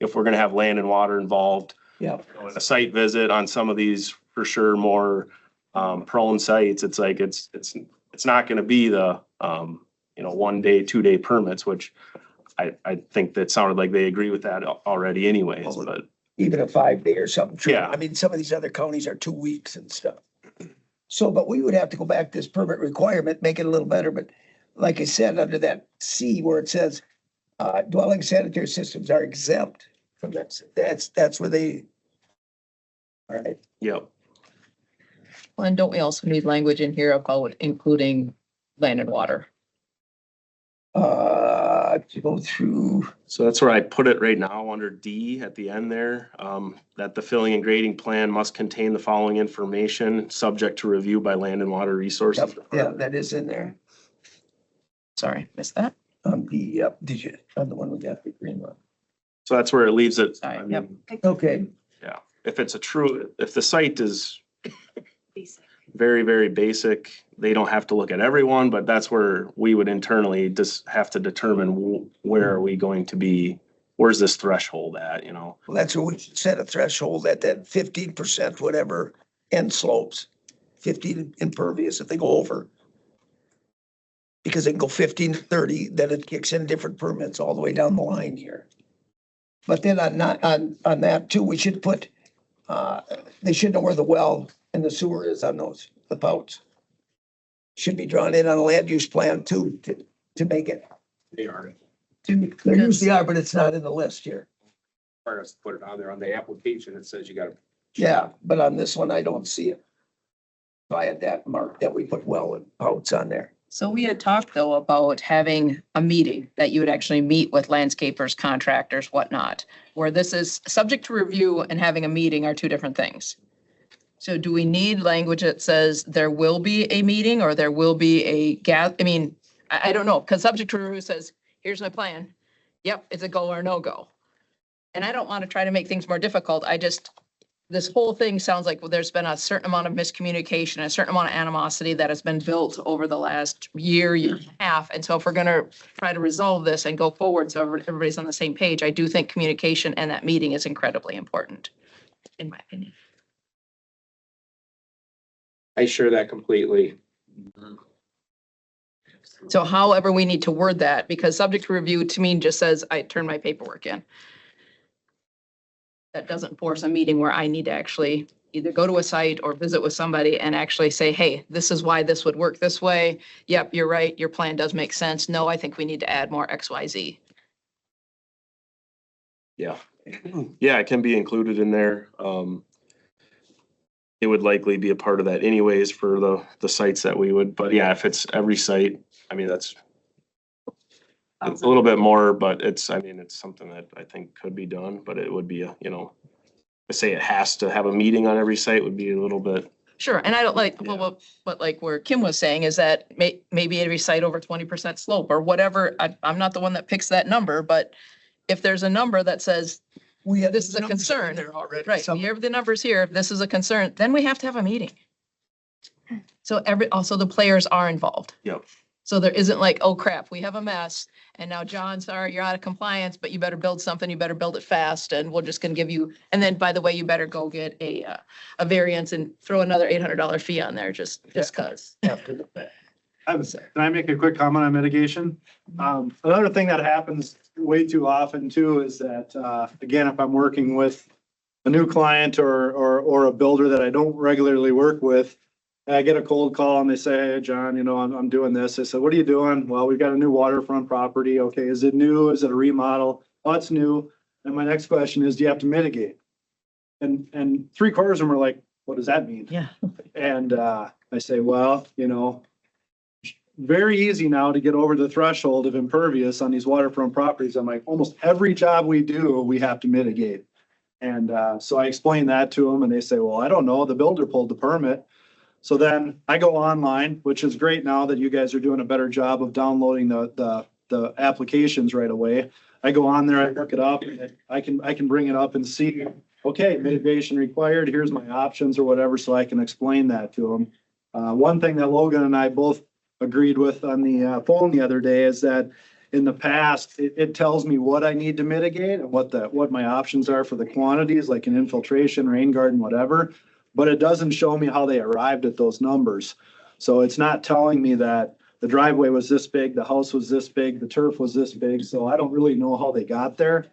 if we're gonna have land and water involved. yeah, A site visit on some of these, for sure, more prone sites, it's like, it's not gonna be the 1 day, 2 day permits, which I think that sounded like they agree with that already anyways, but. even a 5-day or something. True. Yeah. I mean, some of these other counties are 2 weeks and stuff. So, but we would have to go back to this permit requirement, make it a little better, but like I said, under that C where it says, dwelling sanitary systems are exempt from that. That's where they. All right, Yep. Well, and don't we also need language in here about including land and water? to go through, So that's where I put it right now under D at the end there, that the filling and grading plan must contain the following information, subject to review by Land and Water Resources. yeah, that is in there. Sorry, missed that. On the, did you, on the one we got the green one? So that's where it leaves it. Sorry, I yep. mean, Okay, yeah, if it's a true, if the site is Basic. very, very basic, they don't have to look at everyone, but that's where we would internally just have to determine where are we going to be, where's this threshold at, you know? well, that's where we should set a threshold at that 15%, whatever, end slopes. 15 impervious if they go over. Because they can go 15 to 30, then it kicks in different permits all the way down the line here. But then on that too, we should put, they should know where the well and the sewer is on those, the pouts. Should be drawn in on a land use plan too, to make it. They are, They usually are, but it's not in the list here. require us to put it on there on the application. It says you gotta. Yeah, but on this one, I don't see it. So I had that marked that we put well and pouts on there. So we had talked though about having a meeting that you would actually meet with landscapers, contractors, whatnot, where this is subject to review and having a meeting are two different things. So do we need language that says there will be a meeting or there will be a I mean, I don't know, because subject to review says, here's my plan. Yep, it's a go or no go. And I don't want to try to make things more difficult. This whole thing sounds like there's been a certain amount of miscommunication, a certain amount of animosity that has been built over the last year and a half. And so if we're going to try to resolve this and go forward so everybody's on the same page, I do think communication and that meeting is incredibly important, in my opinion. I share that completely. So however we need to word that, because subject to review to me just says I turn my paperwork in. That doesn't force a meeting where I need to actually either go to a site or visit with somebody and actually say, hey, this is why this would work this way. Yep, you're right. Your plan does make sense. No, I think we need to add more X, Y, Z. Yeah. Yeah, it can be included in there. It would likely be a part of that anyways for the sites that we would, but yeah, if it's every site, I mean, it's a little bit more, but it's something that I think could be done, but it would be to say it has to have a meeting on every site would be a little bit. Sure, and I don't like, well, but like where Kim was saying is that maybe every site over 20% slope or whatever. I'm not the one that picks that number, but if there's a number that says this is a concern, There already. right, you have the numbers here, if this is a concern, then we have to have a meeting. So also the players are involved. Yep. So there isn't like, oh crap, we have a mess. And now John, sorry, you're out of compliance, but you better build something. You better build it fast and we're just gonna give you, and then by the way, you better go get a variance and throw another $800 fee on there just cause. After the fact. Can I make a quick comment on mitigation? Another thing that happens way too often too is that, again, if I'm working with a new client or a builder that I don't regularly work with, I get a cold call and they say, hey, John, I'm doing this. I said, what are you doing? Well, we've got a new waterfront property. Okay, is it new? Is it a remodel? Oh, it's new. And my next question is, do you have to mitigate? And 3/4 of them are like, what does that mean? Yeah. And I say, well, very easy now to get over the threshold of impervious on these waterfront properties. I'm like, almost every job we do, we have to mitigate. And so I explained that to them and they say, well, I don't know. The builder pulled the permit. So then I go online, which is great now that you guys are doing a better job of downloading the applications right away. I go on there, I look it up, and I can bring it up and see, okay, mitigation required, here's my options or whatever, so I can explain that to them. One thing that Logan and I both agreed with on the phone the other day is that in the past, it tells me what I need to mitigate and what my options are for the quantities, like an infiltration, rain garden, whatever. But it doesn't show me how they arrived at those numbers. So it's not telling me that the driveway was this big, the house was this big, the turf was this big. So I don't really know how they got there.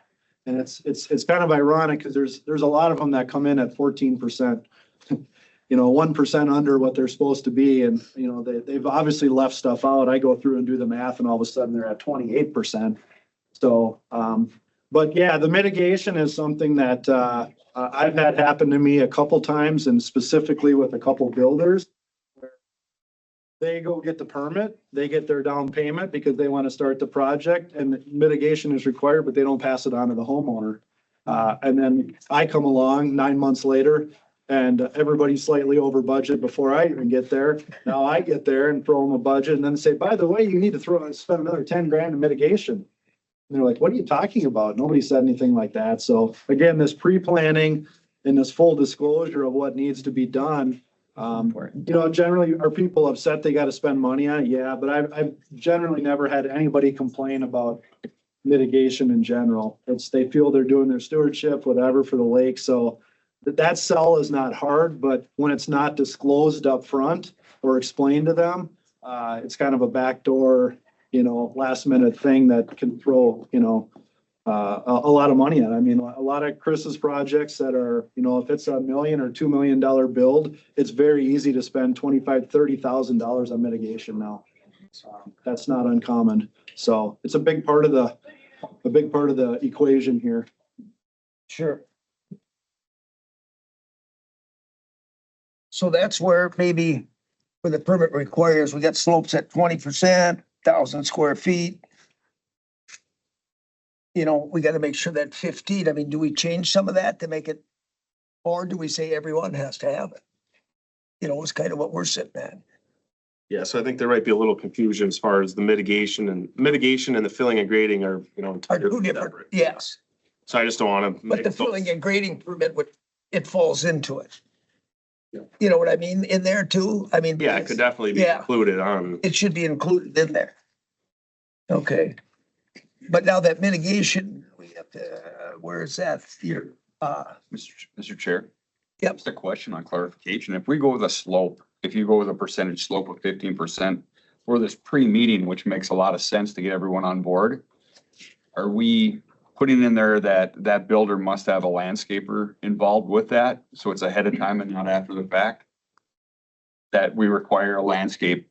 And it's kind of ironic because there's a lot of them that come in at 14%. 1% under what they're supposed to be. And, they've obviously left stuff out. I go through and do the math and all of a sudden they're at 28%. So, but yeah, the mitigation is something that, I've had happen to me a couple times, and specifically with a couple builders. They go get the permit, they get their down payment because they want to start the project, and mitigation is required, but they don't pass it on to the homeowner. And then I come along 9 months later and everybody's slightly over budget before I even get there. Now I get there and throw them a budget and then say, by the way, you need to spend another 10 grand in mitigation. And they're like, what are you talking about? Nobody said anything like that. So again, this pre-planning and this full disclosure of what needs to be done. Generally, are people upset they got to spend money on it? Yeah, but I've generally never had anybody complain about mitigation in general. They feel they're doing their stewardship, whatever, for the lake. So that sell is not hard, but when it's not disclosed up front or explained to them, it's kind of a backdoor, last minute thing that can throw, a lot of money at it. I mean, a lot of Chris's projects that are, if it's $1 million or $2 million build, it's very easy to spend $25,000, $30,000 on mitigation now. That's not uncommon. So it's a big part of the equation here. Sure. So that's where maybe where the permit requires, we got slopes at 20%, 1,000 square feet. We got to make sure that 15, I mean, do we change some of that to make it, or do we say everyone has to have it? It's kind of what we're sitting at. Yeah, so I think there might be a little confusion as far as the mitigation and the filling and grading are, Are entirely two different, separate. yes, So I just don't want to. but the filling and grading permit it falls into it. Yeah. You know what I mean? In there too? I mean. Yeah, it could definitely be Yeah. included on. It should be included in there. Okay. But now that mitigation, we have to, where is that here? Mr. Chair. Yep. Just a question on clarification. If we go with a slope, if you go with a percentage slope of 15% for this pre-meeting, which makes a lot of sense to get everyone on board, are we putting in there that builder must have a landscaper involved with that? So it's ahead of time and not after the fact? That we require a landscape,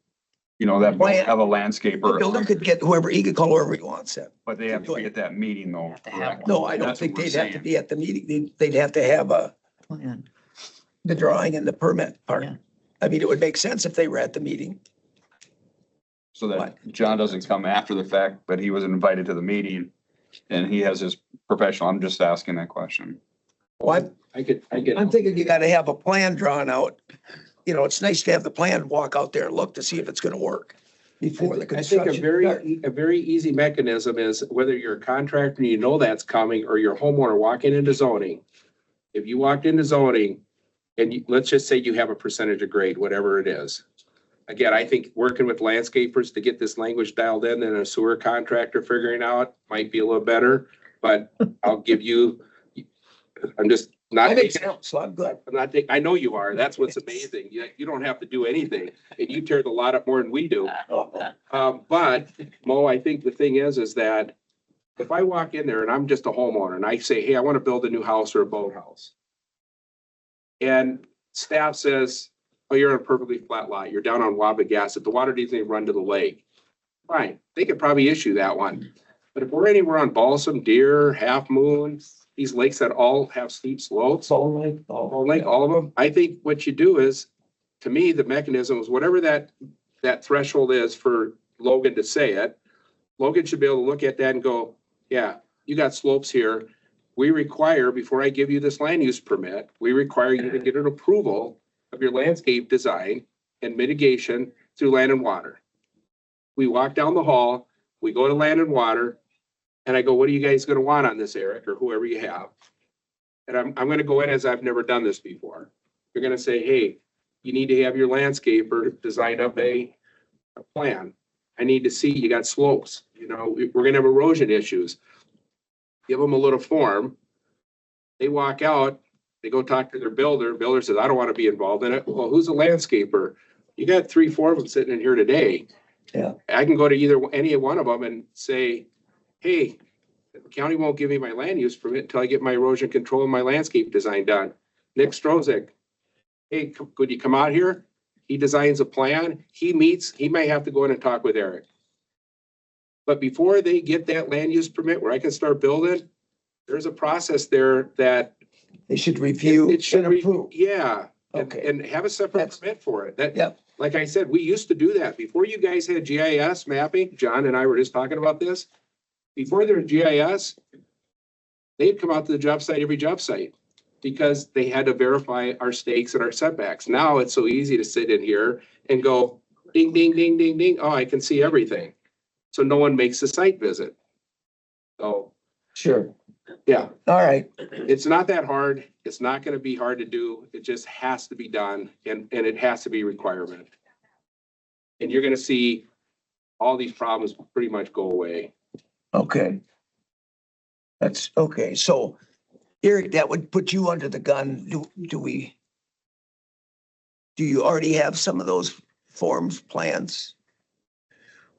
that we have a The landscaper, builder could get he could call whoever he wants in. but they have to be at that meeting though. to have correct? No, I don't That's think what we're they'd have to saying. be at the meeting. They'd have to have Plan. the drawing and the permit part. Yeah. I mean, it would make sense if they were at the meeting. So that John doesn't come after the fact, but he was invited to the meeting and he has his professional. I'm just asking that question. Well, I get. I'm thinking you gotta have a plan drawn out. It's nice to have the plan, walk out there and look to see if it's gonna work before the I think construction. starts. a very easy mechanism is whether you're a contractor and that's coming or you're a homeowner walking into zoning. If you walked into zoning and let's just say you have a percentage of grade, whatever it is. Again, I think working with landscapers to get this language dialed in and a sewer contractor figuring out might be a little better, but I'll give you, I'm just not. I'm exempt, so I'm good. I'm not, I know you are. That's what's amazing. You don't have to do anything and you tear the lot up more than we do. But Mo, I think the thing is that if I walk in there and I'm just a homeowner and I say, hey, I want to build a new house or a boathouse. And staff says, oh, you're on a perfectly flat lot. You're down on Wabagasset. The water doesn't even run to the lake. Fine. They could probably issue that one. But if we're anywhere on Balsam, Deer, Half Moon, these lakes that all have steep slopes, Bone Lake, all of them, I think what you do is, to me, the mechanism is whatever that threshold is for Logan to say it. Logan should be able to look at that and go, yeah, you got slopes here. We require, before I give you this land use permit, we require you to get an approval of your landscape design and mitigation through Land and Water. We walk down the hall, we go to Land and Water, and I go, what are you guys gonna want on this, Eric, or whoever you have? And I'm gonna go in as I've never done this before. You're gonna say, hey, you need to have your landscaper design up a plan. I need to see you got slopes, we're gonna have erosion issues. Give them a little form. They walk out, they go talk to their builder. Builder says, I don't want to be involved in it. Well, who's a landscaper? You got 3, 4 of them sitting in here today. Yeah. I can go to any one of them and say, hey, the county won't give me my land use permit until I get my erosion control and my landscape design done. Nick Strozik. hey, could you come out here? He designs a plan, he meets, he may have to go in and talk with Eric. But before they get that land use permit where I can start building, there's a process there that. They should review It should and be, approve. yeah, Okay. and have a separate permit for it. That, Yep. like I said, we used to do that. Before you guys had GIS mapping, John and I were just talking about this. Before there was GIS, they'd come out to the job site, every job site, because they had to verify our stakes and our setbacks. Now it's so easy to sit in here and go ding, ding, ding, ding, ding. Oh, I can see everything. So no one makes a site visit. So, Sure. yeah, All right. it's not that hard. It's not gonna be hard to do. It just has to be done and it has to be a requirement. And you're gonna see all these problems pretty much go away. Okay. That's okay. So Eric, that would put you under the gun. Do you already have some of those forms, plans?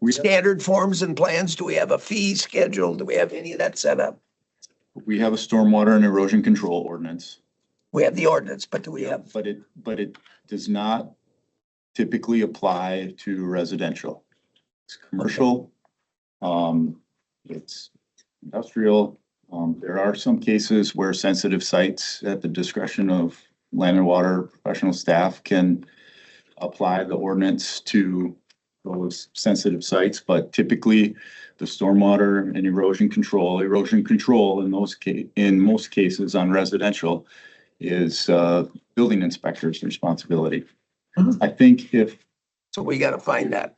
Standard forms and plans? Do we have a fee schedule? Do we have any of that set up? We have a stormwater and erosion control ordinance, We have the ordinance, but do we have, but it does not typically apply to residential. It's commercial, it's industrial. There are some cases where sensitive sites at the discretion of land and water professional staff can apply the ordinance to those sensitive sites, but typically the stormwater and erosion control in most cases on residential is building inspector's responsibility. Mhm. I think so we gotta find that.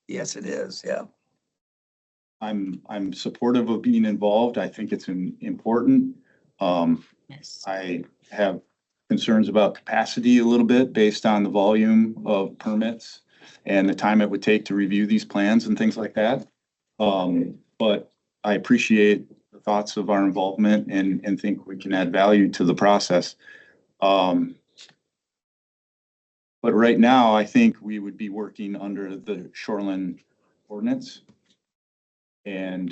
Yes, it is. Yeah. I'm supportive of being involved. I think it's important. I have concerns about capacity a little bit based on the volume of permits and the time it would take to review these plans and things like that. But I appreciate the thoughts of our involvement and think we can add value to the process. But right now, I think we would be working under the shoreline ordinance. And,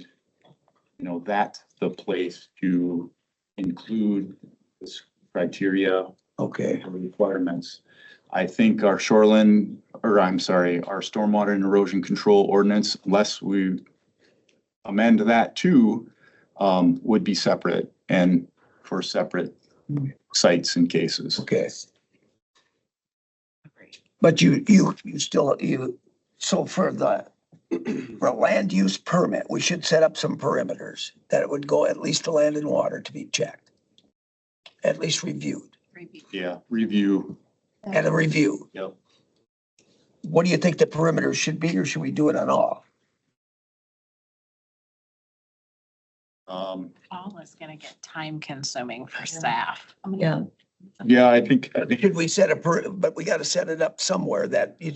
you know, that's the place to include this criteria Okay. or requirements. I think our our stormwater and erosion control ordinance, unless we amend that too, would be separate and for separate sites and cases. Okay. But you still, so for a land use permit, we should set up some perimeters that it would go at least to land and water to be checked. At least reviewed Yeah, review. and a review. Yep. What do you think the perimeter should be, or should we do it on all? All is gonna get time consuming for staff. Yeah. Yeah, I think Should we set but we gotta set it up somewhere that you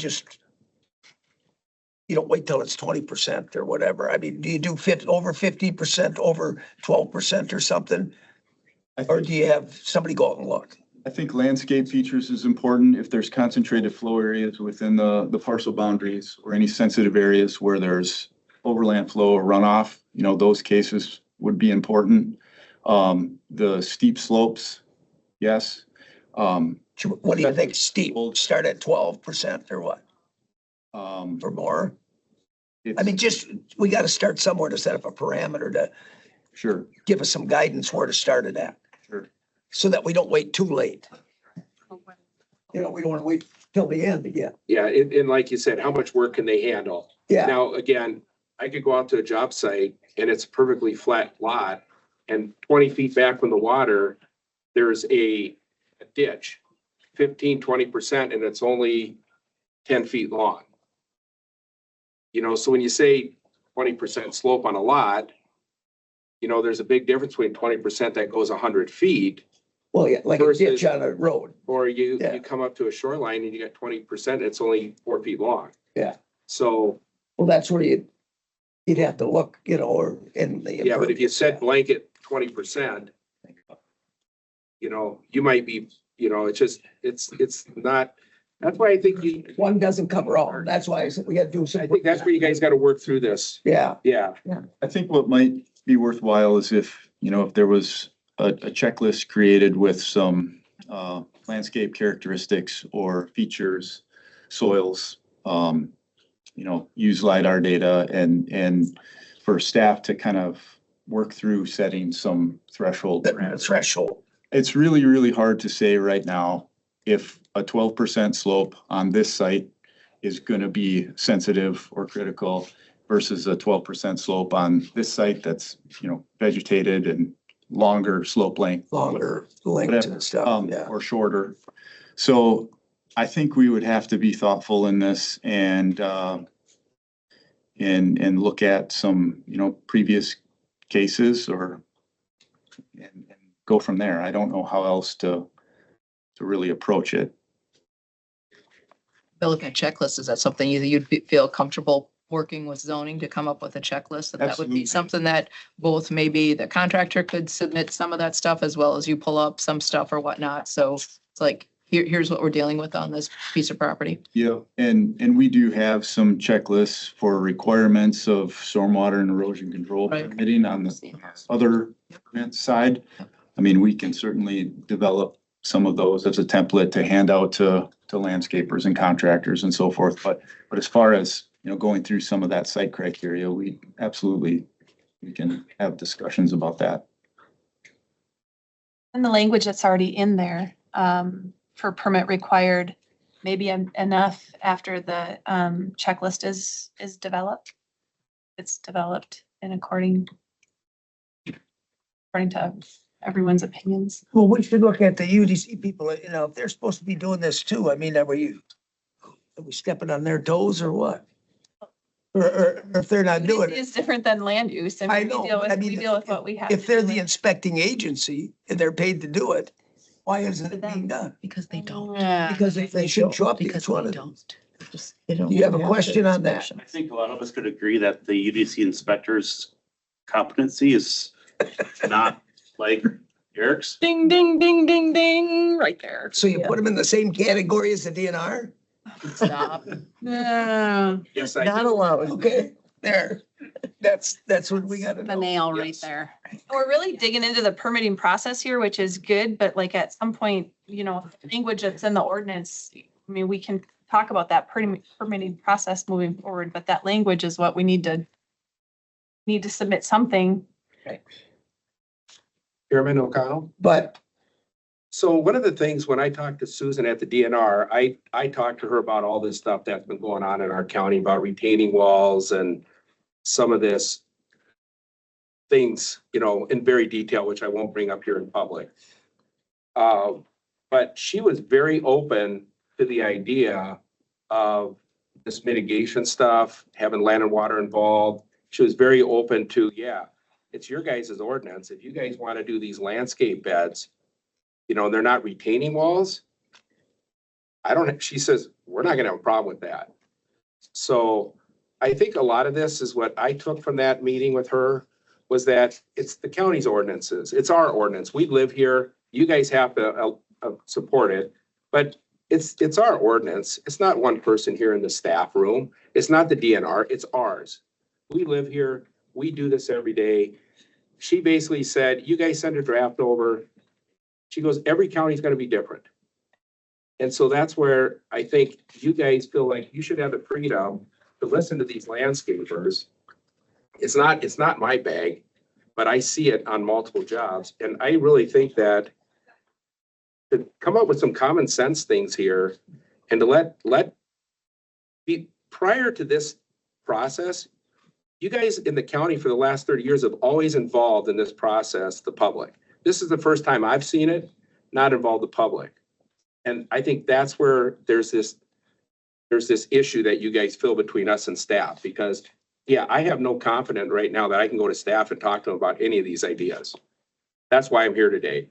don't wait till it's 20% or whatever. I mean, do you do over 50%, over 12% or something? Or do you have somebody go out and look? I think landscape features is important. If there's concentrated flow areas within the parcel boundaries or any sensitive areas where there's overland flow or runoff, you know, those cases would be important. The steep slopes, yes. What do you think, steep? Start at 12% or what? Or more? I mean, we gotta start somewhere to set up a parameter to Sure. give us some guidance where to start it at. Sure. So that we don't wait too late. You know, we don't wanna wait till the end again. Yeah, and like you said, how much work can they handle? Yeah, Now, again, I could go out to a job site and it's a perfectly flat lot and 20 feet back from the water, there's a ditch, 15-20%, and it's only 10 feet long. You know, so when you say 20% slope on a lot, you know, there's a big difference between 20% that goes 100 feet. well, yeah, like a ditch Versus- on a road. Or you Yeah. come up to a shoreline and you got 20%, it's only 4 feet long. Yeah. So, Well, that's where you'd have to look, you know, or in the. yeah, but if you said blanket 20%, you know, you might be, you know, it's not, that's why I think One doesn't cover all. That's why I said we gotta do I some. think that's where you guys gotta work through this. Yeah, Yeah, I think what might be worthwhile is if there was a checklist created with some landscape characteristics or features, soils, use LiDAR data and for staff to kind of work through setting some threshold. The threshold. It's really, really hard to say right now if a 12% slope on this site is going to be sensitive or critical versus a 12% slope on this site that's, vegetated and longer slope length. Longer length and stuff, yeah. Or shorter. So I think we would have to be thoughtful in this and look at some, previous cases and go from there. I don't know how else to really approach it. Bill, looking at checklists, is that something you'd feel comfortable working with zoning to come up with a checklist? That would be Absolutely. something that both maybe the contractor could submit some of that stuff as well as you pull up some stuff or whatnot. So it's like, here's what we're dealing with on this piece of property. Yeah, and we do have some checklists for requirements of stormwater and erosion control Right. permitting on the other side. I mean, we can certainly develop some of those as a template to hand out to landscapers and contractors and so forth. But as far as, going through some of that site criteria, we can have discussions about that. And the language that's already in there for permit required, maybe enough after the checklist is developed. It's developed in according to everyone's opinions. Well, we should look at the UDC people, if they're supposed to be doing this too. I mean, are we stepping on their toes or what? Or if they're not doing it. It's different than land use. I mean, know, we deal but with, I mean, we deal with what we have. If to they're deal the with. inspecting agency and they're paid to do it, why isn't it being done? Because they don't. Yeah. Because they shouldn't show up to Because each one they of them. don't. Do you have a question on that? I think a lot of us could agree that the UDC inspector's competency is not like Eric's. Ding, ding, ding, ding, ding, right there. So you put them in the same category as the DNR? Stop. No. Yes, I Not do. allowed. Okay, there. That's what we gotta The know. nail right Yes. there. We're really digging into the permitting process here, which is good, but like at some point, language that's in the ordinance, I mean, we can talk about that permitting process moving forward, but that language is what we need to submit something. Chairman O'Connell? But So one of the things, when I talked to Susan at the DNR, I talked to her about all this stuff that's been going on in our county about retaining walls and some of this things, in very detail, which I won't bring up here in public. But she was very open to the idea of this mitigation stuff, having land and water involved. She was very open to, it's your guys' ordinance. If you guys want to do these landscape beds, they're not retaining walls. She says, we're not gonna have a problem with that. So I think a lot of this is what I took from that meeting with her was that it's the county's ordinances. It's our ordinance. We live here. You guys have to support it, but it's our ordinance. It's not one person here in the staff room. It's not the DNR. It's ours. We live here. We do this every day. She basically said, you guys send a draft over. She goes, every county's gonna be different. And so that's where I think you guys feel like you should have the freedom to listen to these landscapers. It's not my bag, but I see it on multiple jobs. And I really think that to come up with some common sense things here and to be prior to this process, you guys in the county for the last 30 years have always involved in this process, the public. This is the first time I've seen it, not involve the public. And I think that's where there's this issue that you guys feel between us and staff, because I have no confidence right now that I can go to staff and talk to them about any of these ideas. That's why I'm here today,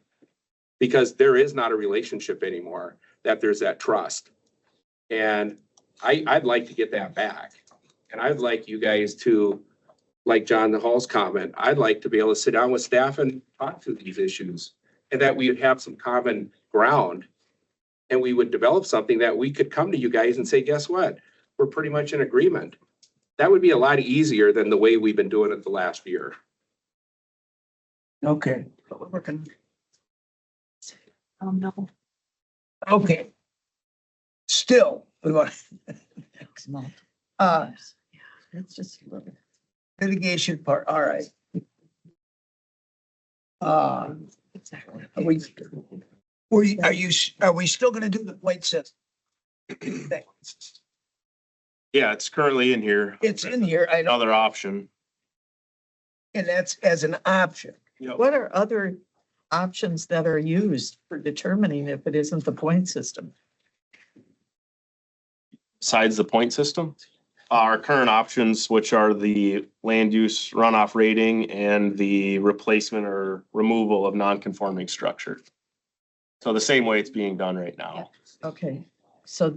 because there is not a relationship anymore, that there's that trust. And I'd like to get that back. And I'd like you guys to, like John Hall's comment, I'd like to be able to sit down with staff and talk through these issues, and that we would have some common ground, and we would develop something that we could come to you guys and say, guess what? We're pretty much in agreement. That would be a lot easier than the way we've been doing it the last year. Okay, but we're working. Oh, no. Okay. Still, we want, Next month. uh, It's just a little. mitigation part, all right. Are we, are we still gonna do the point system? Yeah, it's currently in here. It's in here, I know, Another option. and that's as an option. What are other options that are used for determining if it isn't the point system? Besides the point system, our current options, which are the land use runoff rating and the replacement or removal of non-conforming structure. So the same way it's being done right now. Okay, so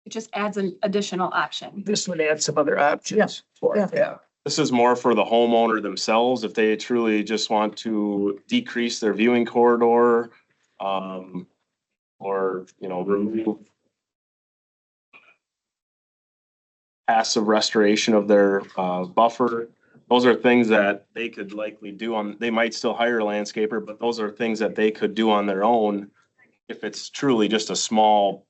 It just adds an additional option. This would add some other options for it, yeah. This is more for the homeowner themselves, if they truly just want to decrease their viewing corridor, or, you know, remove passive restoration of their, buffer. Those are things that they could likely do on, they might still hire a landscaper, but those are things that they could do on their own. If it's truly just a small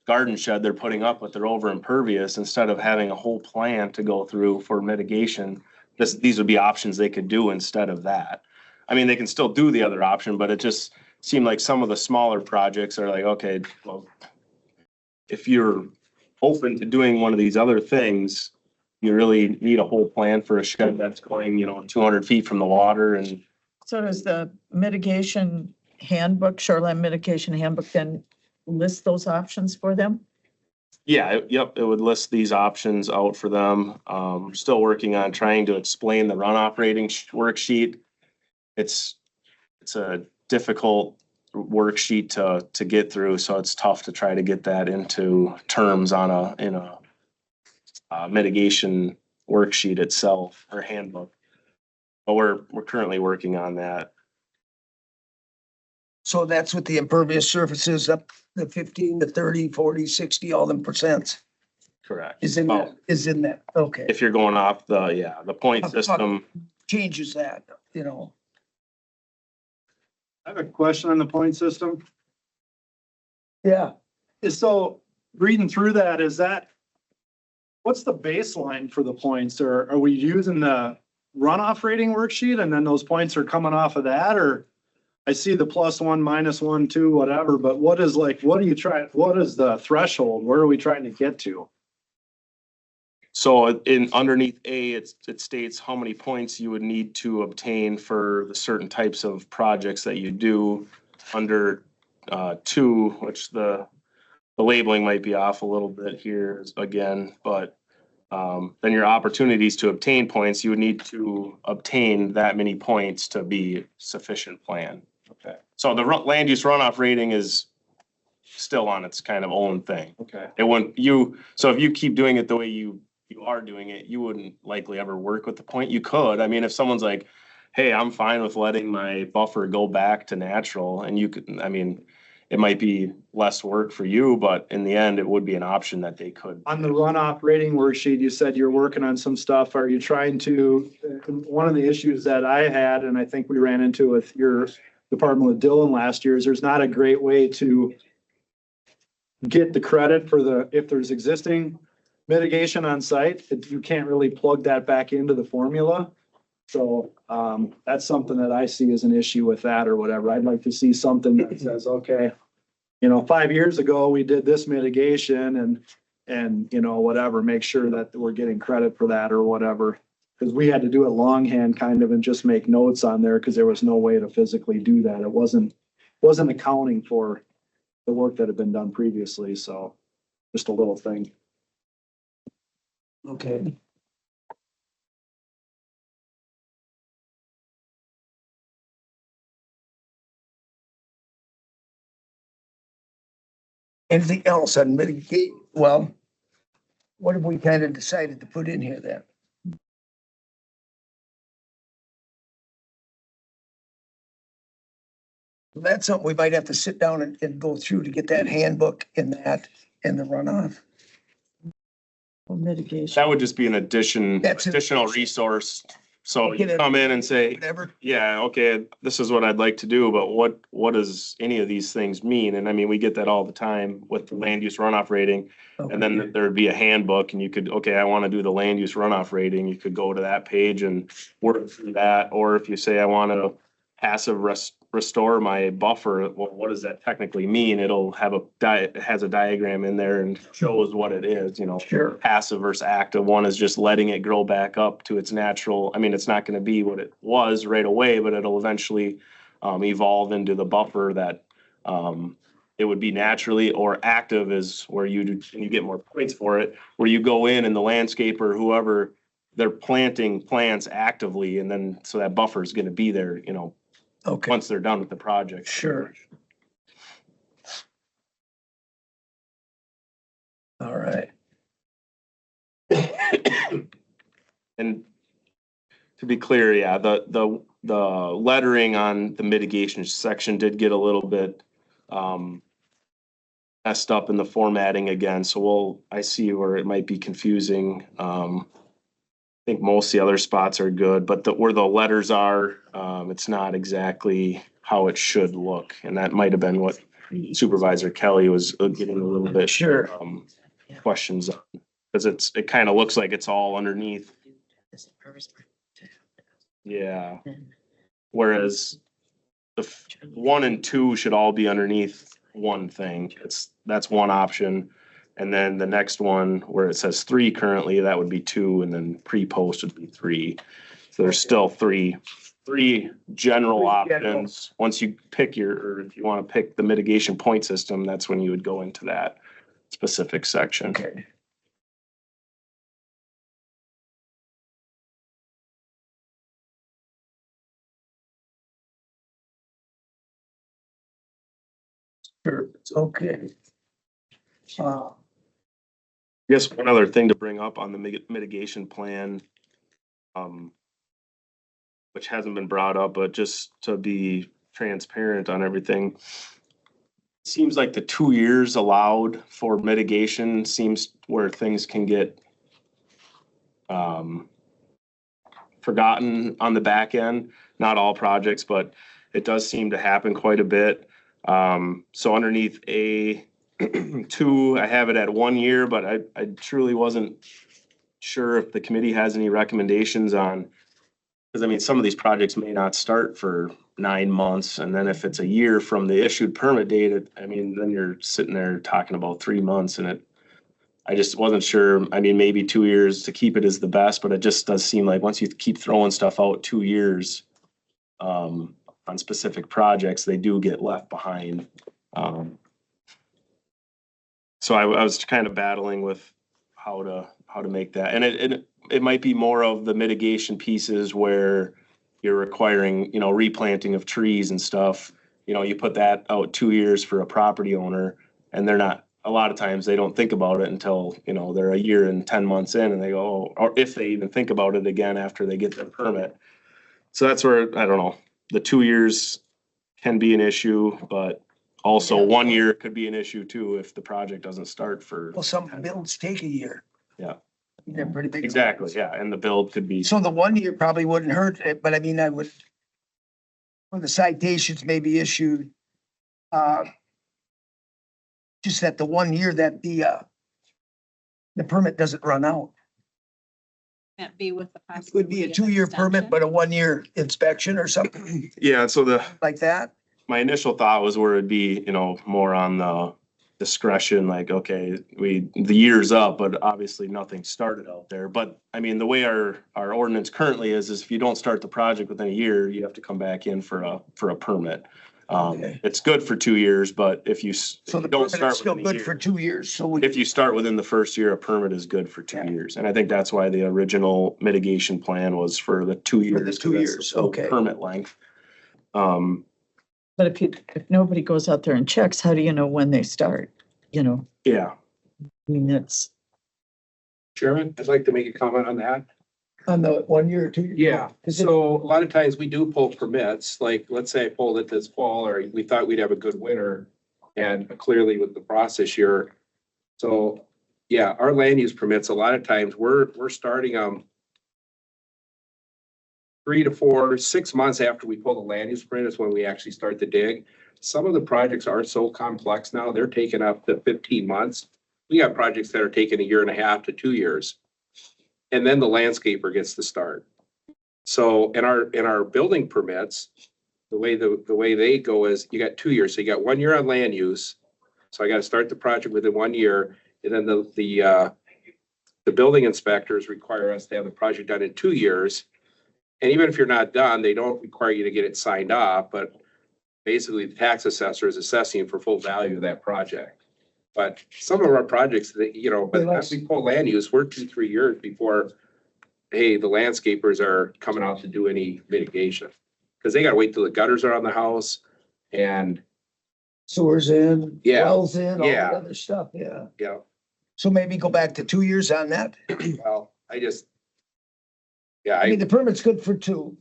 garden shed they're putting up, but they're over impervious, instead of having a whole plan to go through for mitigation, these would be options they could do instead of that. I mean, they can still do the other option, but it just seemed like some of the smaller projects are like, okay, well, if you're open to doing one of these other things, you really need a whole plan for a shed that's going, you know, 200 feet from the water. And so does the mitigation handbook, shoreline mitigation handbook, then list those options for them? yeah, yep, it would list these options out for them. Still working on trying to explain the runoff rating worksheet. It's a difficult worksheet to get through, so it's tough to try to get that into terms on in a mitigation worksheet itself or handbook. But we're currently working on that. So that's what the impervious surfaces up the 15 to 30, 40, 60, all them percents Correct. is in that, okay. If you're going off the point system. Changes that, you know. I have a question on the point system. Yeah. So reading through that, what's the baseline for the points? Or are we using the runoff rating worksheet and then those points are coming off of that? Or I see the +1, -1, 2, whatever, but what is the threshold? Where are we trying to get to? So in underneath A, it states how many points you would need to obtain for the certain types of projects that you do. Under 2, which the labeling might be off a little bit here again, but then your opportunities to obtain points, you would need to obtain that many points to be sufficient plan. Okay. So the land use runoff rating is still on its kind of own thing. Okay. So if you keep doing it the way you are doing it, you wouldn't likely ever work with the point. You could, I mean, if someone's like, hey, I'm fine with letting my buffer go back to natural, and you could, I mean, it might be less work for you, but in the end, it would be an option that they could. On the runoff rating worksheet, you said you're working on some stuff. Are you trying to, one of the issues that I had, and I think we ran into with your department with Dylan last year, is there's not a great way to get the credit for if there's existing mitigation on site, you can't really plug that back into the formula. So that's something that I see as an issue with that or whatever. I'd like to see something that says, okay, 5 years ago, we did this mitigation and whatever, make sure that we're getting credit for that or whatever. Because we had to do it longhand kind of and just make notes on there because there was no way to physically do that. It wasn't accounting for the work that had been done previously. So just a little thing. Okay. Anything else on mitigate? Well, what have we kind of decided to put in here then? That's something we might have to sit down and go through to get that handbook and the runoff. Mitigation. That would just be an That's it. additional resource So Get you it. come in and say, Whatever. yeah, okay, this is what I'd like to do, but what does any of these things mean? And I mean, we get that all the time with the land use runoff rating. And then there'd be a handbook and you could, okay, I want to do the land use runoff rating. You could go to that page and work through that. Or if you say, I want to passive restore my buffer, well, what does that technically mean? It'll have it has a diagram in there and shows what it is, you know. Sure. Passive versus active. One is just letting it grow back up to its natural. I mean, it's not going to be what it was right away, but it'll eventually evolve into the buffer that it would be naturally. Or active is where you get more points for it, where you go in and the landscaper, whoever, they're planting plants actively, and then so that buffer is going to be there, you know, Okay, once they're done with the project. sure. All right. And to be clear, yeah, the lettering on the mitigation section did get a little bit messed up in the formatting again, so I see where it might be confusing. I think most of the other spots are good, but where the letters are, it's not exactly how it should look, and that might have been what Supervisor Kelly was getting a little bit Sure. questions on, because it kind of looks like it's all underneath. Yeah. Whereas the 1 and 2 should all be underneath one thing. That's one option. And then the next one where it says 3 currently, that would be 2, and then pre-post would be 3. So there's still three general options. Once you pick or if you want to pick the mitigation point system, that's when you would go into that specific section. Okay. Sure, okay. I guess one other thing to bring up on the mitigation plan, which hasn't been brought up, but just to be transparent on everything. Seems like the 2 years allowed for mitigation seems where things can get forgotten on the back end. Not all projects, but it does seem to happen quite a bit. So underneath A2, I have it at 1 year, but I truly wasn't sure if the committee has any recommendations on, because I mean, some of these projects may not start for 9 months, and then if it's a year from the issued permit date, I mean, then you're sitting there talking about 3 months, and I just wasn't sure. I mean, maybe 2 years to keep it is the best, but it just does seem like once you keep throwing stuff out 2 years on specific projects, they do get left behind. So I was kind of battling with how to make that, and it might be more of the mitigation pieces where you're requiring, you know, replanting of trees and stuff. You know, you put that out 2 years for a property owner, and they're not, a lot of times they don't think about it until, you know, they're a year and 10 months in, and they go, oh, or if they even think about it again after they get their permit. So that's where, I don't know, the 2 years can be an issue, but also 1 year could be an issue too if the project doesn't start for. Well, some builds take a year. Yeah. They're pretty big. Exactly, yeah, and the build could be. So the 1 year probably wouldn't hurt, but I mean, I would, when the citations may be issued, just that the 1 year that the permit doesn't run out. Can't be with the. It would be a possibility of 2 year permit, extension. but a 1 year inspection or something Yeah, so like that. my initial thought was where it'd be, you know, more on the discretion, like, okay, the year's up, but obviously nothing started out there. But I mean, the way our ordinance currently is if you don't start the project within a year, you have to come back in for a permit. Okay. It's good for 2 years, but if you So the don't permit start is still within a good for year, 2 years. So if you start within the first year, a permit is good for 2 Yeah. years. And I think that's why the original mitigation plan was for the 2 years. For the 2 'cause that's years, full okay. Permit length. But if nobody goes out there and checks, how do you know when they start? You know, Yeah. I mean, it's, Chairman, I'd like to make a comment on that. on the 1 year or 2 years. Yeah, Is it- so a lot of times we do pull permits, like, let's say I pulled it this fall, or we thought we'd have a good winter. And clearly with the frost this year. So, yeah, our land use permits, a lot of times we're starting 3 to 4, 6 months after we pull the land use permit is when we actually start to dig. Some of the projects are so complex now, they're taking up to 15 months. We got projects that are taking 1.5 to 2 years. And then the landscaper gets to start. So in our building permits, the way they go is you got 2 years. So you got 1 year on land use. So I got to start the project within 1 year. And then the building inspectors require us to have the project done in 2 years. And even if you're not done, they don't require you to get it signed off, but basically the tax assessor is assessing for full value of that project. But some of our projects that, you know, but as we pull land use, we're 2-3 years before, hey, the landscapers are coming out to do any mitigation. Cause they gotta wait till the gutters are on the house and, Sewers in, Yeah. wells in, all Yeah. that other stuff, yeah. yeah, So maybe go back to 2 years on that. well, I mean, the permit's good for 2.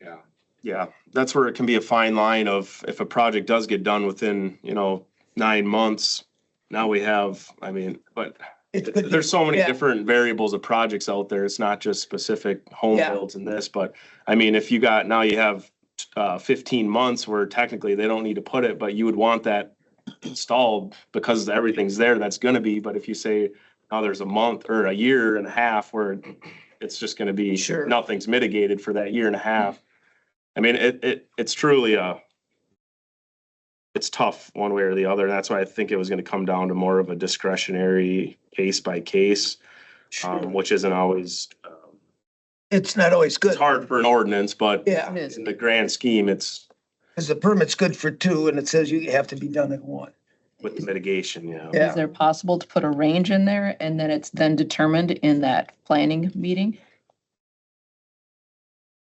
yeah. Yeah, that's where it can be a fine line of if a project does get done within, 9 months. Now we have, but It could be- there's so many yeah. different variables of projects out there. It's not just specific home Yeah. builds and this, but if you have 15 months where technically they don't need to put it, but you would want that installed because everything's there, that's gonna be, but if you say, oh, there's a month or a year and a half where it's just gonna be, Sure. nothing's mitigated for that year and a half. It's truly it's tough one way or the other. And that's why I think it was gonna come down to more of a discretionary case by case, which isn't always, It's not always good. it's hard for an ordinance, but Yeah, It is. in the grand scheme, it's because the permit's good for 2 and it says you have to be done in 1. with the mitigation, Yeah. Is there possible to put a range in there and then it's then determined in that planning meeting?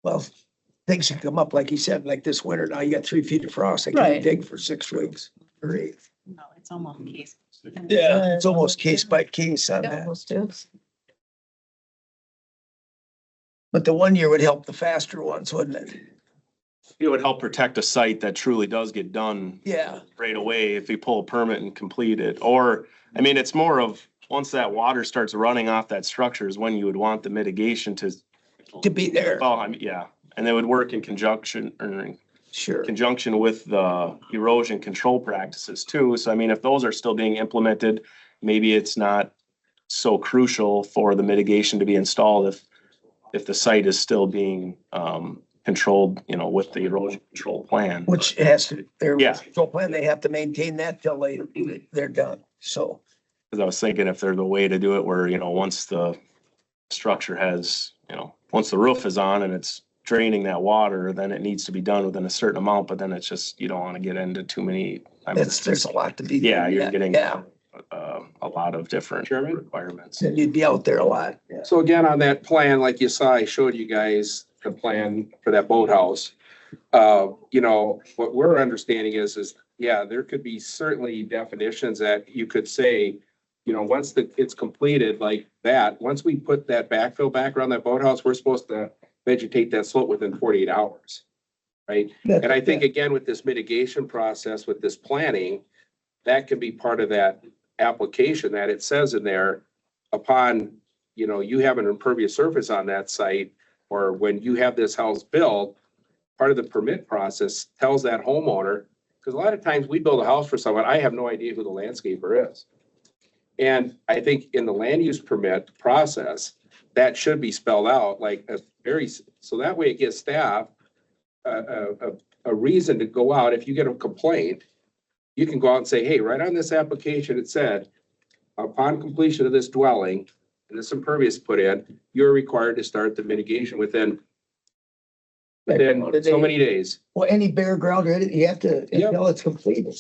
Well, things can come up, like he said, like this winter, now you got 3 feet of frost. I Right. can't dig for 6 weeks or 8. No, it's almost case. Yeah, it's almost case by case on It that. almost is. But the 1 year would help the faster ones, wouldn't it? it would help protect a site that truly does get done Yeah, right away if you pull a permit and complete it. Or, it's more of, once that water starts running off that structure is when you would want the mitigation to. to be there, Well, yeah, and they would work in conjunction sure. with the erosion control practices too. So if those are still being implemented, maybe it's not so crucial for the mitigation to be installed if the site is still being controlled, with the erosion control plan. Which has to, their Yeah. control plan, they have to maintain that till they're done, so. Cause I was thinking if there's a way to do it where, once the structure has, once the roof is on and it's draining that water, then it needs to be done within a certain amount, but then it's just, you don't want to get into too many. There's a lot to be. Yeah, you're getting Yeah, a lot of different Chairman? requirements. and you'd be out there a lot. Yeah. So again, on that plan, like you saw, I showed you guys the plan for that boathouse. What we're understanding is, yeah, there could be certainly definitions that you could say, once it's completed like that, once we put that backfill back around that boathouse, we're supposed to vegetate that slope within 48 hours. Right? And I think again, with this mitigation process, with this planning, that could be part of that application that it says in there upon, you have an impervious surface on that site, or when you have this house built, part of the permit process tells that homeowner, because a lot of times we build a house for someone, I have no idea who the landscaper is. And I think in the land use permit process, that should be spelled out like so that way it gives staff a reason to go out. If you get a complaint, you can go out and say, hey, right on this application, it said, upon completion of this dwelling, and this impervious put in, you're required to start the mitigation within so many days. Well, any bare ground or anything, you have to, Yep. until it's completed.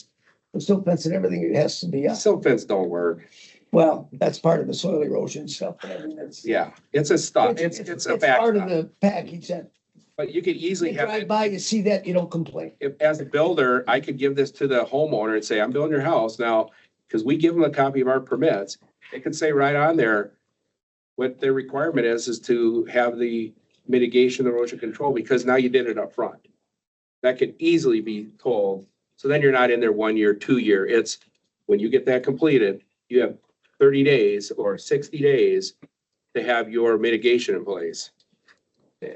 The silt fence and everything, it has to be up. Silt fence don't work. Well, that's part of the soil erosion stuff. But I mean, that's. Yeah, it's a stop. It's a part of backstop. the package that But you could easily you have drive it. by, you see that, you don't complain. If, as a builder, I could give this to the homeowner and say, I'm building your house now, because we give them a copy of our permits. It could say right on there what their requirement is to have the mitigation erosion control, because now you did it up front. That could easily be told. So then you're not in there 1 year, 2 year. It's when you get that completed, you have 30 days or 60 days to have your mitigation in place.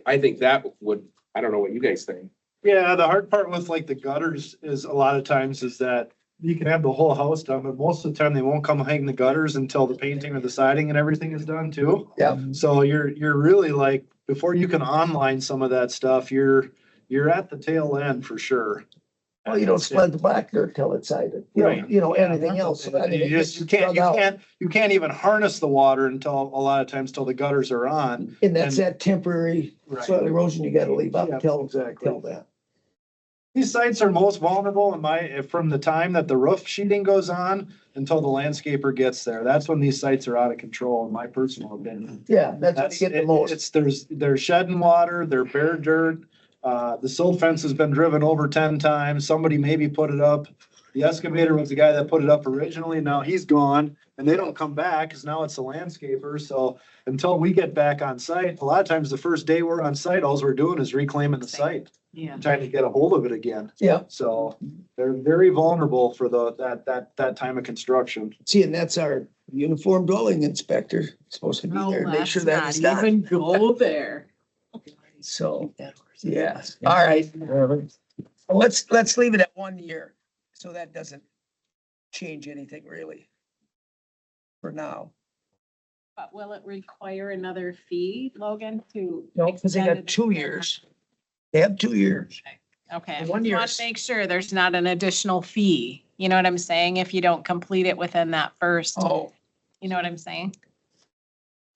I think that would, I don't know what you guys think. Yeah, the hard part with like the gutters is a lot of times is that you can have the whole house done, but most of the time they won't come hang the gutters until the painting or the siding and everything is done too. Yeah. So you're really like, before you can online some of that stuff, you're at the tail end for sure. Well, you don't split the black dirt till it's sided, Right. you know, anything else. I mean, You it just, gets you can't, drug out. you can't even harness the water until, a lot of times till the gutters are on. And that's and- that temporary Right. soil erosion you gotta leave out Yeah, until, exactly. till that. These sites are most vulnerable from the time that the roof sheeting goes on until the landscaper gets there. That's when these sites are out of control, in my personal opinion. Yeah, that's when you get the most. It's, they're shedding water, they're bare dirt. The silt fence has been driven over 10 times. Somebody maybe put it up. The excavator was the guy that put it up originally. Now he's gone and they don't come back because now it's the landscaper. So until we get back on site, a lot of times the first day we're on site, all we're doing is reclaiming the site, Yeah. trying to get a hold of it again. Yeah, So they're very vulnerable for that time of construction. see, and that's our uniform dwelling inspector, supposed to be No, there, make sure let's that not is done. even go there. So, yes, all right. Let's leave it at 1 year, so that doesn't change anything really. For now. But will it require another fee, Logan, to? No, because they extend got it? 2 years. They have 2 years. Okay, I 1 just year want is- to make sure there's not an additional fee. You know what I'm saying? If you don't complete it within that first, Oh, you know what I'm saying?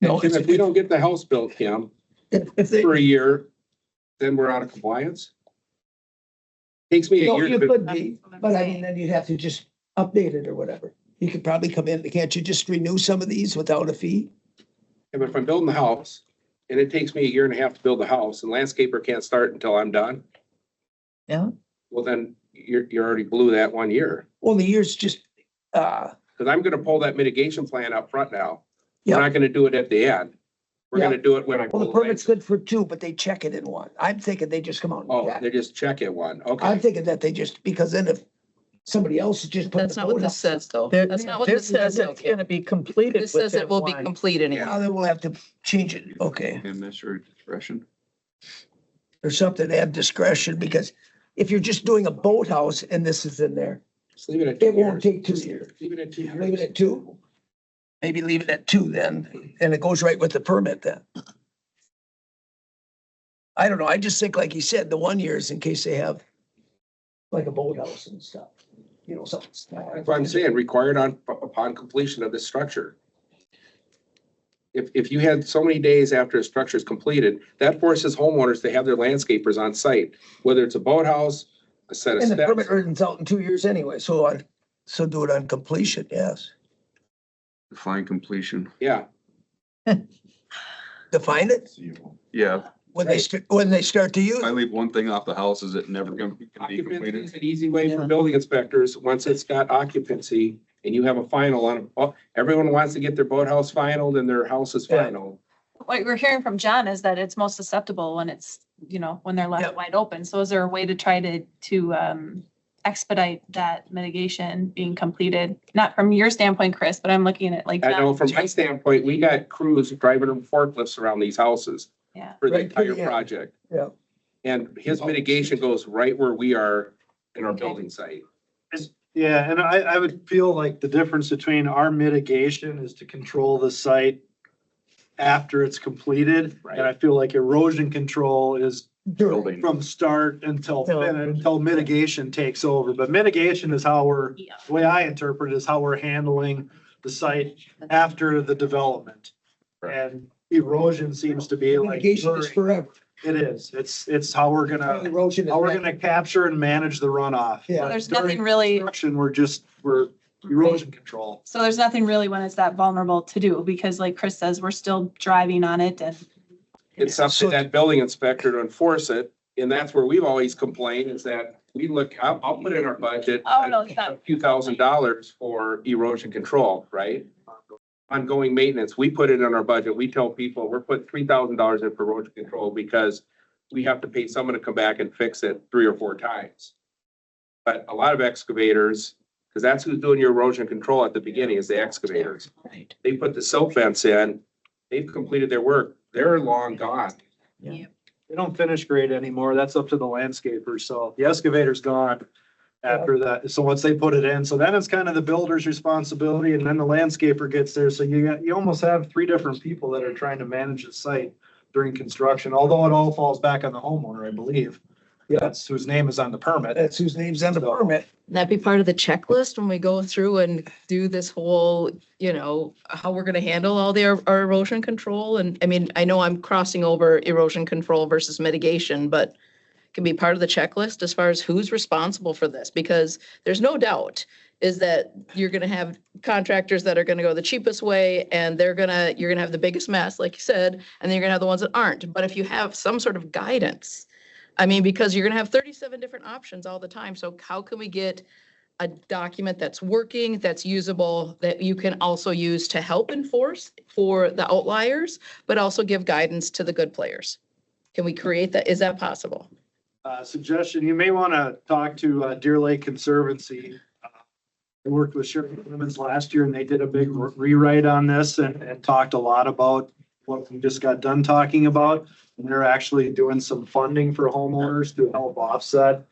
no, Kim, if we don't get the house built, Kim, if they, for a year, then we're out of compliance? Takes me a no, year you to, could That's be, what I'm but I saying. mean, then you'd have to just update it or whatever. You could probably come in, can't you just renew some of these without a fee? if I'm building the house and it takes me a year and a half to build the house and landscaper can't start until I'm done, Yeah. well, then you already blew that 1 year. Well, the year's just, Cause I'm gonna pull that mitigation plan up front now. We're Yeah. not gonna do it at the end. We're Yeah. gonna do it when I. well, the pull permit's good for 2, but they check it in 1. I'm thinking they just come out. and Oh, check. they just check it one, I'm okay. thinking that they just, because then if somebody else just put That's the not what boat this up. says, though. There, That's not what this this says says. it's gonna be completed. This says it will be within one. complete Now anyway. then we'll have to change it, okay, And necessary discretion. or something, to have discretion, because if you're just doing a boathouse and this is in there, Just leave it at 2 it won't years. take 2 years. Leave it at 2 years. Leave it at 2. Maybe leave it at 2 then, and it goes right with the permit then. I don't know, I just think, like you said, the 1 year is in case they have like a boathouse and stuff, you know, something. That's what I'm saying, required upon completion of the structure. If you had so many days after a structure is completed, that forces homeowners to have their landscapers on site, whether it's a boathouse, a set of And the steps. permit runs out in 2 years anyway, so do it on completion, yes. Define completion. Yeah, Define it Yeah, when they start to use if I it. leave one thing off the house, is it never gonna be occupancy completed? is an easy way for building inspectors, once it's got occupancy and you have a final on, everyone wants to get their boathouse finalized and their house is Yeah. final. What we're hearing from John is that it's most susceptible when it's, when they're Yep. left wide open. So is there a way to try to expedite that mitigation being completed? Not from your standpoint, Chris, but I'm looking at like. I know John. from my standpoint, we got crews driving forklifts around these houses Yeah. for the Right to the entire end. project. Yeah. And his mitigation goes right where we are in our Okay. building site. Yeah, and I would feel like the difference between our mitigation is to control the site after it's completed. Right. And I feel like erosion control is Building. from start until Till- until mitigation takes over. But mitigation is how Yeah. the way I interpret it is how we're handling the site after the development. Right. And erosion seems to be like. Mitigation is forever. It is. It's how we're gonna, Erosion is. how we're gonna capture and manage the runoff. Yeah. But There's during nothing really- construction, we're erosion control. So there's nothing really when it's that vulnerable to do, because like Chris says, we're still driving on it and. It's up to that building inspector to enforce it. And that's where we've always complained is that we look, I'll put in our budget. Oh, no, it's not. A few $1,000s for erosion control, right? Ongoing maintenance, we put it in our budget. We tell people we're putting $3,000 in for erosion control because we have to pay someone to come back and fix it 3 or 4 times. But a lot of excavators, because that's who's doing your erosion control at the beginning is the excavators. Right. They put the silt fence in, they've completed their work, they're long gone. Yeah. They don't finish grade anymore. That's up to the landscaper. So the excavator's gone after that. So once they put it in, so then it's kind of the builder's responsibility and then the landscaper gets there. So you almost have three different people that are trying to manage the site during construction, although it all falls back on the homeowner, I believe. Yeah. That's whose name is on the permit. That's whose name's on the permit. That be part of the checklist when we go through and do this whole, how we're gonna handle all our erosion control? And I mean, I know I'm crossing over erosion control versus mitigation, but it can be part of the checklist as far as who's responsible for this, because there's no doubt is that you're gonna have contractors that are gonna go the cheapest way and you're gonna have the biggest mess, like you said, and then you're gonna have the ones that aren't. But if you have some sort of guidance, I mean, because you're gonna have 37 different options all the time. So how can we get a document that's working, that's usable, that you can also use to help enforce for the outliers, but also give guidance to the good players? Can we create that? Is that possible? Suggestion, you may want to talk to Deer Lake Conservancy. I worked with Sheriff Clemens last year and they did a big rewrite on this and talked a lot about what we just got done talking about. And they're actually doing some funding for homeowners to help offset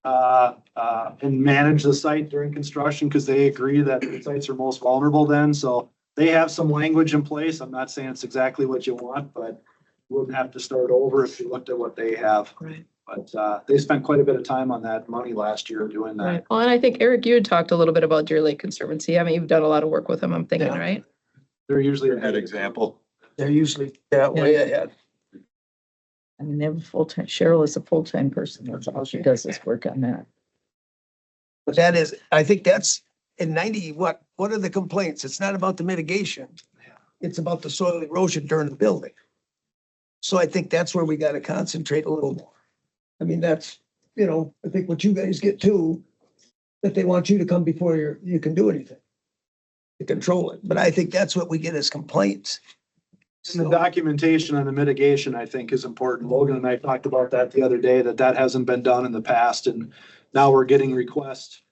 and manage the site during construction because they agree that the sites are most vulnerable then. So they have some language in place. I'm not saying it's exactly what you want, but you wouldn't have to start over if you looked at what they have. Right. But they spent quite a bit of time on that money last year doing that. Right. Well, and I think Eric, you had talked a little bit about Deer Lake Conservancy. I mean, you've done a lot of work with them, I'm thinking, Yeah. right? They're usually Good example. They're usually way ahead. I mean, they have a full-time, Cheryl is a full-time person. That's all she does is work on that. But that is, I think that's in 90, what are the complaints? It's not about the mitigation. It's about the soil erosion during the building. So I think that's where we got to concentrate a little more. I mean, that's, I think what you guys get too, that they want you to come before you can do anything to control it. But I think that's what we get as complaints. And the documentation on the mitigation, I think, is important. Logan and I talked about that the other day, that hasn't been done in the past, and now we're getting requests.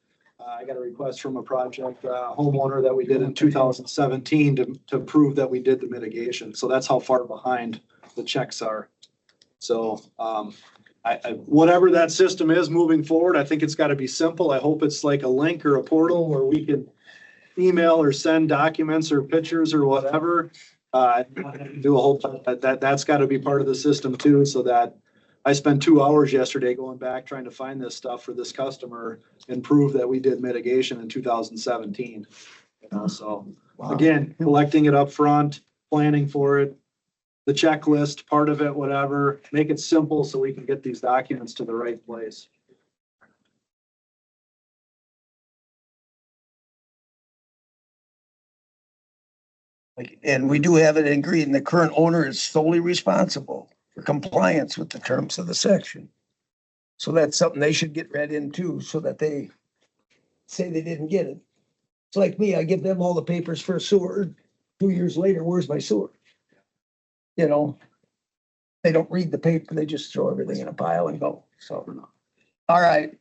I got a request from a project homeowner that we did in 2017 to prove that we did the mitigation. So that's how far behind the checks are. So whatever that system is moving forward, I think it's got to be simple. I hope it's like a link or a portal where we can email or send documents or pictures or whatever. Do a whole, that's got to be part of the system too, so that I spent 2 hours yesterday going back trying to find this stuff for this customer and prove that we did mitigation in 2017. So again, collecting it up front, planning for it, the checklist, part of it, whatever, make it simple so we can get these documents to the right place. And we do have it agreed, and the current owner is solely responsible for compliance with the terms of the section. So that's something they should get read into so that they say they didn't get it. It's like me, I give them all the papers for a sewer. 2 years later, where's my sewer? They don't read the paper, they just throw everything in a pile and go. So, all right.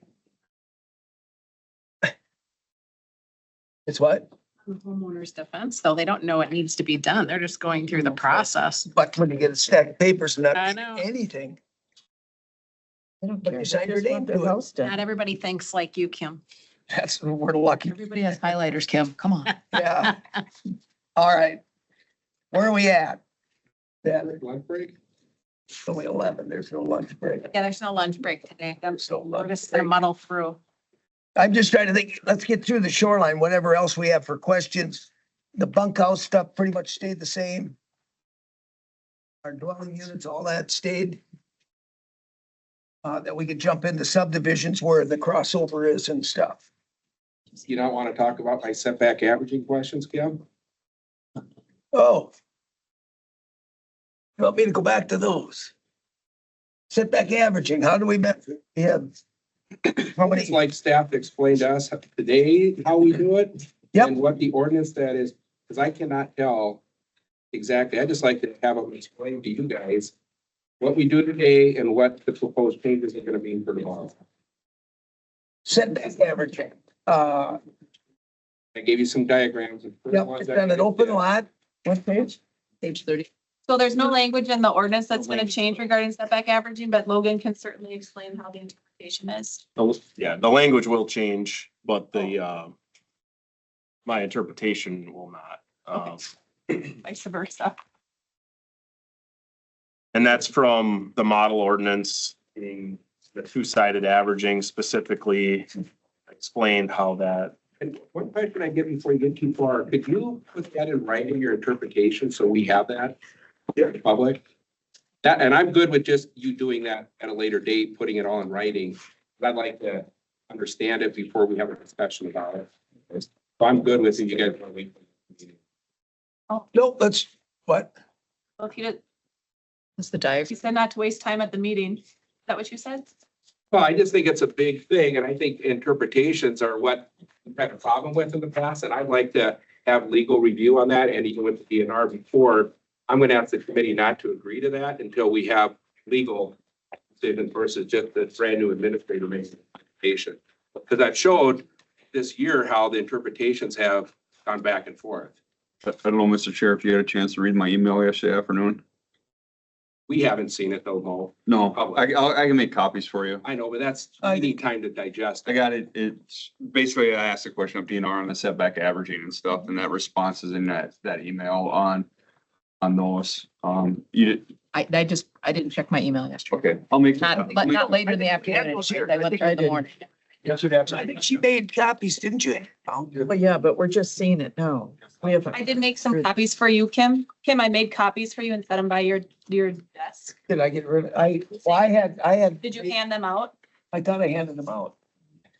It's what? The homeowner's defense, though, they don't know it needs to be done. They're just going through the process. But when you get a stack of papers and I not know. anything, They don't but care. you They sign your just name want their to it. house done. Not everybody thinks like you, Kim. That's, we're lucky. Everybody has highlighters, Kim. Come on. Yeah. All right. Where are we at? Yeah, Lunch break? it's only 11. There's no lunch break. Yeah, there's no lunch break today. There's no We're lunch just gonna break. muddle through. I'm just trying to think, let's get through the shoreline, whatever else we have for questions. The bunkhouse stuff pretty much stayed the same. Our dwelling units, all that stayed. That we could jump into subdivisions where the crossover is and stuff. You don't want to talk about my setback averaging questions, Kim? Oh. You want me to go back to those? Setback averaging, how do we met? We have. How many? It's like staff explained to us today how we do it. Yep. And what the ordinance that is, because I cannot tell exactly. I just like to have them explain to you guys what we do today and what the proposed changes are going to mean for tomorrow. Setback averaging. I gave you some diagrams. The first Yep, ones it's that on we an open did. lot. What page? Page 30. So there's no language in the ordinance that's gonna change regarding setback averaging, but Logan can certainly explain how the interpretation is. Yeah, the language will change, but my interpretation will not. Vice versa. And that's from the model ordinance, being the two-sided averaging specifically explained how that. And one question I get before you get too far, could you put that in writing, your interpretation, so we have that? Yeah. Public? That, and I'm good with just you doing that at a later date, putting it all in writing. But I'd like to understand it before we have a discussion about it. So I'm good with it. You guys want to wait for the meeting? No, let's, what? Well, if you did, That's the diagram. you said not to waste time at the meeting. Is that what you said? Well, I just think it's a big thing, and I think interpretations are what we've had a problem with in the past, and I'd like to have legal review on that, and even with the DNR before. I'm gonna ask the committee not to agree to that until we have legal decision versus just the brand new administrator makes the interpretation. Because I've showed this year how the interpretations have gone back and forth. I don't know, Mr. Chair, if you had a chance to read my email yesterday afternoon. We haven't seen it though, Mo. No, I can make copies for you. I know, but that's, I need time to digest. I got it. It's basically, I asked a question of DNR on the setback averaging and stuff, and that response is in that email on those. I didn't check my email yesterday. Okay, I'll make. But not later in the afternoon. Daniel's here. I went through in the morning. I think she made copies, didn't you? Well, yeah, but we're just seeing it now. We have. I did make some copies for you, Kim. Kim, I made copies for you and set them by your desk. Did I get rid of, I had. Did you hand them out? I thought I handed them out.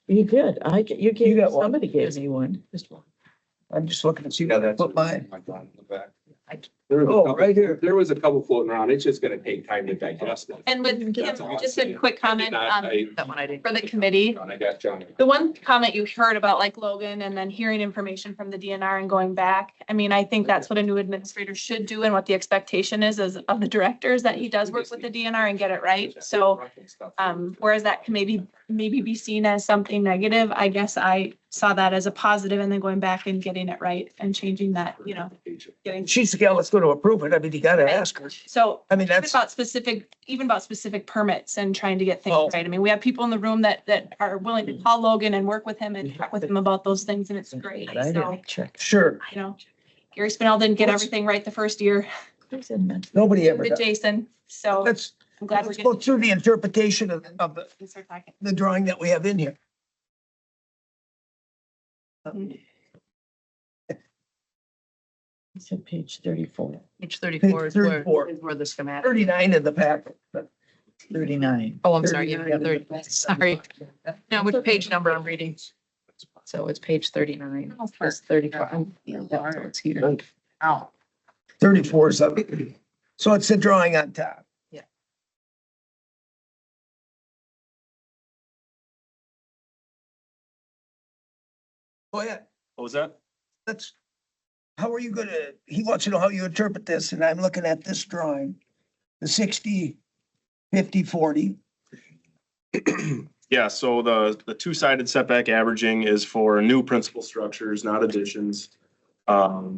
You did. You gave, got one? somebody gave me one. Just one. I'm just looking to see where I put mine. There was a Oh, couple- right here. There was a couple floating around. It's just gonna take time to digest it. And with Kim, That's all I'm just a saying. quick comment That one I didn't. for the committee. I got John. The one comment you heard about like Logan and then hearing information from the DNR and going back. I mean, I think that's what a new administrator should do and what the expectation is of the directors, that he does work with the DNR and get it right. So whereas that can maybe be seen as something negative, I guess I saw that as a positive, and then going back and getting it right and changing that, getting. She's the gal that's going to approve it. I mean, you gotta ask her. So I mean, even that's, about specific permits and trying to get things Oh. right. I mean, we have people in the room that are willing to call Logan and work with him and talk with him about those things, and it's great. But I So, didn't check. sure. Gary Spinell didn't get everything right the first year, Nobody ever with does. Jason. So Let's, I'm glad we're let's go getting. through the interpretation of Let's start talking. the drawing that we have in here. You said page 34, Page 34 is Page where, 34. is where the schematic. 39 in the packet. but 39. Oh, I'm sorry. Yeah, 39. 30. Sorry. No, which page number I'm reading? So it's page 39. It's 35. Yeah, so it's here. Ow. 34 is up. So it's the drawing on top. Yeah. Go ahead. What was that? That's, how are you gonna, he wants to know how you interpret this, and I'm looking at this drawing. The 60, 50, 40. Yeah, so the two-sided setback averaging is for new principal structures, not additions.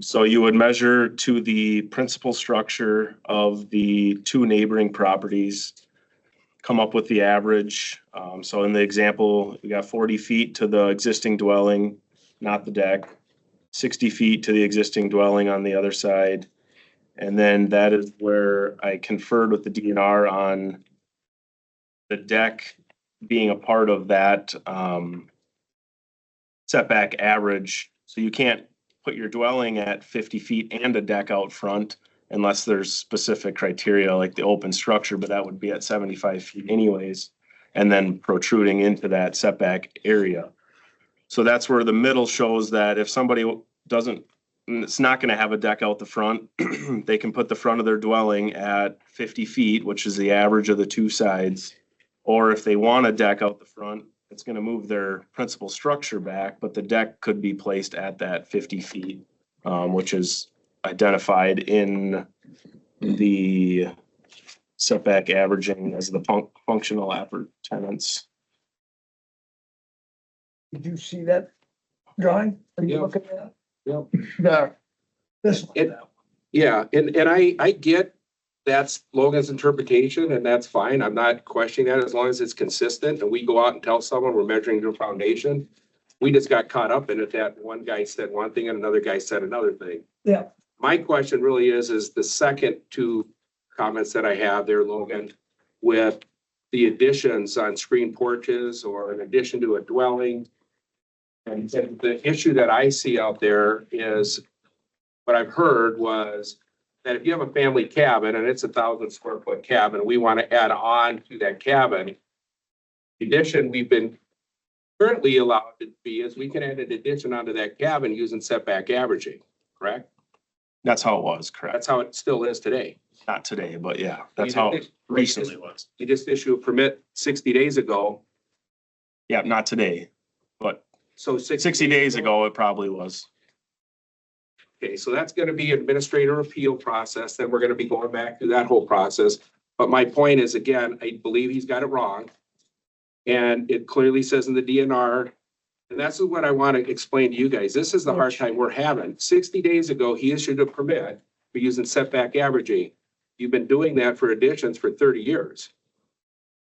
So you would measure to the principal structure of the two neighboring properties, come up with the average. So in the example, we got 40 feet to the existing dwelling, not the deck, 60 feet to the existing dwelling on the other side. And then that is where I conferred with the DNR on the deck being a part of that setback average. So you can't put your dwelling at 50 feet and a deck out front unless there's specific criteria like the open structure, but that would be at 75 feet anyways, and then protruding into that setback area. So that's where the middle shows that if somebody doesn't, it's not gonna have a deck out the front, they can put the front of their dwelling at 50 feet, which is the average of the two sides. Or if they want a deck out the front, it's gonna move their principal structure back, but the deck could be placed at that 50 feet, which is identified in the setback averaging as the functional appurtenance. Did you see that drawing? Are you Yeah. looking at it? Yep. The, this one. Yeah, and I get that's Logan's interpretation and that's fine. I'm not questioning that as long as it's consistent and we go out and tell someone we're measuring their foundation. We just got caught up in it that one guy said one thing and another guy said another thing. Yeah. My question really is the second two comments that I have there, Logan, with the additions on screen porches or an addition to a dwelling. And the issue that I see out there is what I've heard was that if you have a family cabin and it's 1,000 square foot cabin, we want to add on to that cabin. The addition we've been currently allowed to be is we can add an addition onto that cabin using setback averaging, correct? That's how it was, correct? That's how it still is today. Not today, but yeah, that's how it recently was. You just issue a permit 60 days ago. Yeah, not today, but So 60 days ago, it probably was. Okay, so that's gonna be administrator appeal process, then we're gonna be going back through that whole process. But my point is, again, I believe he's got it wrong. And it clearly says in the DNR, and that's what I want to explain to you guys. This is the hard time we're having. 60 days ago, he issued a permit for using setback averaging. You've been doing that for additions for 30 years.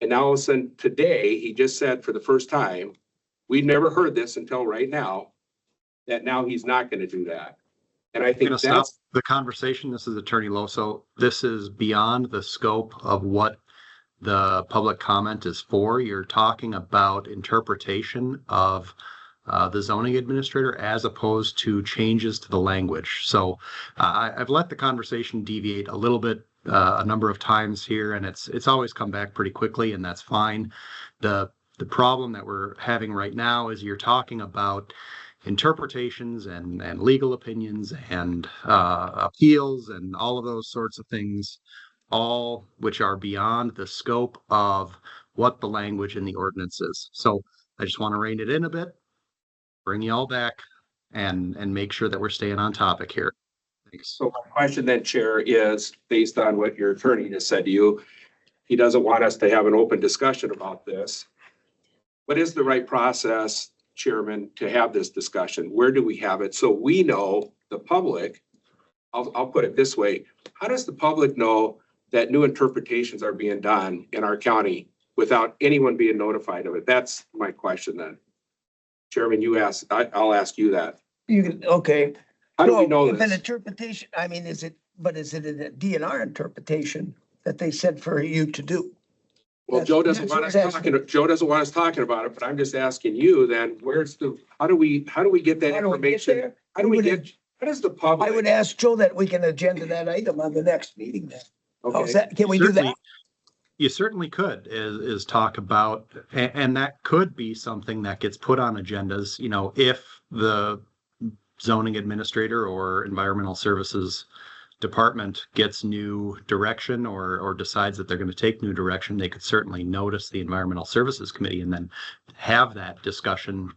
And now all of a sudden today, he just said for the first time, we'd never heard this until right now, that now he's not going to do that. And I think Gonna stop that's, the conversation. This is Attorney Loso. This is beyond the scope of what the public comment is for. You're talking about interpretation of the zoning administrator as opposed to changes to the language. So I've let the conversation deviate a little bit a number of times here, and it's always come back pretty quickly, and that's fine. The problem that we're having right now is you're talking about interpretations and legal opinions and appeals and all of those sorts of things, all which are beyond the scope of what the language in the ordinance is. So I just want to rein it in a bit, bring you all back, and make sure that we're staying on topic here. Thanks. so my question then, Chair, is based on what your attorney just said to you. He doesn't want us to have an open discussion about this. What is the right process, Chairman, to have this discussion? Where do we have it? So we know, the public, I'll put it this way. How does the public know that new interpretations are being done in our county without anyone being notified of it? That's my question then. Chairman, you asked, I'll ask you that. You can, okay. How do we So, know if an this? interpretation, I mean, is it a DNR interpretation that they said for you to do? Well, Joe doesn't want us talking about it, but I'm just asking you then, how do we get that How do we get information? there? How do we get, how does the public? I would ask Joe that we can agenda that item on the next meeting then. How's Okay. that? Can we do Certainly, that? you certainly could is talk about, and that could be something that gets put on agendas, you know, if the zoning administrator or environmental services department gets new direction or decides that they're going to take new direction, they could certainly notice the environmental services committee and then have that discussion,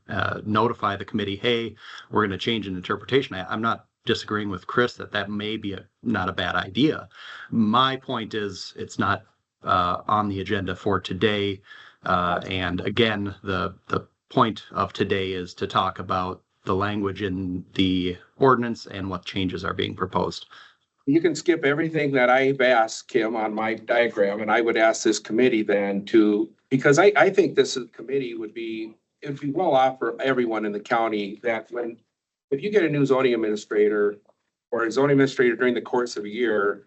notify the committee, hey, we're going to change an interpretation. I'm not disagreeing with Chris that may be not a bad idea. My point is it's not on the agenda for today. And again, the point of today is to talk about the language in the ordinance and what changes are being proposed. You can skip everything that I've asked Kim on my diagram, and I would ask this committee then because I think this committee it'd be well off for everyone in the county that if you get a new zoning administrator or a zoning administrator during the course of a year,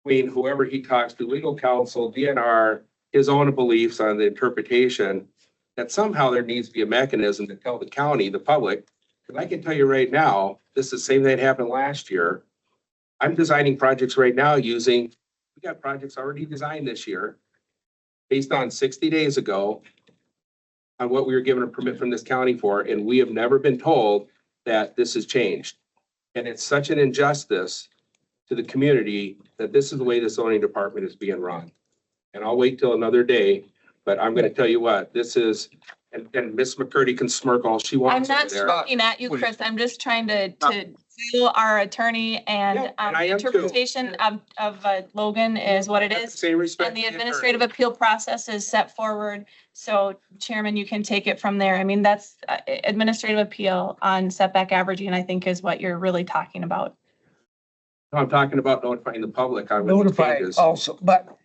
I mean, whoever he talks to, legal counsel, DNR, his own beliefs on the interpretation, that somehow there needs to be a mechanism to tell the county, the public, because I can tell you right now, this is the same thing that happened last year. I'm designing projects right now we got projects already designed this year based on 60 days ago on what we were given a permit from this county for, and we have never been told that this has changed. And it's such an injustice to the community that this is the way the zoning department is being run. And I'll wait till another day, but I'm gonna tell you what, this is, and Miss McCurdy can smirk all she I'm wants over not there. looking at you, Chris. I'm just trying to feel our attorney Yeah, and and I am too. interpretation of Logan is what it is. Same respect. And the to attorney. administrative appeal process is set forward. So Chairman, you can take it from there. I mean, that's administrative appeal on setback averaging, I think is what you're really talking about. I'm talking about notifying the public on. when these Notify changes. also, but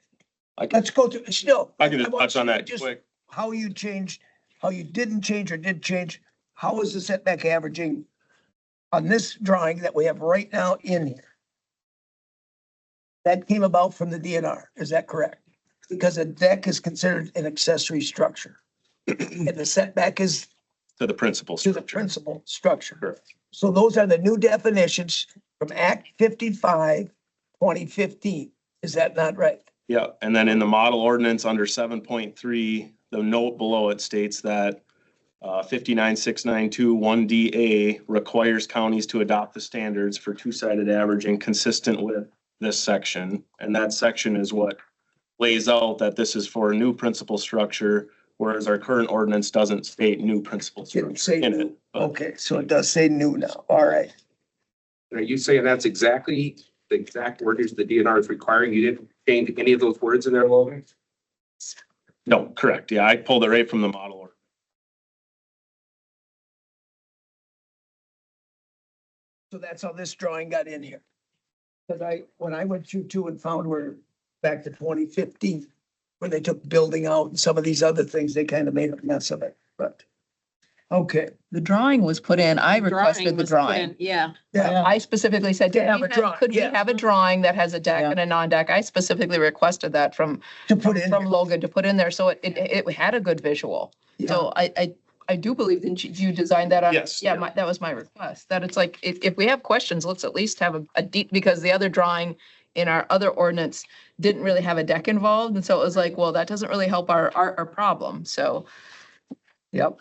I can- let's go through, still. I can just want touch on you to that just- quick. How you changed, how you didn't change or did change, how is the setback averaging on this drawing that we have right now in here? That came about from the DNR, is that correct? Because a deck is considered an accessory structure. And the setback is To the principal to the structure. principal structure. Correct. So those are the new definitions from Act 55, 2015. Is that not right? Yeah, and then in the model ordinance under 7.3, the note below it states that 59692 1DA requires counties to adopt the standards for two-sided averaging consistent with this section. And that section is what lays out that this is for a new principal structure, whereas our current ordinance doesn't state new principal Didn't structure say in it. new. But Okay, so it does say new now. All right. Are you saying that's exactly the exact wordage the DNR is requiring? You didn't change any of those words in there, Logan? no, correct. Yeah, I pulled it right from the model order. So that's how this drawing got in here. Because when I went through too and found where back to 2015, when they took building out and some of these other things, they kind of made a mess of it, but. Okay, The drawing was put in, I requested the was put drawing. in- Yeah. yeah, I specifically said, To "Could have we a drawing, could we yeah. have a drawing that has a deck Yeah. and a non-deck?" I specifically requested that from to put in. from Logan to put in there, so it had a good visual. So I do believe, didn't you design that on? Yes, Yeah, yeah. that was my request, that it's like, if we have questions, let's at least have a deep, because the other drawing in our other ordinance didn't really have a deck involved, and so it was like, well, that doesn't really help our problem, so. Yep,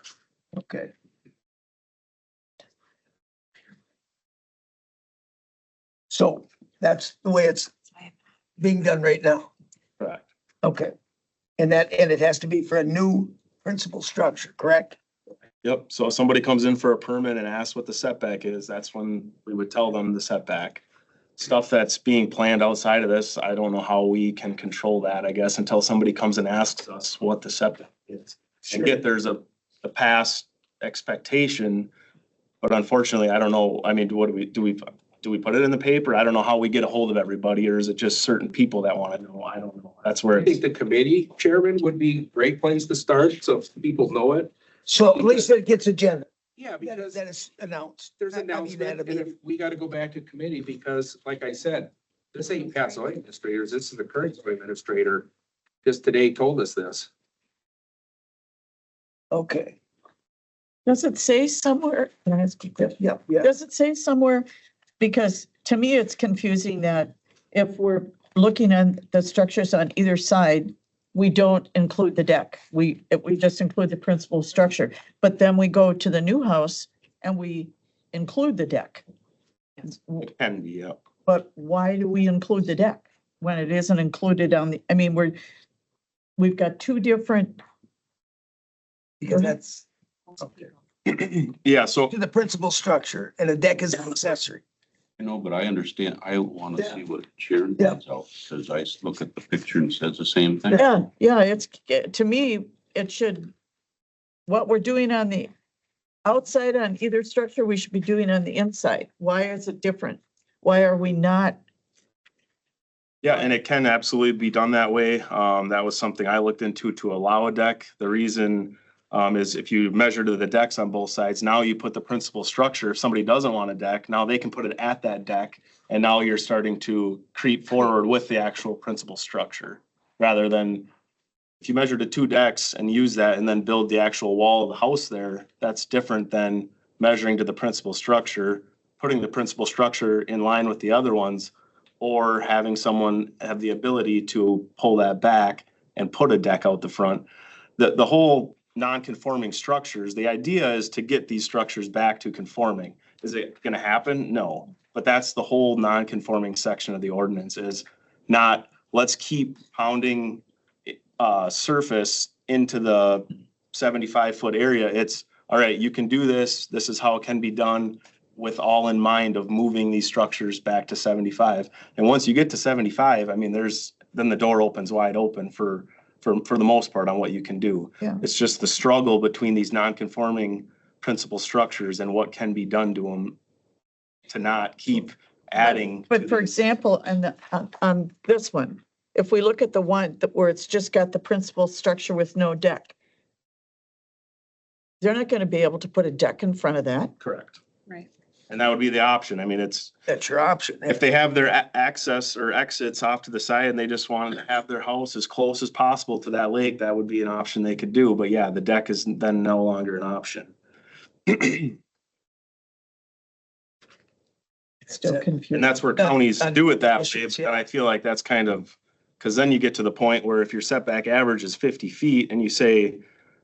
okay. So that's the way it's being done right now. Correct. Okay. And it has to be for a new principal structure, correct? Yep, so if somebody comes in for a permit and asks what the setback is, that's when we would tell them the setback. Stuff that's being planned outside of this, I don't know how we can control that, I guess, until somebody comes and asks us what the setback is. And yet there's a past expectation, but unfortunately, I don't know, I mean, what do we put it in the paper? I don't know how we get a hold of everybody, or is it just certain people that want to know? I don't know. That's where I think the committee chairman would be a great place to start, so if people know it. So at least it gets agenda. Yeah, That because that is announced. there's I mean, announcement, that'd and be- if we gotta go back to committee, because like I said, this ain't past zoning administrators, this is the current zoning administrator. Just today told us this. Okay. Does it say somewhere? Can I ask you a question? Yep, yeah. Does it say somewhere? Because to me, it's confusing that if we're looking at the structures on either side, we don't include the deck. We just include the principal structure. But then we go to the new house and we include the deck. it can be, yeah. But why do we include the deck when it isn't included on the, I mean, we've got two different, Because that's. Okay. Yeah, so To the principal structure and a deck is an accessory. I know, but I understand. I want to Yeah. see what Sharon Yeah. finds out, because I look at the picture and says the same thing. yeah, it's, to me, it should, what we're doing on the outside on either structure, we should be doing on the inside. Why is it different? Why are we not? yeah, and it can absolutely be done that way. That was something I looked into to allow a deck. The reason is if you measure to the decks on both sides, now you put the principal structure. If somebody doesn't want a deck, now they can put it at that deck. And now you're starting to creep forward with the actual principal structure. Rather than, if you measure to two decks and use that and then build the actual wall of the house there, that's different than measuring to the principal structure, putting the principal structure in line with the other ones, or having someone have the ability to pull that back and put a deck out the front. The whole non-conforming structures, the idea is to get these structures back to conforming. Is it gonna happen? No. But that's the whole non-conforming section of the ordinance, is not, let's keep pounding surface into the 75-foot area. It's, all right, you can do this. This is how it can be done, with all in mind of moving these structures back to 75. And once you get to 75, I mean, then the door opens wide open for the most part on what you can do. Yeah. It's just the struggle between these non-conforming principal structures and what can be done to them to not keep adding. But to for these. example, on this one, if we look at the one where it's just got the principal structure with no deck, they're not going to be able to put a deck in front of that. Correct. Right. And that would be the option. I mean, That's your option. if they have their access or exits off to the side and they just wanted to have their house as close as possible to that lake, that would be an option they could do. But yeah, the deck is then no longer an option. Still confusing. And that's where counties do it that way. Yeah. And I feel like that's kind of, because then you get to the point where if your setback average is 50 feet and you say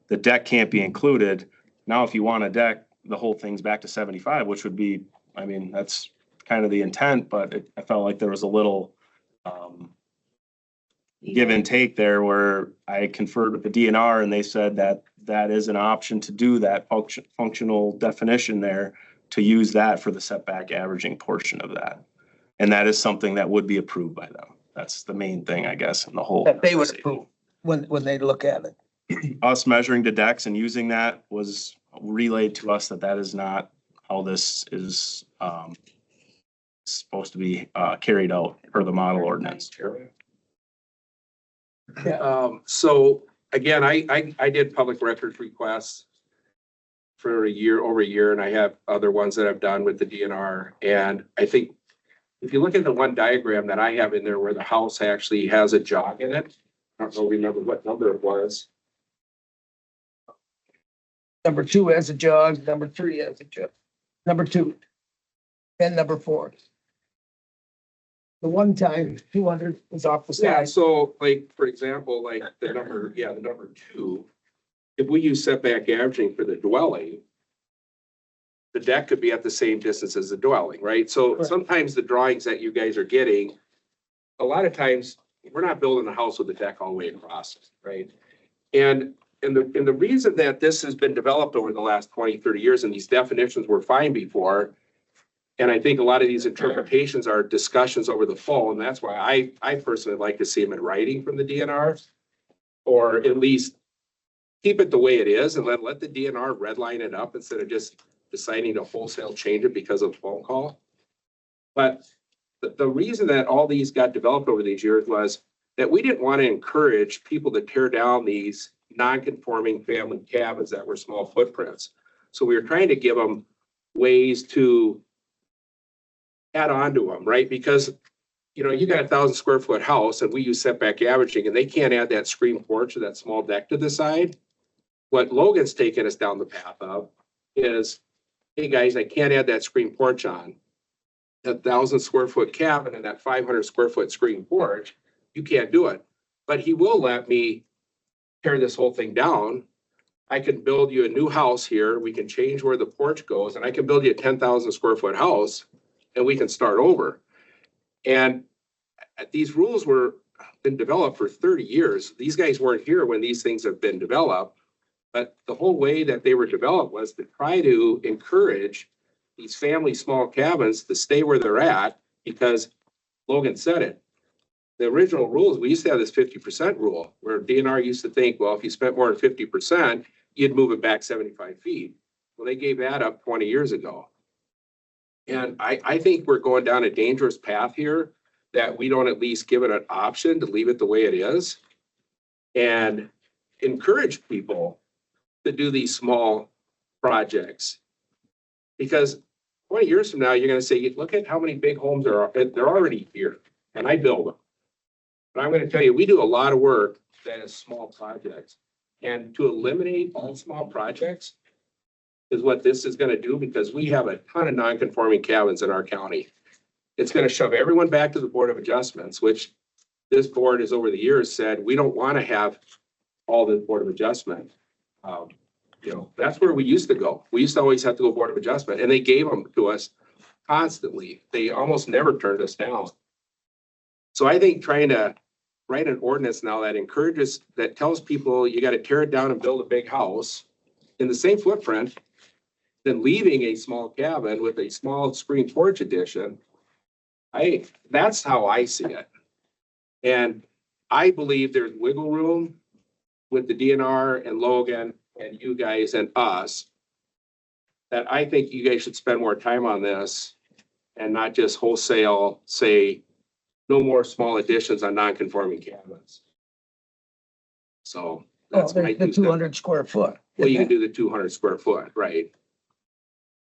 the deck can't be included, now if you want a deck, the whole thing's back to 75, which would be, I mean, that's kind of the intent, but I felt like there was a little give and take there where I conferred with the DNR and they said that that is an option to do that functional definition there, to use that for the setback averaging portion of that. And that is something that would be approved by them. That's the main thing, I guess, in the whole. That they would approve when they look at it. Us measuring the decks and using that was relayed to us that that is not how this is supposed to be carried out per the model ordinance. So again, I did public records requests for over a year, and I have other ones that I've done with the DNR. And I think if you look at the one diagram that I have in there where the house actually has a jog in it, I don't remember what number it was. Number 2 has a jog, number 3 has a jog. Number 2. And number 4. The one time 200 was off the Yeah, side. so like, for example, like the number 2, if we use setback averaging for the dwelling, the deck could be at the same distance as the dwelling, right? So Correct. sometimes the drawings that you guys are getting, a lot of times, we're not building a house with a deck all the way across, right? And the reason that this has been developed over the last 20, 30 years, and these definitions were fine before, and I think a lot of these interpretations are discussions over the phone, and that's why I personally like to see them in writing from the DNR, or at least keep it the way it is and let the DNR redline it up instead of just deciding to wholesale change it because of a phone call. But the reason that all these got developed over these years was that we didn't want to encourage people to tear down these non-conforming family cabins that were small footprints. So we were trying to give them ways to add on to them, right? Because, you know, you got 1,000 square foot house and we use setback averaging and they can't add that screen porch or that small deck to the side. What Logan's taken us down the path of is, hey guys, I can't add that screen porch on. That 1,000 square foot cabin and that 500 square foot screen porch, you can't do it. But he will let me tear this whole thing down. I can build you a new house here. We can change where the porch goes and I can build you a 10,000 square foot house and we can start over. And these rules were been developed for 30 years. These guys weren't here when these things have been developed. But the whole way that they were developed was to try to encourage these family small cabins to stay where they're at, because Logan said it. The original rules, we used to have this 50% rule where DNR used to think, well, if you spent more than 50%, you'd move it back 75 feet. Well, they gave that up 20 years ago. And I think we're going down a dangerous path here that we don't at least give it an option to leave it the way it is and encourage people to do these small projects. Because 20 years from now, you're going to say, look at how many big homes they're already here, and I build them. But I'm going to tell you, we do a lot of work that is small projects. And to eliminate all small projects is what this is going to do, because we have a ton of non-conforming cabins in our county. It's going to shove everyone back to the Board of Adjustments, which this board has over the years said, we don't want to have all the Board of Adjustment. You know, that's where we used to go. We used to always have to go Board of Adjustment, and they gave them to us constantly. They almost never turned us down. So I think trying to write an ordinance now that encourages, that tells people you got to tear it down and build a big house in the same footprint, then leaving a small cabin with a small screen porch addition. That's how I see it. And I believe there's wiggle room with the DNR and Logan and you guys and us, that I think you guys should spend more time on this and not just wholesale, say, no more small additions on non-conforming cabins. So that's my The 200 square foot. Well, you can do the 200 square foot, right?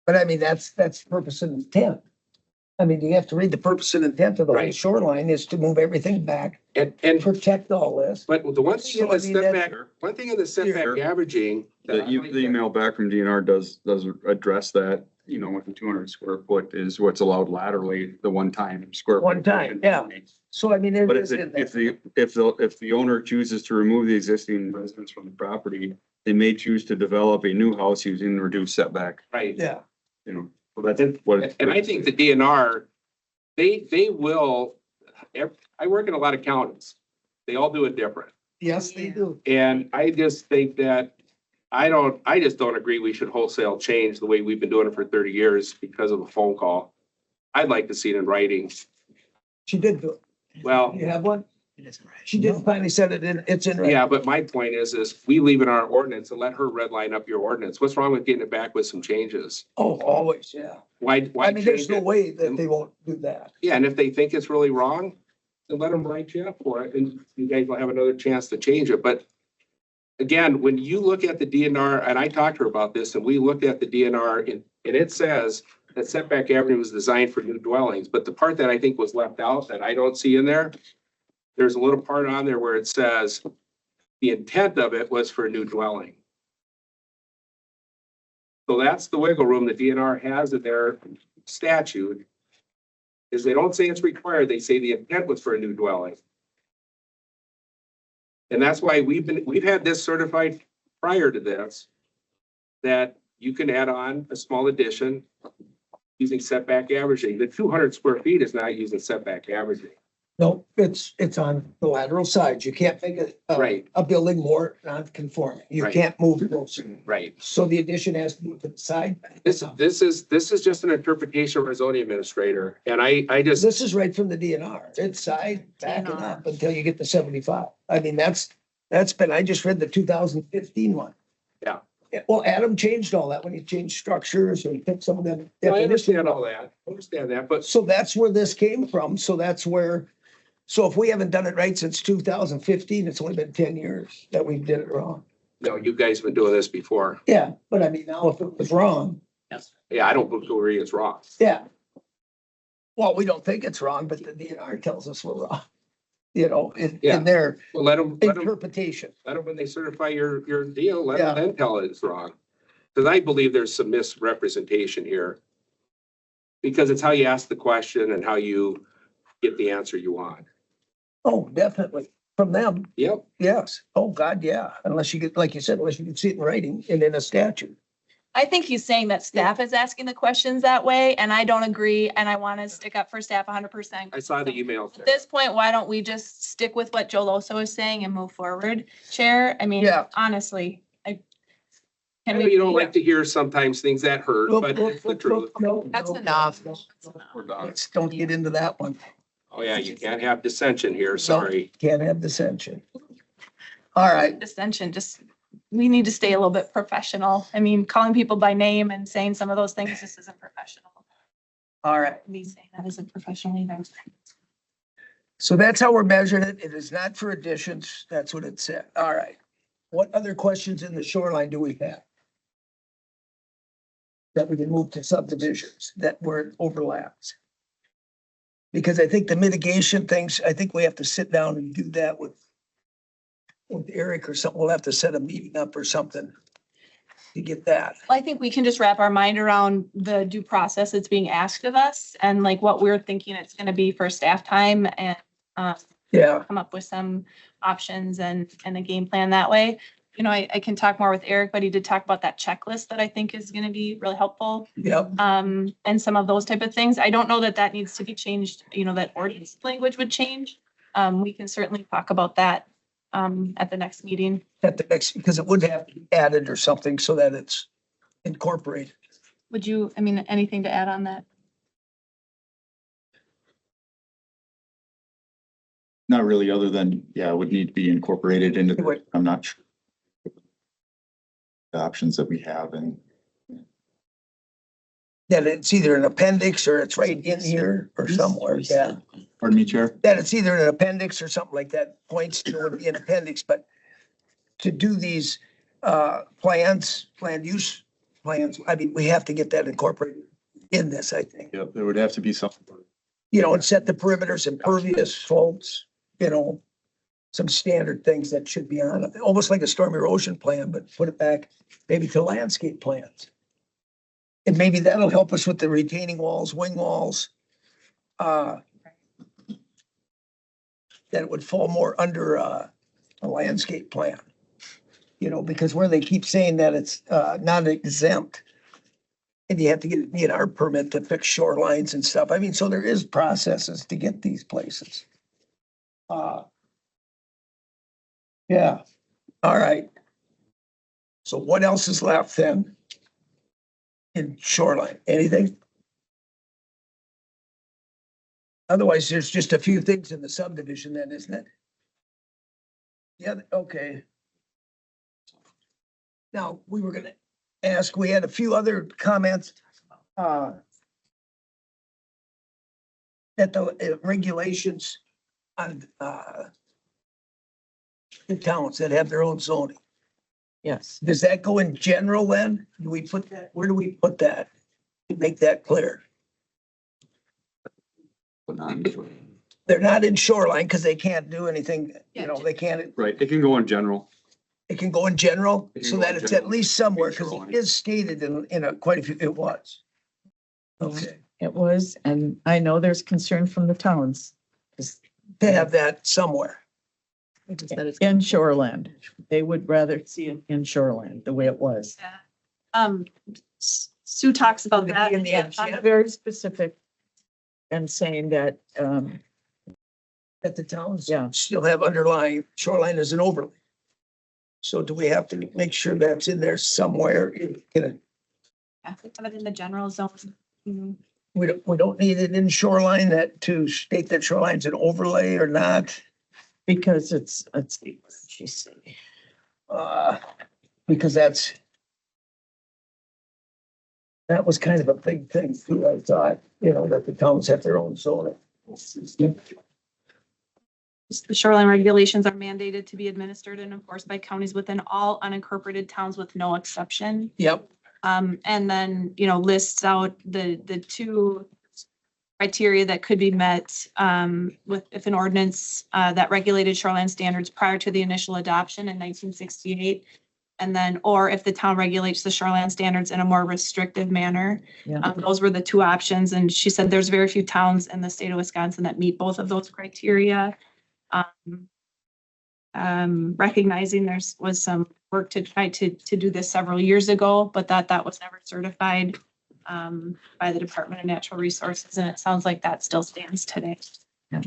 But I mean, that's purpose and intent. I mean, you have to read the purpose and intent of the whole Right. shoreline is to move everything back And and protect all this. but the one thing in So, I the mean, that- setback, one thing in the setback Sure. averaging. that I like The email back from DNR does address that, you know, with the 200 square foot is what's allowed laterally, the one-time square. One foot time, yeah. So I mean, it But if is in the, there. if the owner chooses to remove the existing residents from the property, they may choose to develop a new house using reduced setback, Right. Yeah. you know, so that's what. And I think the DNR, they will, I work in a lot of counties. They all do it different. Yes, they do. And I just think that, I just don't agree we should wholesale change the way we've been doing it for 30 years because of a phone call. I'd like to see it in writing. She did do it. Well, You have one? She did finally said it in, it's in. writing. yeah, but my point is we leave in our ordinance and let her redline up your ordinance. What's wrong with getting it back with some changes? Oh, always, yeah. Why I mean, there's change no it? way that they won't do that. Yeah, and if they think it's really wrong, then let them write you up for it and you guys will have another chance to change it. But again, when you look at the DNR, and I talked to her about this, and we looked at the DNR and it says that setback avenue was designed for new dwellings, but the part that I think was left out that I don't see in there, there's a little part on there where it says the intent of it was for a new dwelling. So that's the wiggle room the DNR has in their statute, is they don't say it's required, they say the intent was for a new dwelling. And that's why we've had this certified prior to this, that you can add on a small addition using setback averaging. The 200 square feet is not using setback averaging. No, it's on the lateral sides. You can't make Right. a building more non-conforming. You Right. can't move closer. Right. So the addition has to move to the side. This is just an interpretation of our zoning administrator. And I just, This is right from the DNR. It's side, backing DNR. up until you get to 75. I mean, that's been, I just read the 2015 one. Yeah. Well, Adam changed all that when he changed structures and took some of them. I understand all that. I understand that, but So that's where this came from. So that's where, so if we haven't done it right since 2015, it's only been 10 years that we did it wrong. no, you guys have been doing this before. Yeah, but I mean, now if it was wrong, Yeah, I don't agree it's wrong. yeah. Well, we don't think it's wrong, but the DNR tells us we're wrong. You know, Yeah. in their Well, let them, interpretation. when they certify your deal, let Yeah. them then tell it it's wrong. Because I believe there's some misrepresentation here. Because it's how you ask the question and how you get the answer you want. Oh, definitely. From them, Yep. yes. Oh, God, yeah. Unless you get, like you said, unless you can see it in writing and in a statute. I think he's saying that staff is asking the questions that way, and I don't agree, and I want to stick up for staff 100%. I saw the emails. At this point, why don't we just stick with what Joe Loso is saying and move forward, Chair? I mean, Yeah. honestly, I know you don't like to hear sometimes things that hurt, but it's the truth. That's enough. We're done. Let's don't get into that one. Oh, yeah, you can't have dissension here, sorry. Can't have dissension. All right. Dissension, we need to stay a little bit professional. I mean, calling people by name and saying some of those things, this isn't professional. All right. Me saying that isn't professional either. So that's how we're measuring it. It is not for additions. That's what it said. All right. What other questions in the shoreline do we have? That we can move to subdivisions that where it overlaps. Because I think the mitigation things, I think we have to sit down and do that with Eric or something. We'll have to set a meeting up or something to get that. Well, I think we can just wrap our mind around the due process that's being asked of us and like what we're thinking it's gonna be for staff time and Yeah. come up with some options and a game plan that way. You know, I can talk more with Eric, but he did talk about that checklist that I think is gonna be really helpful. Yep. And some of those type of things. I don't know that that needs to be changed, you know, that ordinance language would change. We can certainly talk about that at the next meeting. At the next, because it would have to be added or something so that it's incorporated. Would you, I mean, anything to add on that? Not really, other than, yeah, it would need to be incorporated into, It would. I'm not sure. The options that we have and that it's either an appendix or it's right in here or somewhere, yeah. Pardon me, Chair? That it's either an appendix or something like that, points to it would be an appendix, but to do these plans, land use plans, I mean, we have to get that incorporated in this, I think. Yep, there would have to be something. You know, and set the perimeters, impervious slopes, you know, some standard things that should be on it, almost like a storm erosion plan, but put it back maybe to landscape plans. And maybe that'll help us with the retaining walls, wing walls. That would fall more under a landscape plan. You know, because where they keep saying that it's not exempt. And you have to get a DNR permit to fix shorelines and stuff. I mean, so there is processes to get these places. Yeah, all right. So what else is left then? In shoreline, anything? Otherwise, there's just a few things in the subdivision then, isn't it? Yeah, okay. Now, we were gonna ask, we had a few other comments. That the regulations on the towns that have their own zoning. Yes. Does that go in general then? Do we put that, where do we put that? To make that clear. They're not in shoreline because they can't do anything, you know, they can't, Right, it can go in general. it can go in general, It can so go that in it's general. at least somewhere, because Shoreline. it is stated in a quite a few, it was. Okay, It was, and I know there's concern from the towns. 'Cause to have that somewhere. in shoreland, they would rather see it in shoreland, the way it was. Sue talks about Would it that. be in the Yeah, end? I'm very specific and saying that, That the towns Yeah. still have underlying shoreline as an overlay. So do we have to make sure that's in there somewhere? In a- yeah, have it in the general zone. Mhm. we don't need it in shoreline that to state that shoreline's an overlay or not. because it's, let's see, what did she say? Because that was kind of a big thing too, I thought, you know, that the towns have their own zoning. The shoreline regulations are mandated to be administered and enforced by counties within all unincorporated towns with no exception. Yep, And then, you know, lists out the two criteria that could be met with, if an ordinance that regulated shoreline standards prior to the initial adoption in 1968. And then, or if the town regulates the shoreline standards in a more restrictive manner. Yeah. Those were the two options. And she said there's very few towns in the state of Wisconsin that meet both of those criteria. Recognizing was some work to try to do this several years ago, but that was never certified by the Department of Natural Resources, and it sounds like that still stands today. Yeah.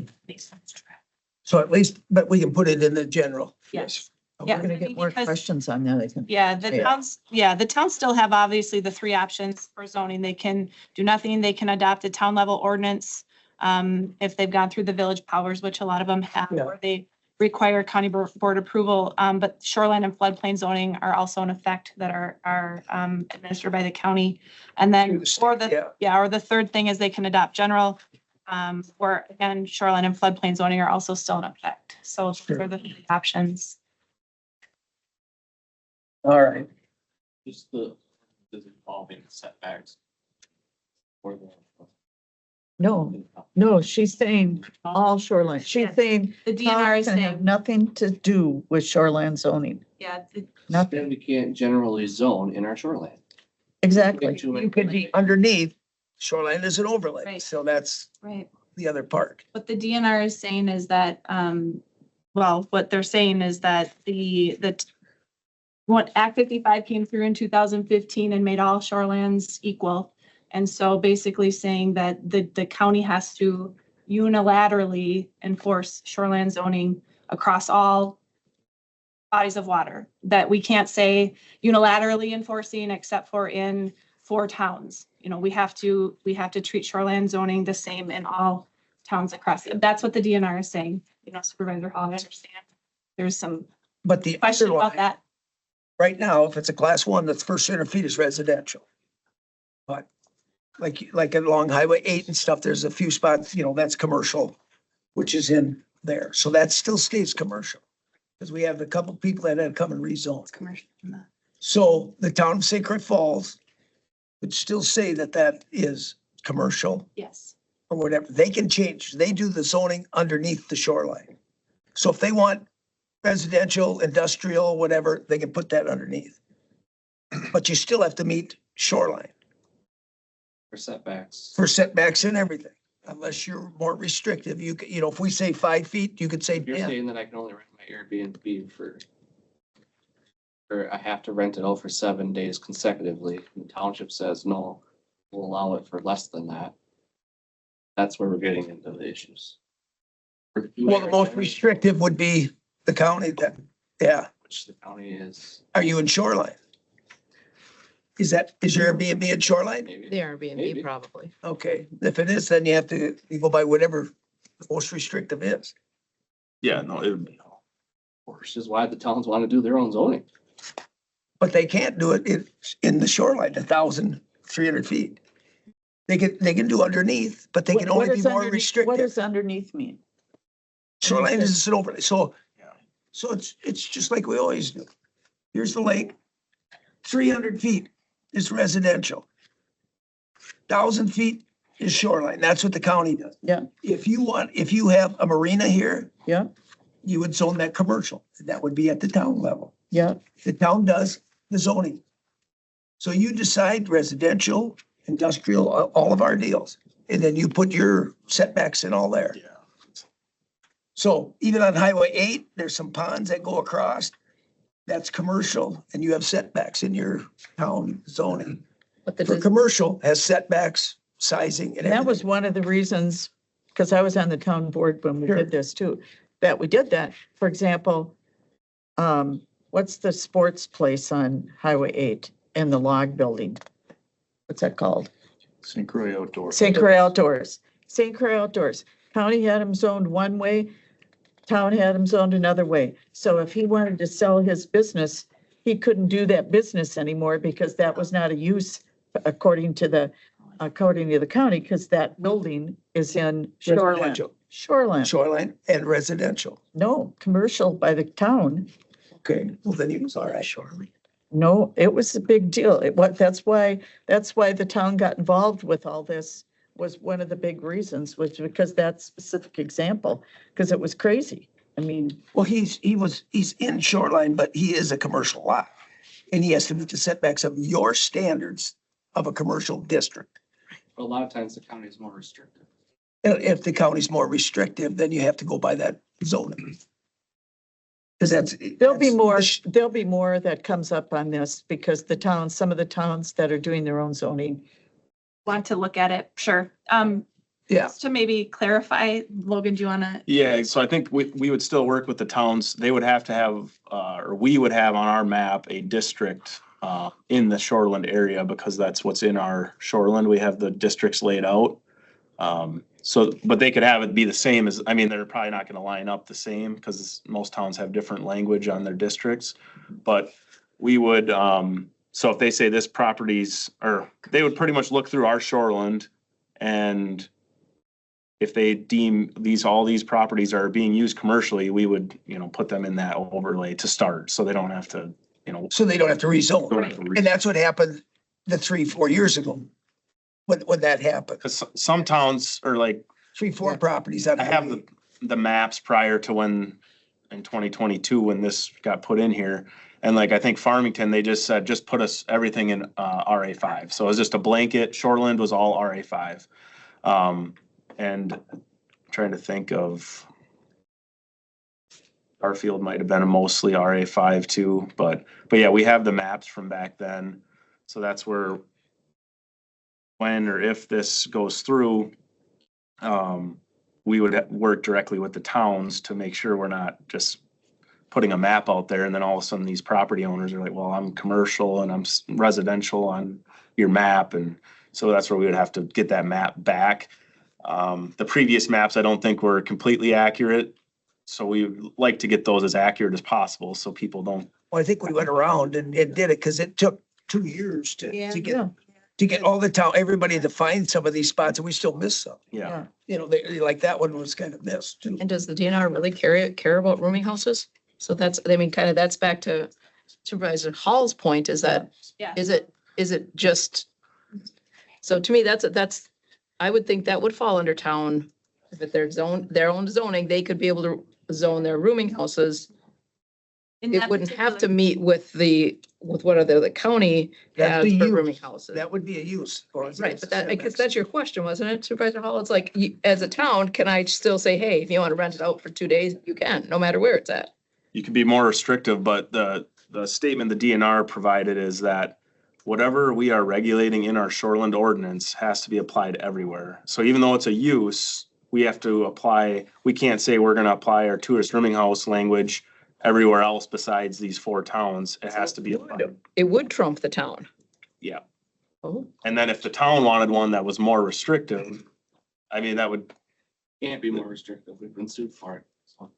so at least, but we can put it in the general. Yes. We're Yeah, gonna get more because- questions on that, I think. Yeah, the towns still have obviously the three options for zoning. They can do nothing. They can adopt a town level ordinance. If they've gone through the village powers, which a lot of them have, Yeah. or they require county board approval. But shoreline and floodplain zoning are also in effect that are administered by the county. And then, or the third thing is they can adopt general, or again, shoreline and floodplain zoning are also still in effect. So those are the three options. All right, Just the involving setbacks. For the. No, she's saying all shoreline. She's Yes. saying The DNR is towns can have saying, nothing to do with shoreline zoning. yeah, Nothing. Then we can't generally zone in our shoreline. Exactly. you could be underneath, shoreline is an overlay, Right. so that's right. the other part. What the DNR is saying is that, well, what they're saying is that what Act 55 came through in 2015 and made all shorelands equal. And so basically saying that the county has to unilaterally enforce shoreline zoning across all bodies of water. That we can't say unilaterally enforcing except for in 4 towns. You know, we have to treat shoreline zoning the same in all towns across. That's what the DNR is saying. You know, Supervisor Hall, I understand. There's some But the question about underlying, that. right now, if it's a class 1, that's first 100 feet is residential. But like along Highway 8 and stuff, there's a few spots, that's commercial, which is in there. So that still stays commercial. Because we have a couple people that had come and rezone. Commercial. So the town of St. Croix Falls would still say that that is commercial Yes. or whatever. They can change. They do the zoning underneath the shoreline. So if they want residential, industrial, whatever, they can put that underneath. But you still have to meet shoreline For setbacks. for setbacks and everything. Unless you're more restrictive, if we say 5 feet, you could say You're 10. saying that I can only rent my Airbnb or I have to rent it out for 7 days consecutively. The township says, no, we'll allow it for less than that. That's where we're getting into the issues. Well, the most restrictive would be the county then. Yeah. Which the county is. Are you in shoreline? Is your Airbnb in shoreline? Maybe. The Airbnb Maybe. probably. Okay, if it is, then you go by whatever the most restrictive is. Yeah, no, it would be. Which is why the towns want to do their own zoning. But they can't do it in the shoreline, 1,300 feet. They can do underneath, but they can What only be does more underneath- What restrictive. does underneath mean? Shoreline is an overlay, so it's just like we always do. Here's the lake, 300 feet is residential. 1,000 feet is shoreline. That's what the county does. Yeah. If you have a marina here, Yeah, you would zone that commercial. That would be at the town level. yeah. The town does the zoning. So you decide residential, industrial, all of our deals, and then you put your setbacks in all there. Yeah. So even on Highway 8, there's some ponds that go across. That's commercial, and you have setbacks in your town zoning. But the For commercial, has setbacks, sizing, and And that was everything. one of the reasons, because I was on the town board when we Sure. did this too, that we did that. For example, what's the sports place on Highway 8 in the log building? What's that called? St. Croix Outdoor. St. Croix Outdoors. St. Croix Outdoors. County had them zoned one way, town had them zoned another way. So if he wanted to sell his business, he couldn't do that business anymore because that was not a use according to the county, because that building is in shoreline. Residential. Shoreline. Shoreline and residential. No, commercial by the town. Okay, well then he was all right. Shoreline. No, it was a big deal. That's why the town got involved with all this, was one of the big reasons, was because that specific example, because it was crazy. I mean, Well, he's in shoreline, but he is a commercial lot. And he has to meet the setbacks of your standards of a commercial district. But a lot of times the county is more restrictive. And if the county's more restrictive, then you have to go by that zoning. Because there'll be more that comes up on this, because some of the towns that are doing their own zoning. Want to look at it, sure. Yeah. Just to maybe clarify, Logan, do you wanna? Yeah, so I think we would still work with the towns. They would have to have, or we would have on our map, a district in the shoreland area, because that's what's in our shoreland. We have the districts laid out. But they could have it be the same as, they're probably not gonna line up the same, because most towns have different language on their districts. But we would, so if they say this property's, or they would pretty much look through our shoreland, and if they deem all these properties are being used commercially, we would, put them in that overlay to start, so they don't have to, So they don't have to rezone. Don't have to rezone. And that's what happened 3-4 years ago. When that happened, because some towns are like, 3-4 properties. I I have the maps prior to when, in 2022, when this got put in here. And like, I think Farmington, they just said, just put us everything in RA5. So it was just a blanket. Shoreland was all RA5. And I'm trying to think of, Garfield might have been mostly RA5 too, but yeah, we have the maps from back then. So that's where, when or if this goes through, we would work directly with the towns to make sure we're not just putting a map out there, and then all of a sudden these property owners are like, well, I'm commercial and I'm residential on your map. And so that's where we would have to get that map back. The previous maps, I don't think were completely accurate. So we would like to get those as accurate as possible, so people don't. Well, I think we went around and did it because it took 2 years to get. to get all the town, everybody to find some of these spots, and we still miss some. Yeah. You know, they, like that one was kind of missed too. And does the DNR really care about rooming houses? So that's, I mean, kind of, that's back to Supervisor Hall's point, is that, Yeah. is it just? So to me, that's, I would think that would fall under town. If it's their own zoning, they could be able to zone their rooming houses. In It that wouldn't have to particular- meet with what the county That's has the for use. rooming houses. That would be a use. Or Right, but that, I guess that's your question, wasn't it, Supervisor Hall? It's like, as a town, can I still say, hey, if you want to rent it out for 2 days, you can, no matter where it's at? You can be more restrictive, but the statement the DNR provided is that whatever we are regulating in our shoreland ordinance has to be applied everywhere. So even though it's a use, we have to apply, we can't say we're gonna apply our tourist rooming house language everywhere else besides these 4 towns. It has to be applied. It would trump the town. Yeah. Oh. And then if the town wanted one that was more restrictive, I mean, that would, Can't be more restrictive. We've been sued for it. So.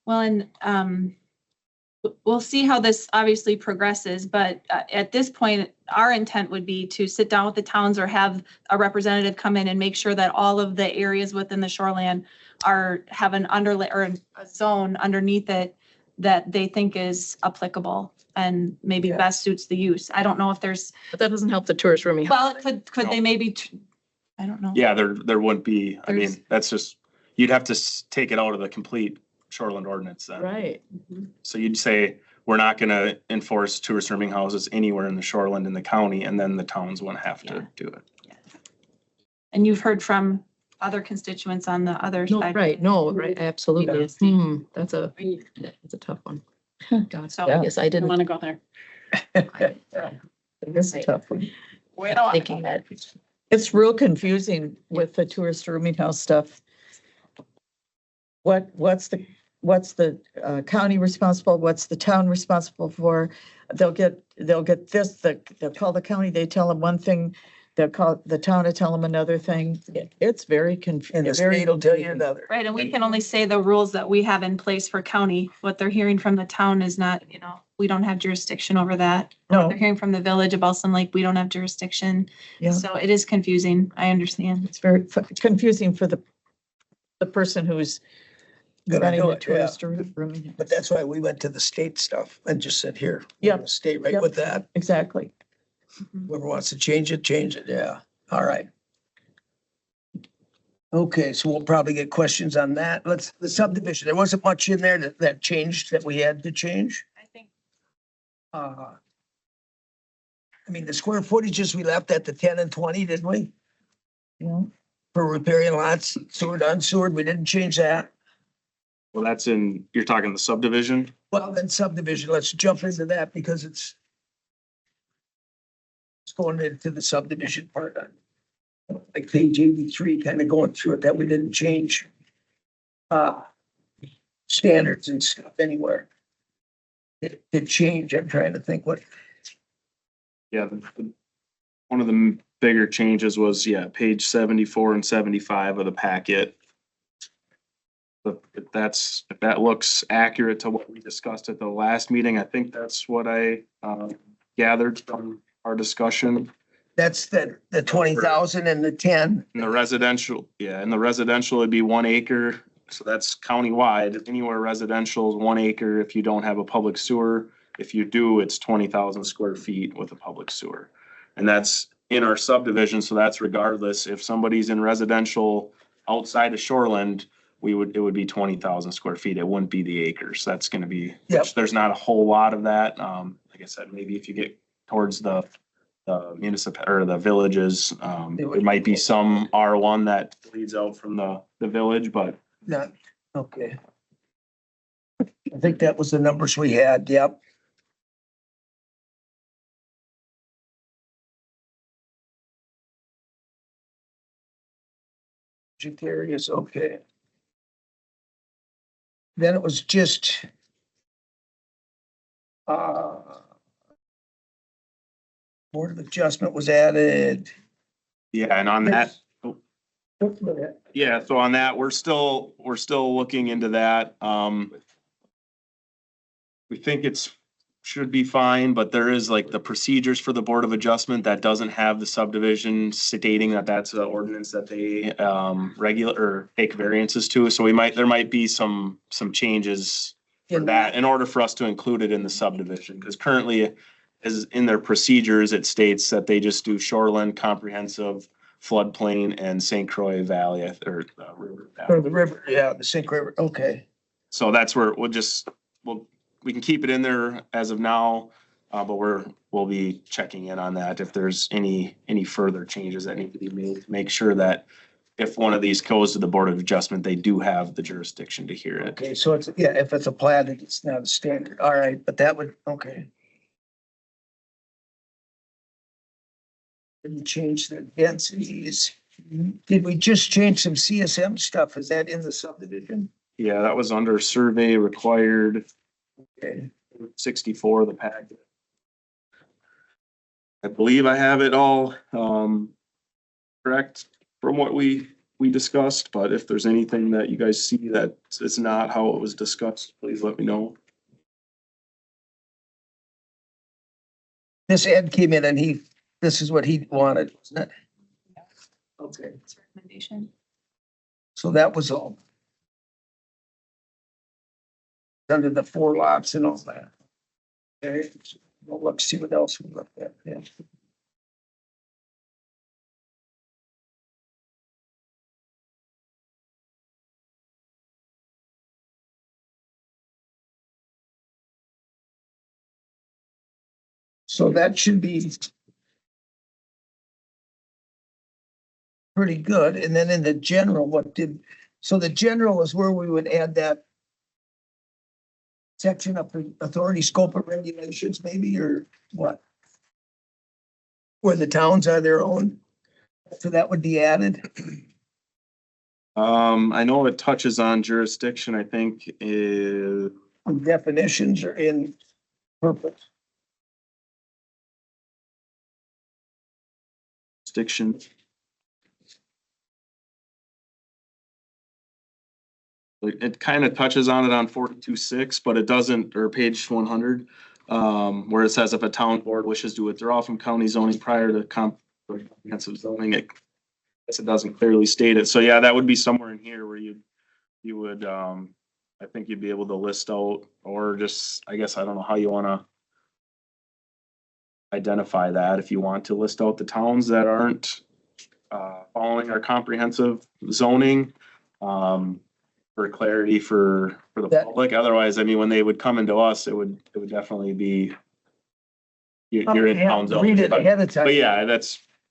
Well, and we'll see how this obviously progresses, but at this point, our intent would be to sit down with the towns or have a representative come in and make sure that all of the areas within the shoreland have an underlay or a zone underneath it that they think is applicable and maybe Yeah. best suits the use. I don't know if there's, But that doesn't help the tourist rooming. well, could they maybe, I don't know. yeah, there wouldn't be, I There's- mean, that's just, you'd have to take it out of the complete shoreland ordinance then. Right. So you'd say, we're not gonna enforce tourist rooming houses anywhere in the shoreland in the county, and then the towns wouldn't have Yeah. to do it. And you've heard from other constituents on the other No, side. right, no, right, absolutely. Yeah. That's a tough one. God, So- I guess I I didn't. want to go there. It's a tough one. We don't. Thinking that. It's real confusing with the tourist rooming house stuff. What's the county responsible? What's the town responsible for? They'll get this, they'll call the county, they tell them one thing, they'll call the town to tell them another thing. It's very And the confusing. state will tell you another. Right, and we can only say the rules that we have in place for county. What they're hearing from the town is not, we don't have jurisdiction over that. What No, they're hearing from the village of Balsam Lake, we don't have jurisdiction. yeah, So it is confusing. I understand. it's very confusing for the person who's Gonna running do the it, yeah. tourist rooming. But that's why we went to the state stuff and just said, here. we're Yep. gonna Stay right Yep. with that. Exactly. Whoever wants to change it, yeah. All right. Okay, so we'll probably get questions on that. The subdivision, there wasn't much in there that changed, that we had to change. I think. I mean, the square footages, we left at the 10 and 20, didn't we? Yeah. For repairing lots, sewer to unsewered, we didn't change that. Well, that's you're talking the subdivision? Well, then subdivision, let's jump into that because it's going into the subdivision part on like page 83, kind of going through it, that we didn't change standards and stuff anywhere. It changed. I'm trying to think what, Yeah, one of the bigger changes was, page 74 and 75 of the packet. But if that looks accurate to what we discussed at the last meeting, I think that's what I gathered from our discussion. that's the 20,000 and the 10. In the residential, it'd be 1 acre, so that's countywide. Anywhere residential is 1 acre if you don't have a public sewer. If you do, it's 20,000 square feet with a public sewer. And that's in our subdivision, so that's regardless. If somebody's in residential outside of shoreland, it would be 20,000 square feet. It wouldn't be the acres. That's gonna be, Yep. which there's not a whole lot of that. Like I said, maybe if you get towards the municipal or the villages, there might be some R1 that leads out from the village, but Not, okay. I think that was the numbers we had, yep. Areas, okay. Then it was just Board of Adjustment was added. yeah, and on that, yeah, so on that, we're still looking into that. We think it's should be fine, but there is like the procedures for the Board of Adjustment that doesn't have the subdivision stating that that's an ordinance that they regular or take variances to. So there might be some changes for that in order for us to include it in the subdivision. Because currently, as in their procedures, it states that they just do shoreline, comprehensive, floodplain, and St. Croix Valley or river. Or the river, yeah, the St. River, okay. So that's where we can keep it in there as of now, but we'll be checking in on that if there's any further changes that need to be made to make sure that if one of these goes to the Board of Adjustment, they do have the jurisdiction to hear it. Okay, so it's, yeah, if it's a plat, it's not a standard. All right, but that would, okay. Didn't change the densities. Did we just change some CSM stuff? Is that in the subdivision? Yeah, that was under survey required Okay. 64 of the packet. I believe I have it all correct from what we discussed, but if there's anything that you guys see that is not how it was discussed, please let me know. This Ed came in and this is what he wanted, wasn't it? Okay, It's a recommendation. so that was all. Under the 4 lots and all that. Okay, well, let's see what else we looked at, yeah. So that should be pretty good. And then in the general, so the general is where we would add that section of the authority scope of regulations maybe, or what? Where the towns are their own. So that would be added. I know it touches on jurisdiction, I think, is Definitions are in purpose. jurisdiction. It kind of touches on it on 42.6, but it doesn't, or page 100, where it says if a town board wishes to withdraw from county zoning prior to comprehensive zoning, it doesn't clearly state it. So yeah, that would be somewhere in here where you would, I think you'd be able to list out, or just, I guess, I don't know how you want to identify that. If you want to list out the towns that aren't following our comprehensive zoning, for clarity for the public. Otherwise, I mean, when they would come into us, it would definitely be you're in town zone. Read it ahead of time. But yeah,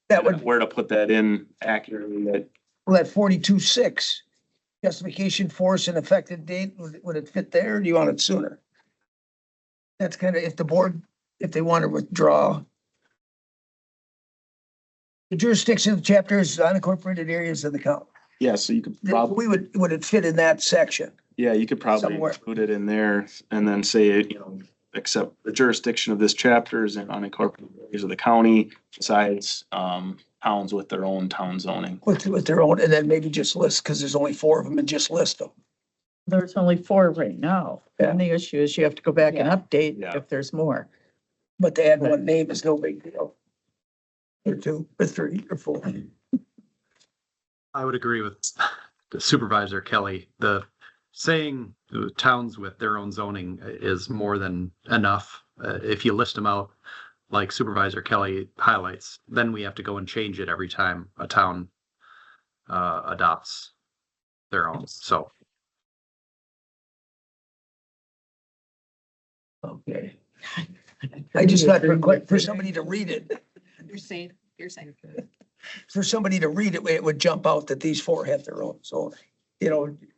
That would, where to put that in accurately. That well, that 42.6 justification, force and effective date, would it fit there? Or do you want it sooner? That's kind of, if the board, if they want to withdraw. The jurisdiction of the chapter is unincorporated areas of the county. yeah, so you could probably Would it fit in that section? yeah, you could probably Somewhere. include it in there and then say, except the jurisdiction of this chapter is in unincorporated areas of the county besides towns with their own town zoning. With their own, and then maybe just list, because there's only 4 of them, and just list them. There's only 4 right now. And the issue is you have to go back and update Yeah. if there's more. But to add one name is no big deal. Or 2, or 3, or 4. I would agree with Supervisor Kelly. The saying towns with their own zoning is more than enough. If you list them out like Supervisor Kelly highlights, then we have to go and change it every time a town adopts their own. So Okay. I just thought for somebody to read it, You're saying. for somebody to read it, it would jump out that these 4 have their own zoning.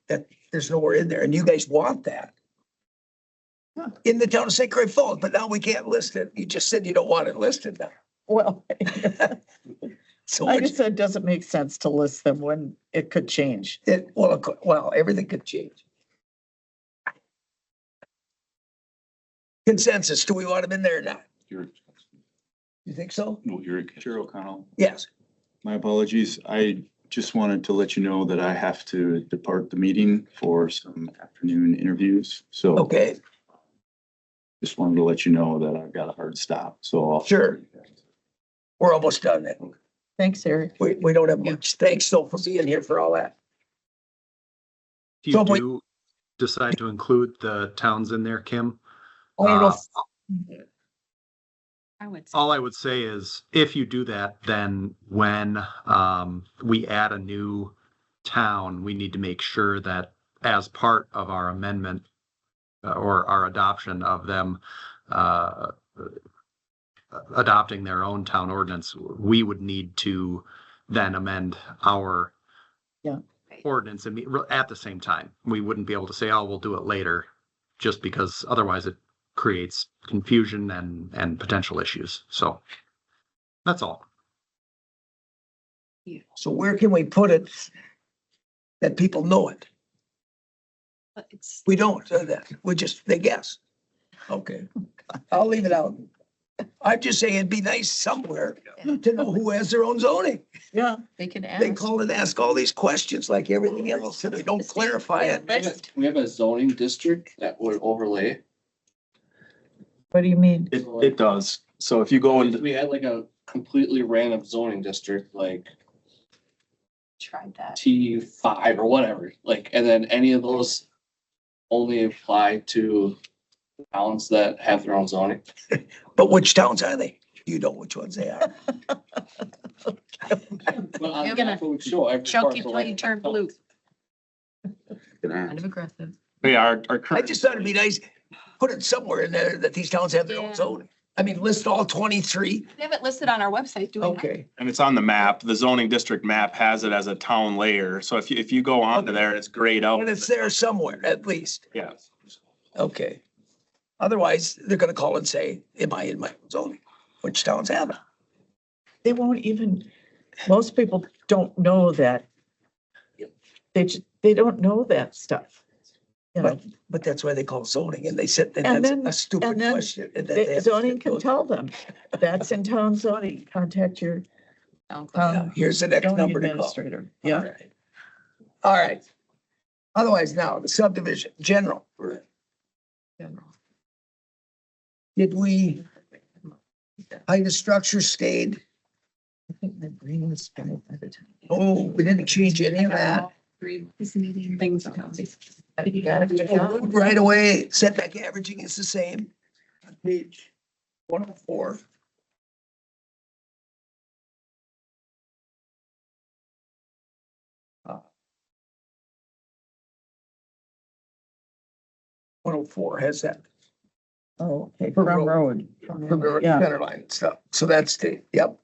That there's nowhere in there, and you guys want that. In the town of St. Croix Falls, but now we can't list it. You just said you don't want it listed now. Well, So I just said it doesn't make sense to list them when it could change. well, everything could change. Consensus, do we want them in there or not? Your- You think so? No, you're Chair O'Connell. Yes. My apologies. I just wanted to let you know that I have to depart the meeting for some afternoon interviews. So Okay. Just wanted to let you know that I've got a hard stop, so. Sure. We're almost done then. Thanks, Eric. We don't have much. Thanks though for being here for all that. If So you we- do decide to include the towns in there, Kim, I don't know I would say. all I would say is if you do that, then when we add a new town, we need to make sure that as part of our amendment or our adoption of them adopting their own town ordinance, we would need to then amend our Yeah. ordinance at the same time. We wouldn't be able to say, oh, we'll do it later, just because otherwise it creates confusion and potential issues. So that's all. So where can we put it that people know it? But it's, We don't, they guess. Okay, I'll leave it out. I'm just saying it'd be nice somewhere to know who has their own zoning. Yeah. They can They ask. call and ask all these questions like everything else and they don't clarify it. We have a zoning district that would overlay. What do you mean? It does. So if you go into, We had like a completely random zoning district, like tried that. T5 or whatever, like, and then any of those only apply to towns that have their own zoning. But which towns are they? You know which ones they are. Well, on You're the gonna map, it would show every Choke you parcel till you like- turn blue. Kind of aggressive. yeah, our I current, just thought it'd be nice, put it somewhere in there that these towns have their own Yeah. zoning. I mean, list all 23. We have it listed on our website, do we not? Okay, and it's on the map, the zoning district map has it as a town layer. So if you go onto there, it's grayed out. and it's there somewhere at least. Yeah. Okay. Otherwise, they're gonna call and say, am I in my own zoning? Which towns have it? They won't even, most people don't know that. They don't know that stuff. You know, But that's why they call zoning and they said, and And that's then- a stupid and then question. And that they the have to zoning go- can tell them, that's in town zoning, contact your Yeah, here's the next zoning number to call. administrator. All Yeah. right. All right. Otherwise now, the subdivision, general. Did we, height of structure stayed? I think my brain is spinning by the time. Oh, we didn't change any of that. This meeting. Things. Right away, setback averaging is the same. On page 104. Uh, 104 has that. Oh, okay, For from road. road. For the Yeah. center line stuff. So that stayed, yep.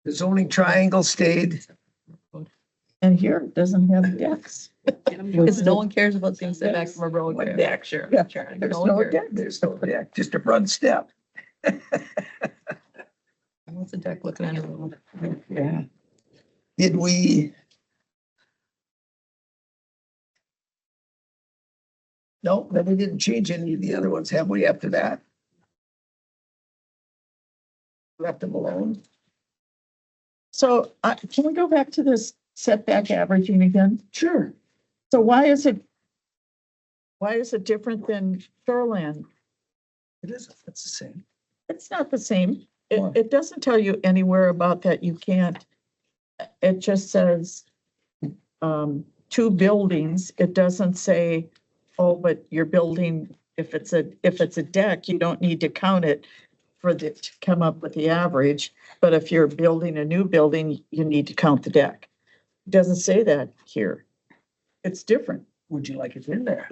The zoning triangle stayed. And here it doesn't have decks. Because no one cares about being set back from a road. One deck, Sure. Yeah, Sure. there's one no cares. deck, there's no deck, just a front step. What's a deck looking at? Yeah. Did we? No, then we didn't change any of the other ones, have we, after that? Left them alone? So can we go back to this setback averaging again? Sure. So why is it different than shoreland? It is, it's the same. It's not the same. Why? It doesn't tell you anywhere about that you can't. It just says two buildings. It doesn't say, oh, but your building, if it's a deck, you don't need to count it to come up with the average. But if you're building a new building, you need to count the deck. It doesn't say that here. It's different. Would you like it in there?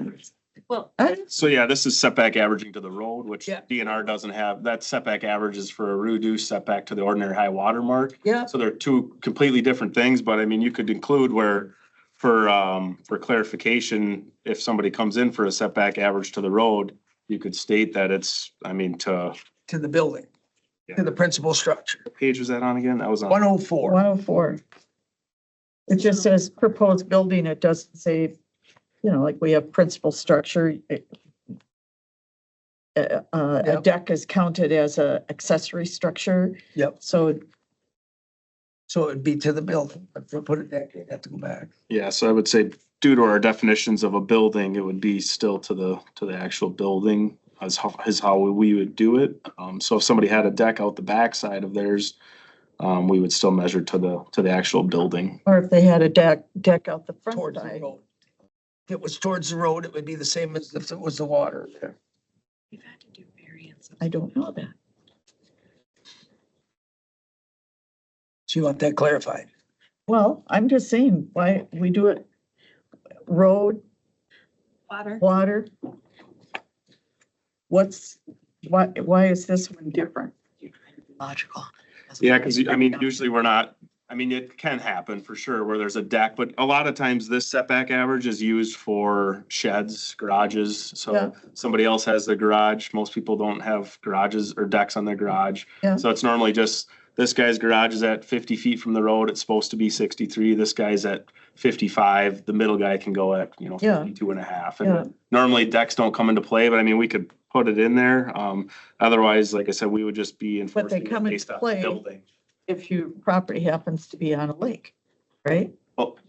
Well, So yeah, this is setback averaging to the road, which Yeah. DNR doesn't have. That setback average is for a reduced setback to the ordinary high water mark. Yeah. So they're two completely different things, but I mean, you could include where for clarification, if somebody comes in for a setback average to the road, you could state that it's, I mean, to, To the building, to the principal structure. what page was that on again? That was on. 104. 104. It just says proposed building. It doesn't say, like we have principal structure. A deck is counted as a accessory structure. Yep. So So it'd be to the building, but to put it back, you'd have to go back. Yeah, so I would say due to our definitions of a building, it would be still to the actual building. is how we would do it. So if somebody had a deck out the backside of theirs, we would still measure to the actual building. Or if they had a deck out the front Towards the side. road. If it was towards the road, it would be the same as if it was the water there. We've had to do variance. I don't know that. So you want that clarified? Well, I'm just saying why we do it. Road, Water. water. Why is this one different? Logical. Yeah, because I mean, usually we're not, I mean, it can happen for sure where there's a deck, but a lot of times this setback average is used for sheds, garages. Yeah. So somebody else has the garage. Most people don't have garages or decks on their garage. Yeah. So it's normally just, this guy's garage is at 50 feet from the road. It's supposed to be 63. This guy's at 55. The middle guy can go at, you know, Yeah. 52 and a half. Yeah. And normally decks don't come into play, but I mean, we could put it in there. Otherwise, like I said, we would just be But they enforcing come it into based on play. the building. If your property happens to be on a lake, right? Well,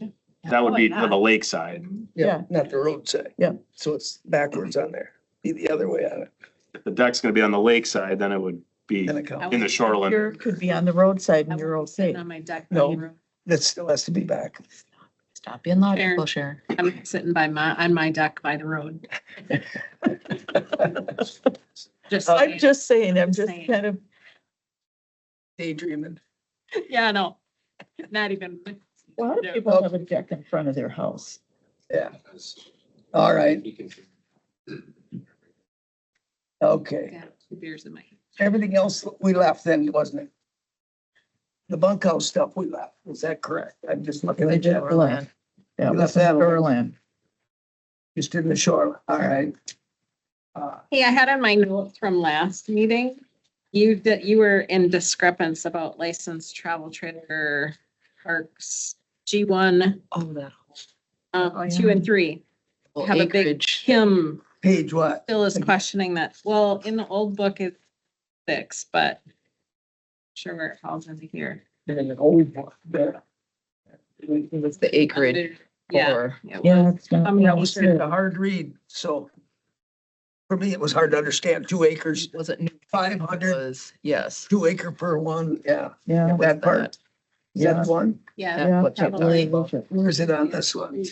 that would be to the lakeside. Yeah. Not the roadside. Yeah. So it's backwards on there. Be the other way on it. If the deck's gonna be on the lakeside, then it would be Then it counts. in the shoreline. Your could be on the roadside I and you're won't sit okay. on my deck. No. by the road. That still has to be back. Stop being logical, Sharon. I'm sitting on my deck by the road. Just I'm saying. just saying, I'm just Saying. kind of, Daydreaming. Yeah, no, not even. a lot of people have a deck in front of their house. Yeah. All right. Okay. Yeah, 2 beers in my hand. Everything else we left then, wasn't it? The bunkhouse stuff we left. Is that correct? I'm just looking at that. Shoreland. Yeah, You that's left that alone. shoreland. Just in the shore. All right. Hey, I had on my notes from last meeting, you were in discrepance about licensed travel trailer parks, G1, Oh, that 2 and 3. whole Have a big acreage. Kim Page what? still is questioning that. Well, in the old book it's 6, but I'm sure where it falls into here. In an old book there. It was the acreage Yeah. for, it Yeah, was. it's not. I mean, That was kind of hard to read, so. For me, it was hard to understand. 2 acres, was it new? 500, Was, yes. 2 acre per one. Yeah. Yeah. Was That part. Is Yeah. that one? Yeah. Yeah. What chapter are you on? Where is it on this one?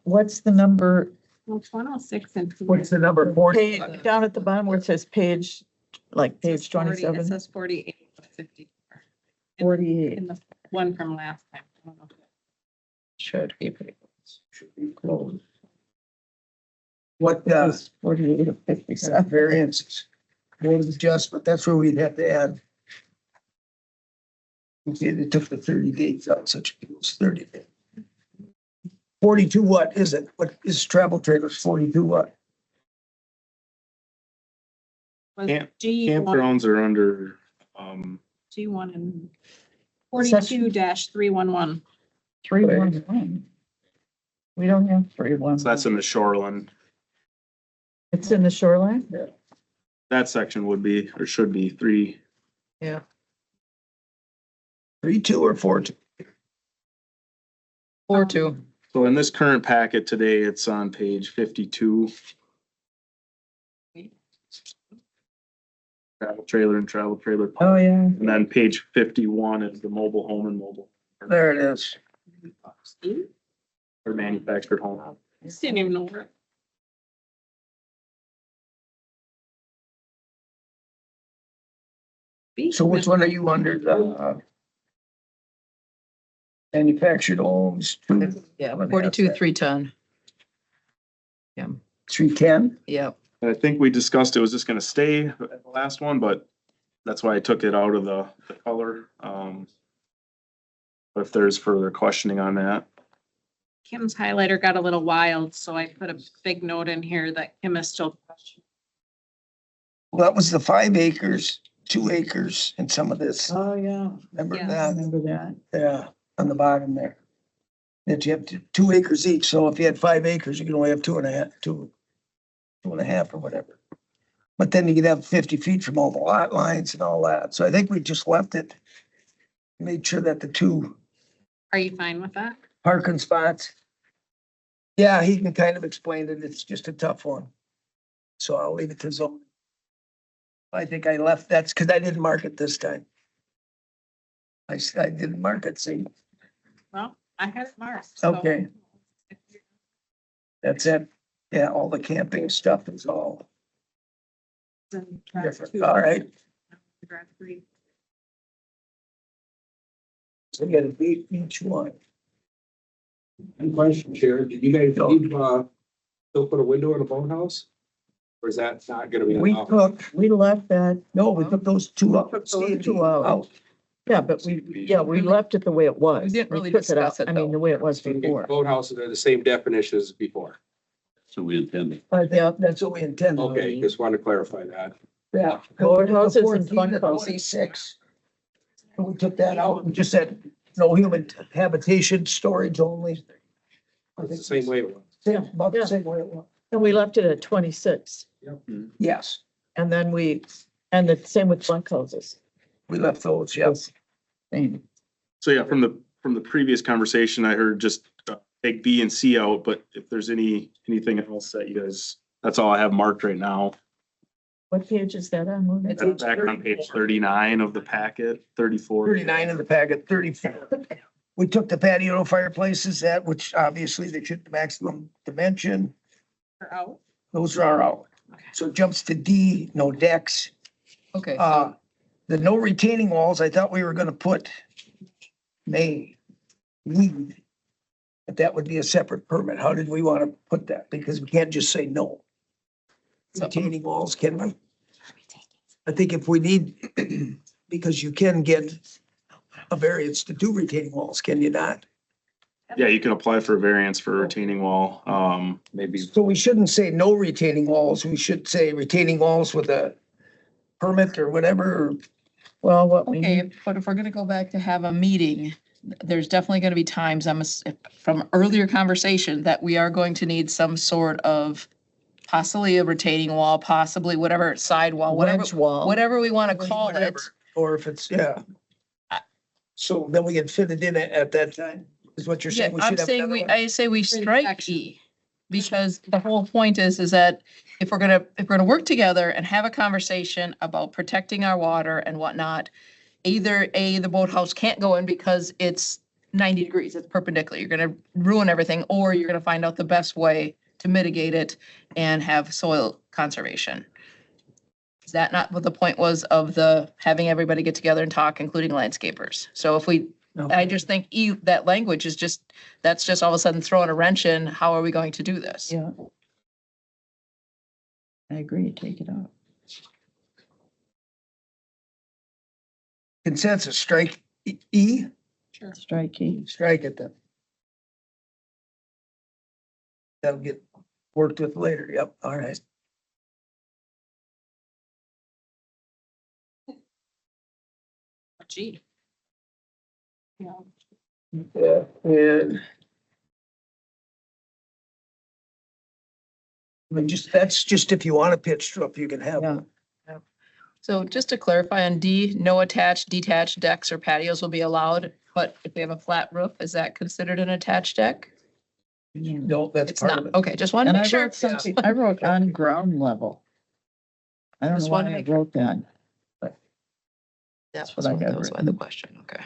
What's the number? Well, it's 106 and. What's the number? 40? Page, down at the bottom where it says page, like page 27, It says 48, 54. 48. In the one from last time. I don't know. Should be pretty. Should be closed. What, It's 48 or 57. variances? Board of Adjustment, that's where we'd have to add. Okay, they took the 30 days out, such it was 30 days. 42 what is it? What is travel trailers? 42 what? Was Camp- G1, Campgrounds are under, G1 and 42-311. 311. We don't have 311. so that's in the shoreline. It's in the shoreline? That section would be, or should be 3. 32 or 42? 4-2. So in this current packet today, it's on page 52. Travel trailer and travel trailer. Oh, yeah. And then page 51 is the mobile home and mobile. There it is. Or manufactured home. I just didn't even know where. So which one are you under? The manufactured homes? Yeah, 42, 310. 310? Yep. And I think we discussed it was just gonna stay at the last one, but that's why I took it out of the color. But if there's further questioning on that. Kim's highlighter got a little wild, so I put a big note in here that Kim is still questioning. Well, that was the 5 acres, 2 acres and some of this. Oh, yeah. Remember Yeah. I that? remember that. Yeah, on the bottom there. That you have 2 acres each. So if you had 5 acres, you can only have 2.5 or whatever. But then you could have 50 feet from all the lot lines and all that. So I think we just left it. Made sure that the 2, Are you fine with that? parking spots. Yeah, he can kind of explain it. It's just a tough one. So I'll leave it to zone. I think I left, that's because I didn't mark it this time. I didn't mark it, see, Well, I had it marked. so- okay, that's it. Yeah, all the camping stuff is all Then track different. two. All right. Track three. So you gotta beat each one. One question, Sharon, did you guys leave, still put a window in a boathouse? Or is that not gonna be We allowed? took, We left that, no, we took those two out. Took those two out. yeah, but we left it the way it was. We didn't really took it out. discuss it, I mean, though. the way it was So before. boathouses are the same definition as before. So we intended. I think that's what we intended. Okay, just wanted to clarify that. Yeah. Boathouses and 14 to bunkhouses. 26. And we took that out and just said, no human habitation, storage only. It's the same way it was. Yeah, about the same way it was. And we left it at 26. Yes, And then and the same with bunkhouses. we left those, yes. Same. So yeah, from the previous conversation, I heard just take B and C out, but if there's anything else that you guys, that's all I have marked right now. What page is that on? Mona? That's back on page 39 of the packet, 34. 39 in the packet, 34. We took the patio fireplaces, that which obviously they should the maximum dimension. Are out. Those are out. So it jumps to D, no decks. Okay, Uh, the no retaining walls, I thought we were gonna put need. But that would be a separate permit. How did we want to put that? Because we can't just say no. Retaining walls, can we? I think if we need, because you can get a variance to do retaining walls, can you not? Yeah, you can apply for a variance for a retaining wall. Maybe. So we shouldn't say no retaining walls. We should say retaining walls with a permit or whatever. Well, what we okay, need, but if we're gonna go back to have a meeting, there's definitely gonna be times, from earlier conversation, that we are going to need some sort of possibly a retaining wall, possibly whatever sidewall, wedge wall. whatever we wanna call it. Whatever. Or if it's, yeah. So then we can fit it in at that time, is what you're Yeah, saying? We I'm should have saying another one? I say we strike section. E. Because the whole point is that if we're gonna work together and have a conversation about protecting our water and whatnot, either A, the boathouse can't go in because it's 90 degrees, it's perpendicular, you're gonna ruin everything, or you're gonna find out the best way to mitigate it and have soil conservation. Is that not what the point was of having everybody get together and talk, including landscapers? So if we, I just think that language is that's just all of a sudden throwing a wrench in, how are we going to do this? Yeah. I agree, take it out. Consensus, strike E, Strike E. strike it then. That'll get worked with later. Yep, all right. Gee. Yeah. Yeah, and I mean, that's just if you want a pitch roof, you can have one. So just to clarify on D, no attached, detached decks or patios will be allowed, but if we have a flat roof, is that considered an attached deck? No, that's It's part not. of it. Okay, just wanted And to I make sure. wrote something, I wrote on ground level. I don't know Just why wanna I make- wrote that. That's what I got that was why written. the question, okay.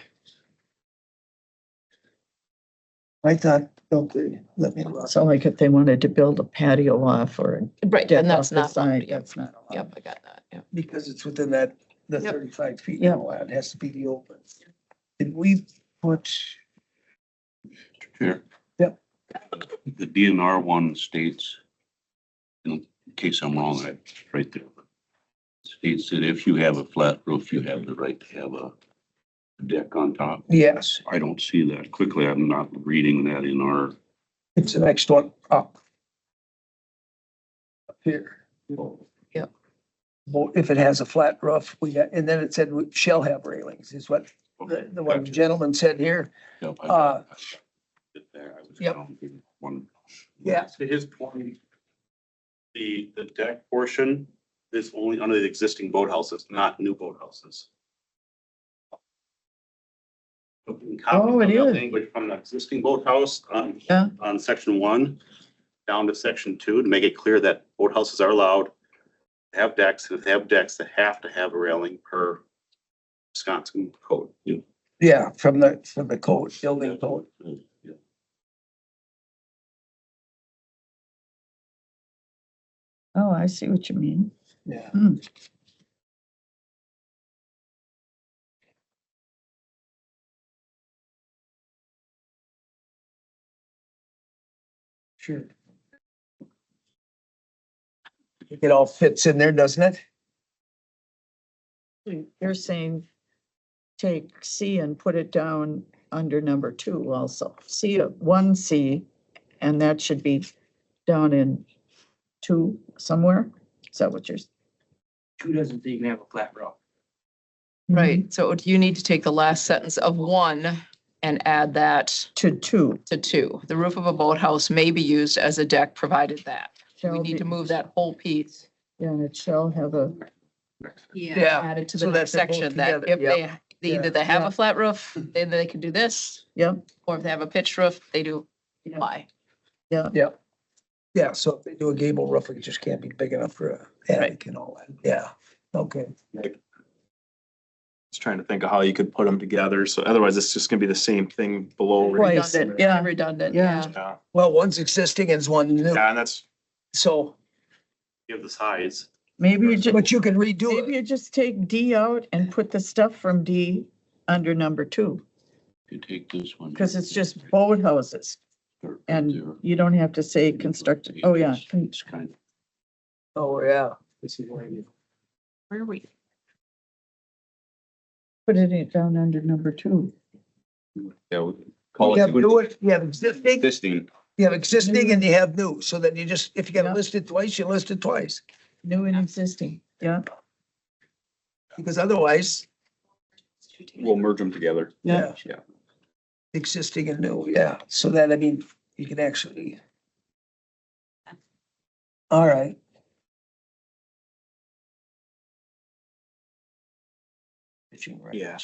I thought, okay, let me look. So like if they wanted to build a patio off or a Right, deck and off that's the not, side, yep, that's not allowed. yep, I got that, yeah. Because it's within the Yep. 35 feet. Yeah. It has to be the open. Did we put? Chair. Yep. The DNR one states, in case I'm wrong, it's right there. States that if you have a flat roof, you have the right to have a deck on top. Yes, I don't see that quickly. I'm not reading that in our, it's the next one up. Up here. Yep. Well, if it has a flat roof, we got, and then it said we shall have railings is what the one Gotcha. gentleman said here. Yep, I Uh, got it there. I was yep. counting one. Yeah, To his point, the deck portion is only under the existing boathouses, not new boathouses. Oh, it is. Language from the existing boathouse Yeah. on section 1 down to section 2 to make it clear that boathouses are allowed to have decks, and if they have decks, they have to have a railing per Wisconsin code. Yeah, from the code, building code. Oh, I see what you mean. Yeah. Hmm. Sure. It all fits in there, doesn't it? You're saying take C and put it down under number 2 also. C, 1C, and that should be down in 2 somewhere? Is that what you're? 2 doesn't even have a flat roof. Right, so you need to take the last sentence of 1 and add that To 2. to 2. The roof of a boathouse may be used as a deck provided that. We Shall need be- to move that whole piece Yeah, and it shall have a, Yeah. added to So the next that they're both section, that together, if they, Yeah. either they have Yeah. a flat roof, then they can do this, yep, or if they have a pitched roof, they do Y. yeah. Yeah, so if they do a gable roof, it just can't be big enough for a attic and all that. Yeah, okay. Just trying to think of how you could put them together. So otherwise it's just gonna be the same thing below. Twice, Redundant, yeah. redundant, Yeah. yeah. Yeah, Well, one's existing and one's new. yeah, and that's, So, Give the size. Maybe you just, but you can redo maybe it. you just take D out and put the stuff from D under number 2, You take this one. because it's just boathouses. Start right And there. you don't have to say constructed, oh, yeah. It's kind of, Oh, yeah. Where are we? Put it down under number 2. Yeah, we call You have it new, you have existing, existing. you have existing and you have new. So then you just, if you Yeah. gotta list it twice, you list it twice. New and existing, yeah. Because otherwise, We'll merge them together. yeah. Yeah. Existing and new, yeah. So that, I mean, you can actually. All right. Yeah.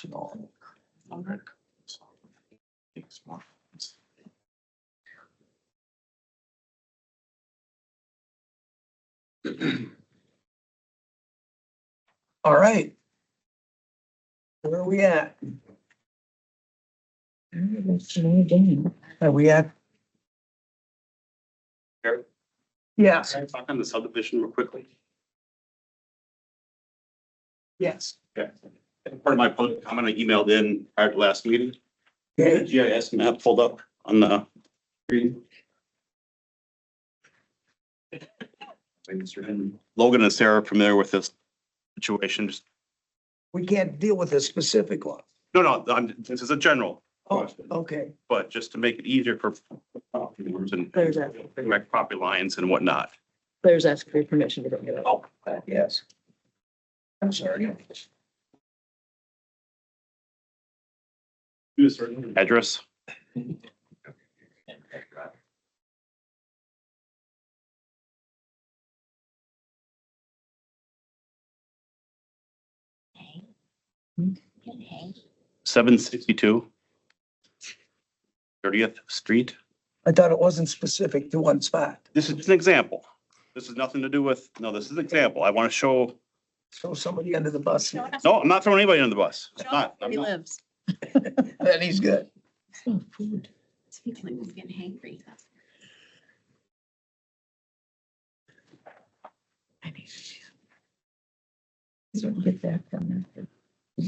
All right. Where are we at? Are we at? Eric? Yes, Can I talk on the subdivision real quickly? yes. Okay. Part of my public comment I emailed in prior to last meeting. Okay. GIS map pulled up on the screen. Logan and Sarah are familiar with this situation. Just, We can't deal with a specific one. no, this is a general Oh, question, okay. but just to make it easier for property owners and There's that. direct property lines and whatnot. Claire's asking for your permission to bring it up. Oh, yes. I'm sorry. Address. Okay. 762 30th Street. I thought it wasn't specific to one spot. This is just an example. This is nothing to do with, no, this is an example. I want to show, Throw somebody under the bus. no, I'm not throwing anybody under the bus. I'm not. I'm He not. lives. Then he's good. Food. He's getting hangry. I need to. So get that from there.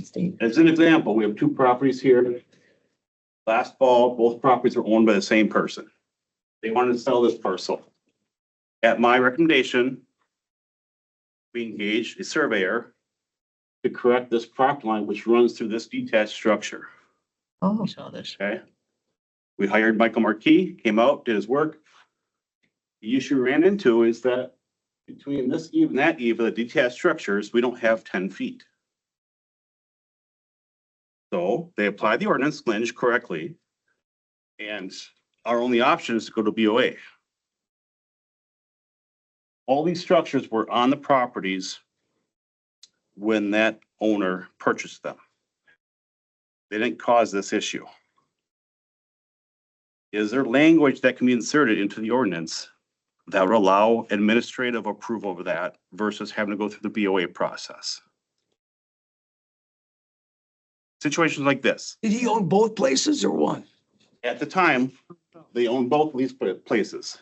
State. As an example, we have two properties here. Last fall, both properties were owned by the same person. They wanted to sell this parcel. At my recommendation, we engaged a surveyor to correct this property line, which runs through this detached structure. Oh, Saw this. Okay. We hired Michael Marquis, came out, did his work. The issue we ran into is that between this eve and that eve of the detached structures, we don't have 10 feet. So they applied the ordinance flinch correctly. And our only option is to go to BOA. All these structures were on the properties when that owner purchased them. they didn't cause this issue. Is there language that can be inserted into the ordinance that would allow administrative approval of that versus having to go through the BOA process? Situations like this. Did he own both places or one? At the time, they owned both of these places.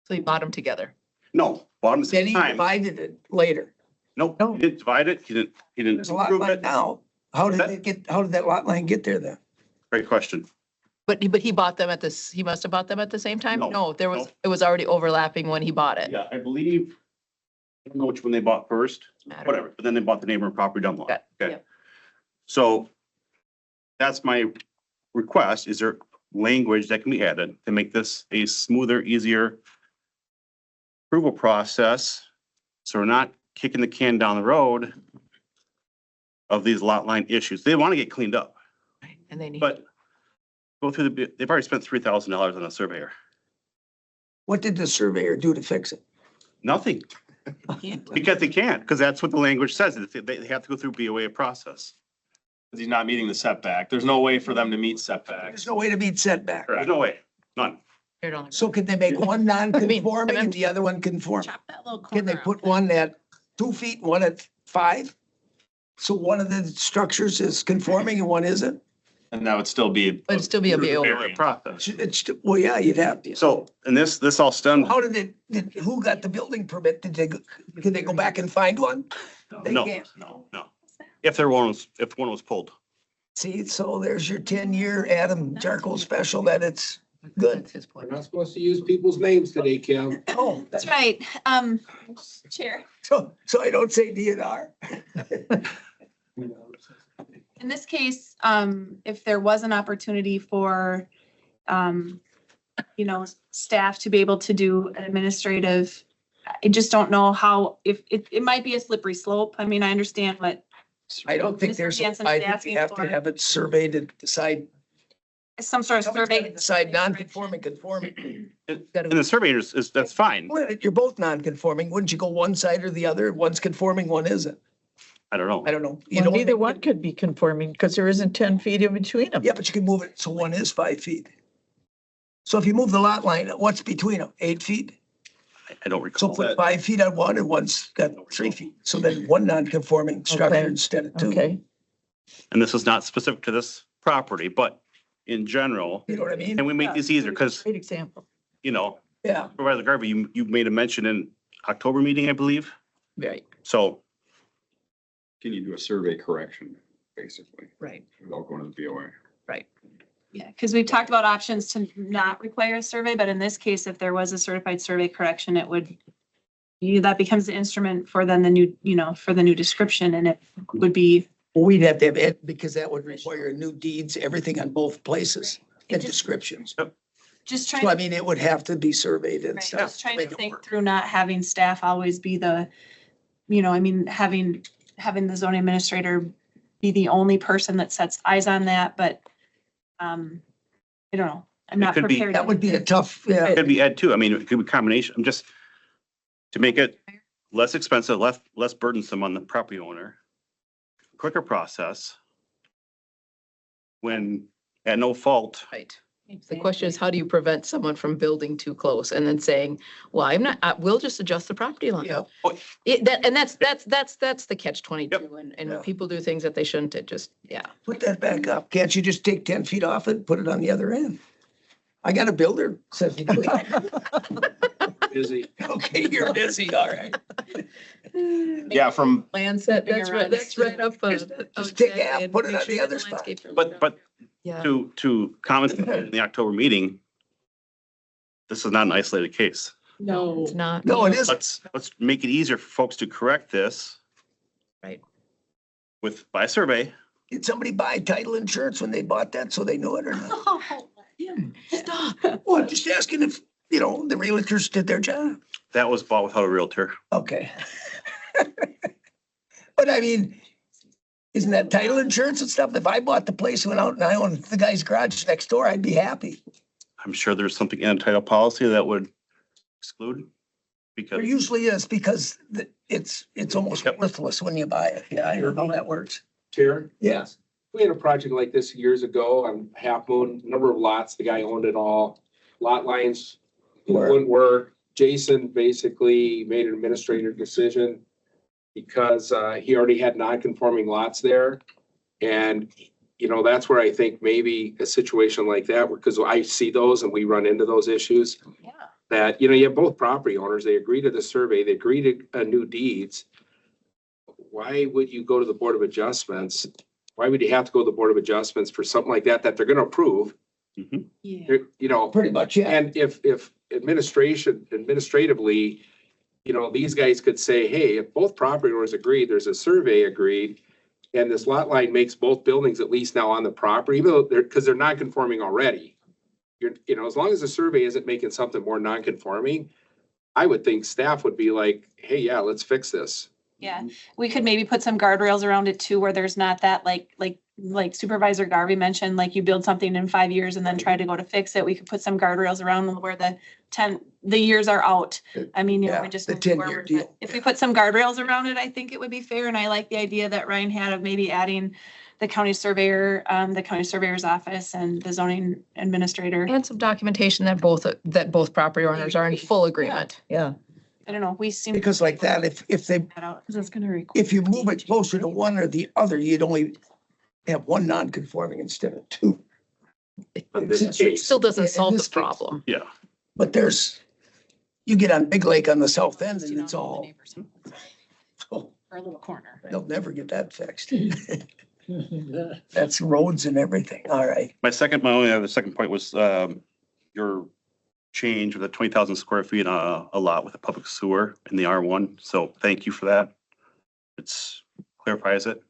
So you bought them together. No, bottom of Then the he time. divided it later. Nope, he didn't divide it. He didn't There's a lot approve line it. now. How did it get, how did that lot line get there then? Great question. But he bought them he must have bought them at the same time? No, No, no. it was already overlapping when he bought it. Yeah, I believe, I don't know which one they bought first, Matter. whatever, but then they bought the neighboring property down the line. Got- Okay. yep. So that's my request. Is there language that can be added to make this a smoother, easier approval process? So we're not kicking the can down the road of these lot line issues. They want to get cleaned up, And they need. but go through they've already spent $3,000 on a surveyor. What did the surveyor do to fix it? Nothing. Because they can't, because that's what the language says. They have to go through BOA process. Because he's not meeting the setback. There's no way for them to meet There's setbacks. no way to meet setback. There's no way, none. They're on the- So can they make one non-conforming and the other one conform? Chop that little Can they corner put out. one at 2 feet and one at 5? So one of the structures is conforming and one isn't? And that would still be. But it'd still be a Through the BOA. BOA process. It's, well, yeah, you'd have to. So, and this all stemmed, How did who got the building permit? Could they go back and find one? They no, can't. no. If one was pulled. See, so there's your 10-year Adam Charcoal special that it's good. That's his We're point. not supposed to use people's names today, Kim. Oh, That's right. Chair, so I don't say DNR. in this case, if there was an opportunity for, staff to be able to do an administrative, I just don't know how, if it might be a slippery slope. I mean, I understand what I don't think Mr. there's, Hanson I is think asking you have to for. have it surveyed and decide. some sort of Somebody's gotta survey. decide non-conforming, conforming. And the surveyor is, that's fine. Well, you're both non-conforming. Wouldn't you go one side or the other? One's conforming, one isn't. I don't know. I don't know. You Well, don't neither make- one could be conforming because there isn't 10 feet in between them. Yeah, but you can move it so one is 5 feet. So if you move the lot line, what's between them? 8 feet? I don't So recall put that. 5 feet on one and one's got 3 feet. So then one non-conforming structure Okay. instead of two. Okay, And this is not specific to this property, but in general, You know what I mean? can we make this easier? Because, great example. Yeah. Supervisor Garber, you made a mention in October meeting, I believe. Right, So Can you do a survey correction, basically, right, without going to the BOA? right. Yeah, because we've talked about options to not require a survey, but in this case, if there was a certified survey correction, it would, that becomes the instrument for then the new, for the new description, and it would be, Well, we'd have to have it because that would require new deeds, everything on both places and descriptions. just So I trying, mean, it would have to be surveyed and right, stuff. just trying to make it think work. through not having staff always be the, having the zoning administrator be the only person that sets eyes on that, but I don't know. I'm It not could be- prepared. That would be a tough, yeah. it could be Ed too. I mean, it could be a combination. I'm just to make it less expensive, less burdensome on the property owner. Quicker process. When at no fault. Right. The question is, how do you prevent someone from building too close and then saying, well, I'm not, we'll just adjust the property line. Yeah. That's the catch 22 and Yeah. people do things that they shouldn't, it just, yeah. Put that back up. Can't you just take 10 feet off it and put it on the other end? I got a builder. Says, Busy. okay, you're busy, all right. Yeah, from, Land set, that's right, that's right up. Just take half, put it on the other spot. But Yeah. to comment in the October meeting, this is not an isolated case. No. It's not. No, it isn't. Let's make it easier for folks to correct this. Right. By survey. Did somebody buy title insurance when they bought that so they knew it or not? Oh, Stop. Well, I'm just asking if, the realtors did their job. That was bought without a realtor. Okay. But I mean, isn't that title insurance and stuff? If I bought the place, went out and I owned the guy's garage next door, I'd be happy. I'm sure there's something in a title policy that would exclude. There Because usually is because it's almost worthless when you buy it. Yeah, I know how that works. Chair, Yes. We had a project like this years ago on Half Moon, number of lots, the guy owned it all. Lot lines wouldn't work. Jason basically made an administrative decision because he already had non-conforming lots there. And, you know, that's where I think maybe a situation like that, because I see those and we run into those issues. Yeah. That, you know, you have both property owners, they agree to the survey, they agree to new deeds. Why would you go to the Board of Adjustments? Why would you have to go to the Board of Adjustments for something like that they're gonna approve? Yeah. You know, Pretty much, yeah. and if administratively, you know, these guys could say, hey, if both property owners agree, there's a survey agreed, and this lot line makes both buildings at least now on the property, even though because they're non-conforming already. You know, as long as the survey isn't making something more non-conforming, I would think staff would be like, hey, yeah, let's fix this. Yeah, we could maybe put some guardrails around it too, where there's not that like Supervisor Garvey mentioned, like you build something in 5 years and then try to go to fix it. We could put some guardrails around where the years are out. I mean, you know, Yeah, we just the move 10-year forward, deal. but if we put some guardrails around it, I think it would be fair. And I like the idea that Ryan had of maybe adding the county surveyor, the county surveyor's office and the zoning administrator. And some documentation that both property owners are in full agreement. Yeah. I don't know, we seem. Because like that, if that out, 'cause it's gonna require. you move it closer to one or the other, you'd only have one non-conforming instead of two. In this It case. Still doesn't In solve the this case. problem. Yeah. But you get on Big Lake on the south end and it's all, oh, Or a little corner. they'll never get that fixed. That's roads and everything. All right. My only other second point was, your change of the 20,000 square feet on a lot with a public sewer in the R1. So thank you for that. It's clarifies it.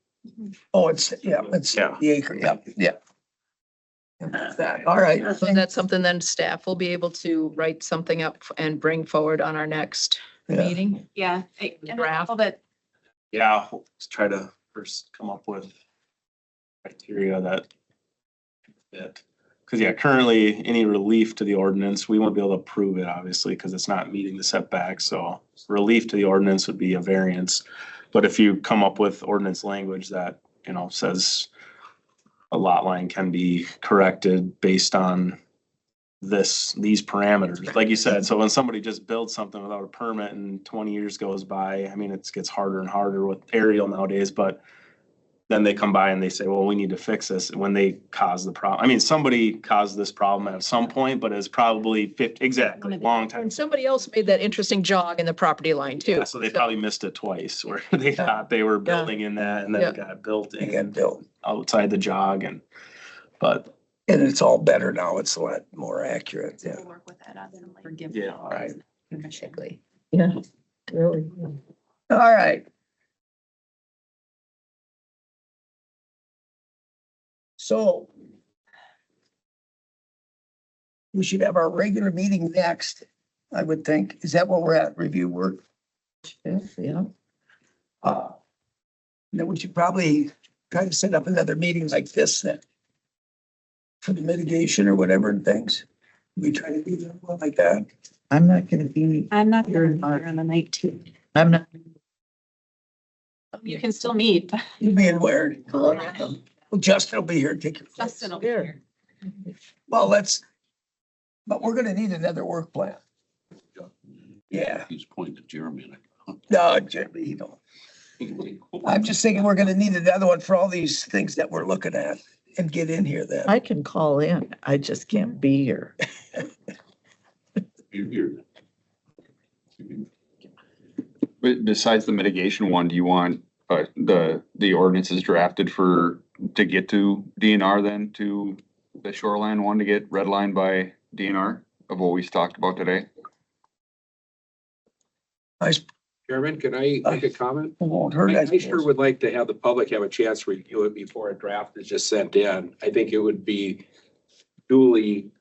Oh, it's Yeah. the acre. Yeah. All right. So that's something then staff will be able to write something up and bring forward on our next Yeah. meeting. Yeah. And I know that Yeah, let's try to first come up with criteria that fit. Because yeah, currently any relief to the ordinance, we won't be able to approve it, obviously, because it's not meeting the setback. So relief to the ordinance would be a variance. But if you come up with ordinance language that, you know, says a lot line can be corrected based on these parameters, like you said. So when somebody just builds something without a permit and 20 years goes by, I mean, it gets harder and harder with aerial nowadays, but then they come by and they say, well, we need to fix this when they cause the problem. I mean, somebody caused this problem at some point, but it's probably exactly, long time. And somebody else made that interesting jog in the property line too. Yeah, so they probably missed it twice where they thought they were building in that and then Yeah. it got built They got in built. outside the jog but And it's all better now. It's a lot more accurate. Yeah. we'll work with that on some, like, yeah. All right. Yeah. Really. All right. So we should have our regular meeting next, I would think. Is that what we're at? Review work? Yeah. Then we should probably try to set up another meeting like this then. For the mitigation or whatever and things. We try to do that one like that. I'm not gonna be, I'm not You're here not. on the 19th. I'm not, You can still meet. You'll be in where? Well, Justin will be here. Take your place. Justin will be here. Well, but we're gonna need another work plan. Yeah, He's pointing to Jeremy. no, Jeremy, you know, I'm just thinking we're gonna need another one for all these things that we're looking at and get in here then. I can call in. I just can't be here. But besides the mitigation one, do you want the ordinances drafted to get to DNR then to the shoreline one to get redlined by DNR of what we talked about today? Chairman, can I make a comment? Won't hurt. I sure would like to have the public have a chance to review it before a draft is just sent in. I think it would be duly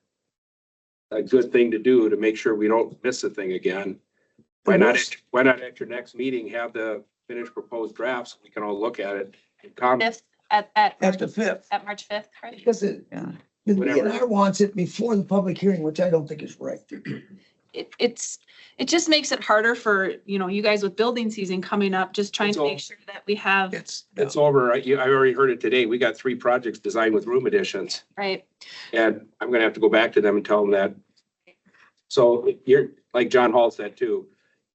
a good thing to do to make sure we don't miss a thing again. Why not at your next meeting, have the finished proposed drafts? We can all look at it and comment. Fifth, at the 5th. At March 5th, right? Because the DNR wants it before the public hearing, which I don't think is right. It just makes it harder for, you know, you guys with building season coming up, just trying to make sure that we have, It's over. I already heard it today. We got 3 projects designed with room additions. right? And I'm gonna have to go back to them and tell them that. So you're, like John Hall said too,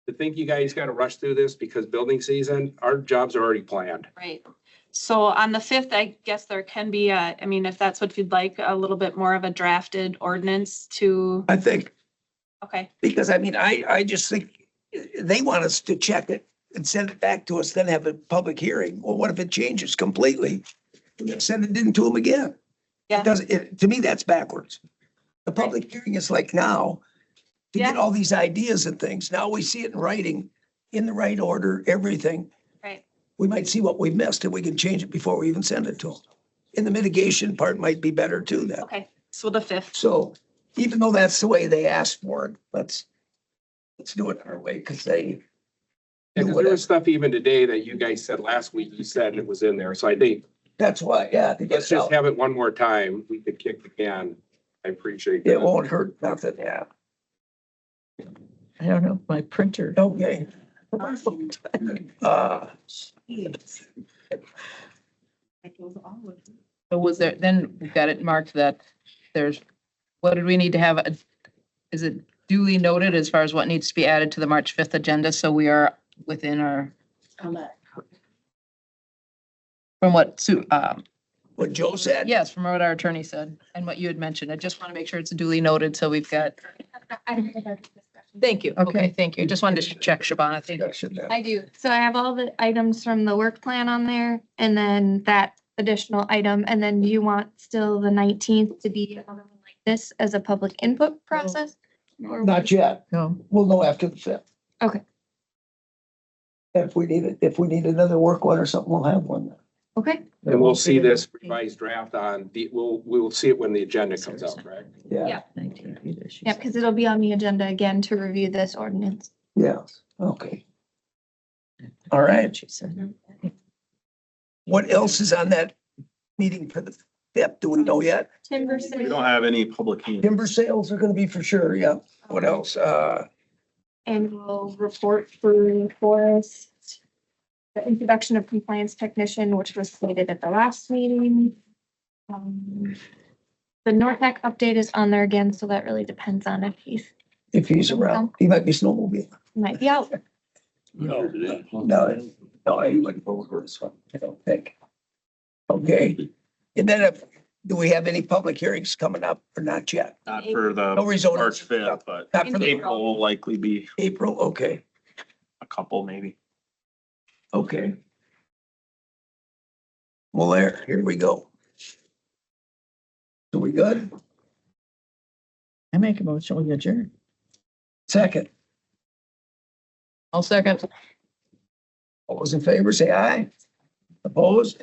to think you guys gotta rush through this because building season, our jobs are already planned. Right. So on the 5th, I guess there can be a, I mean, if that's what you'd like, a little bit more of a drafted ordinance to, I think, okay, because I mean, I just think they want us to check it and send it back to us, then have a public hearing. Well, what if it changes completely? Send it into them again. Yeah. It doesn't, to me, that's backwards. The public hearing is like now, to get Yeah. all these ideas and things. Now we see it in writing, in the right order, everything. right. We might see what we've missed and we can change it before we even send it to them. And the mitigation part might be better too then. Okay, so the 5th. So even though that's the way they asked for it, let's do it our way because they. And there was stuff even today that you guys said last week, you said it was in there. So I think, That's why, yeah. to get let's it just out. have it one more time. We could kick the can. I appreciate It that. won't hurt nothing, yeah. I don't know, my printer. Okay. So was there, then we've got it marked that there's, what did we need to have? Is it duly noted as far as what needs to be added to the March 5th agenda? So we are within our, from what Sue, What Joe said. yes, from what our attorney said and what you had mentioned. I just want to make sure it's duly noted. So we've got, thank you. Okay, thank you. Just wanted to check, Shabana. Thank you. I do. So I have all the items from the work plan on there and then that additional item. And then do you want still the 19th to be another one like this as a public input process? Or Not yet. No. We'll know after the 5th. Okay. If we need another work one or something, we'll have one. Okay. And we'll see this revised draft on the, we'll see it when the agenda comes out, correct? Yeah, Yeah, because it'll be on the agenda again to review this ordinance. yeah, okay. All right. What else is on that meeting for the 5th? Do we know yet? Timber We sale don't have any public hearing. Timber sales are gonna be for sure, yeah. What else? annual report for forest. The introduction of compliance technician, which was stated at the last meeting. The Nortec update is on there again, so that really depends on if he's around, he might be snowmobiling. might be out. No, he wouldn't go over this one, I don't think. Okay, and then do we have any public hearings coming up or not yet? Not for the No rezoning. March 5th, but Not for the April will likely be April, okay, a couple maybe. okay. Well, here we go. So we good? I make a motion, we adjourn. Second, I'll second. all those in favor, say aye. Opposed?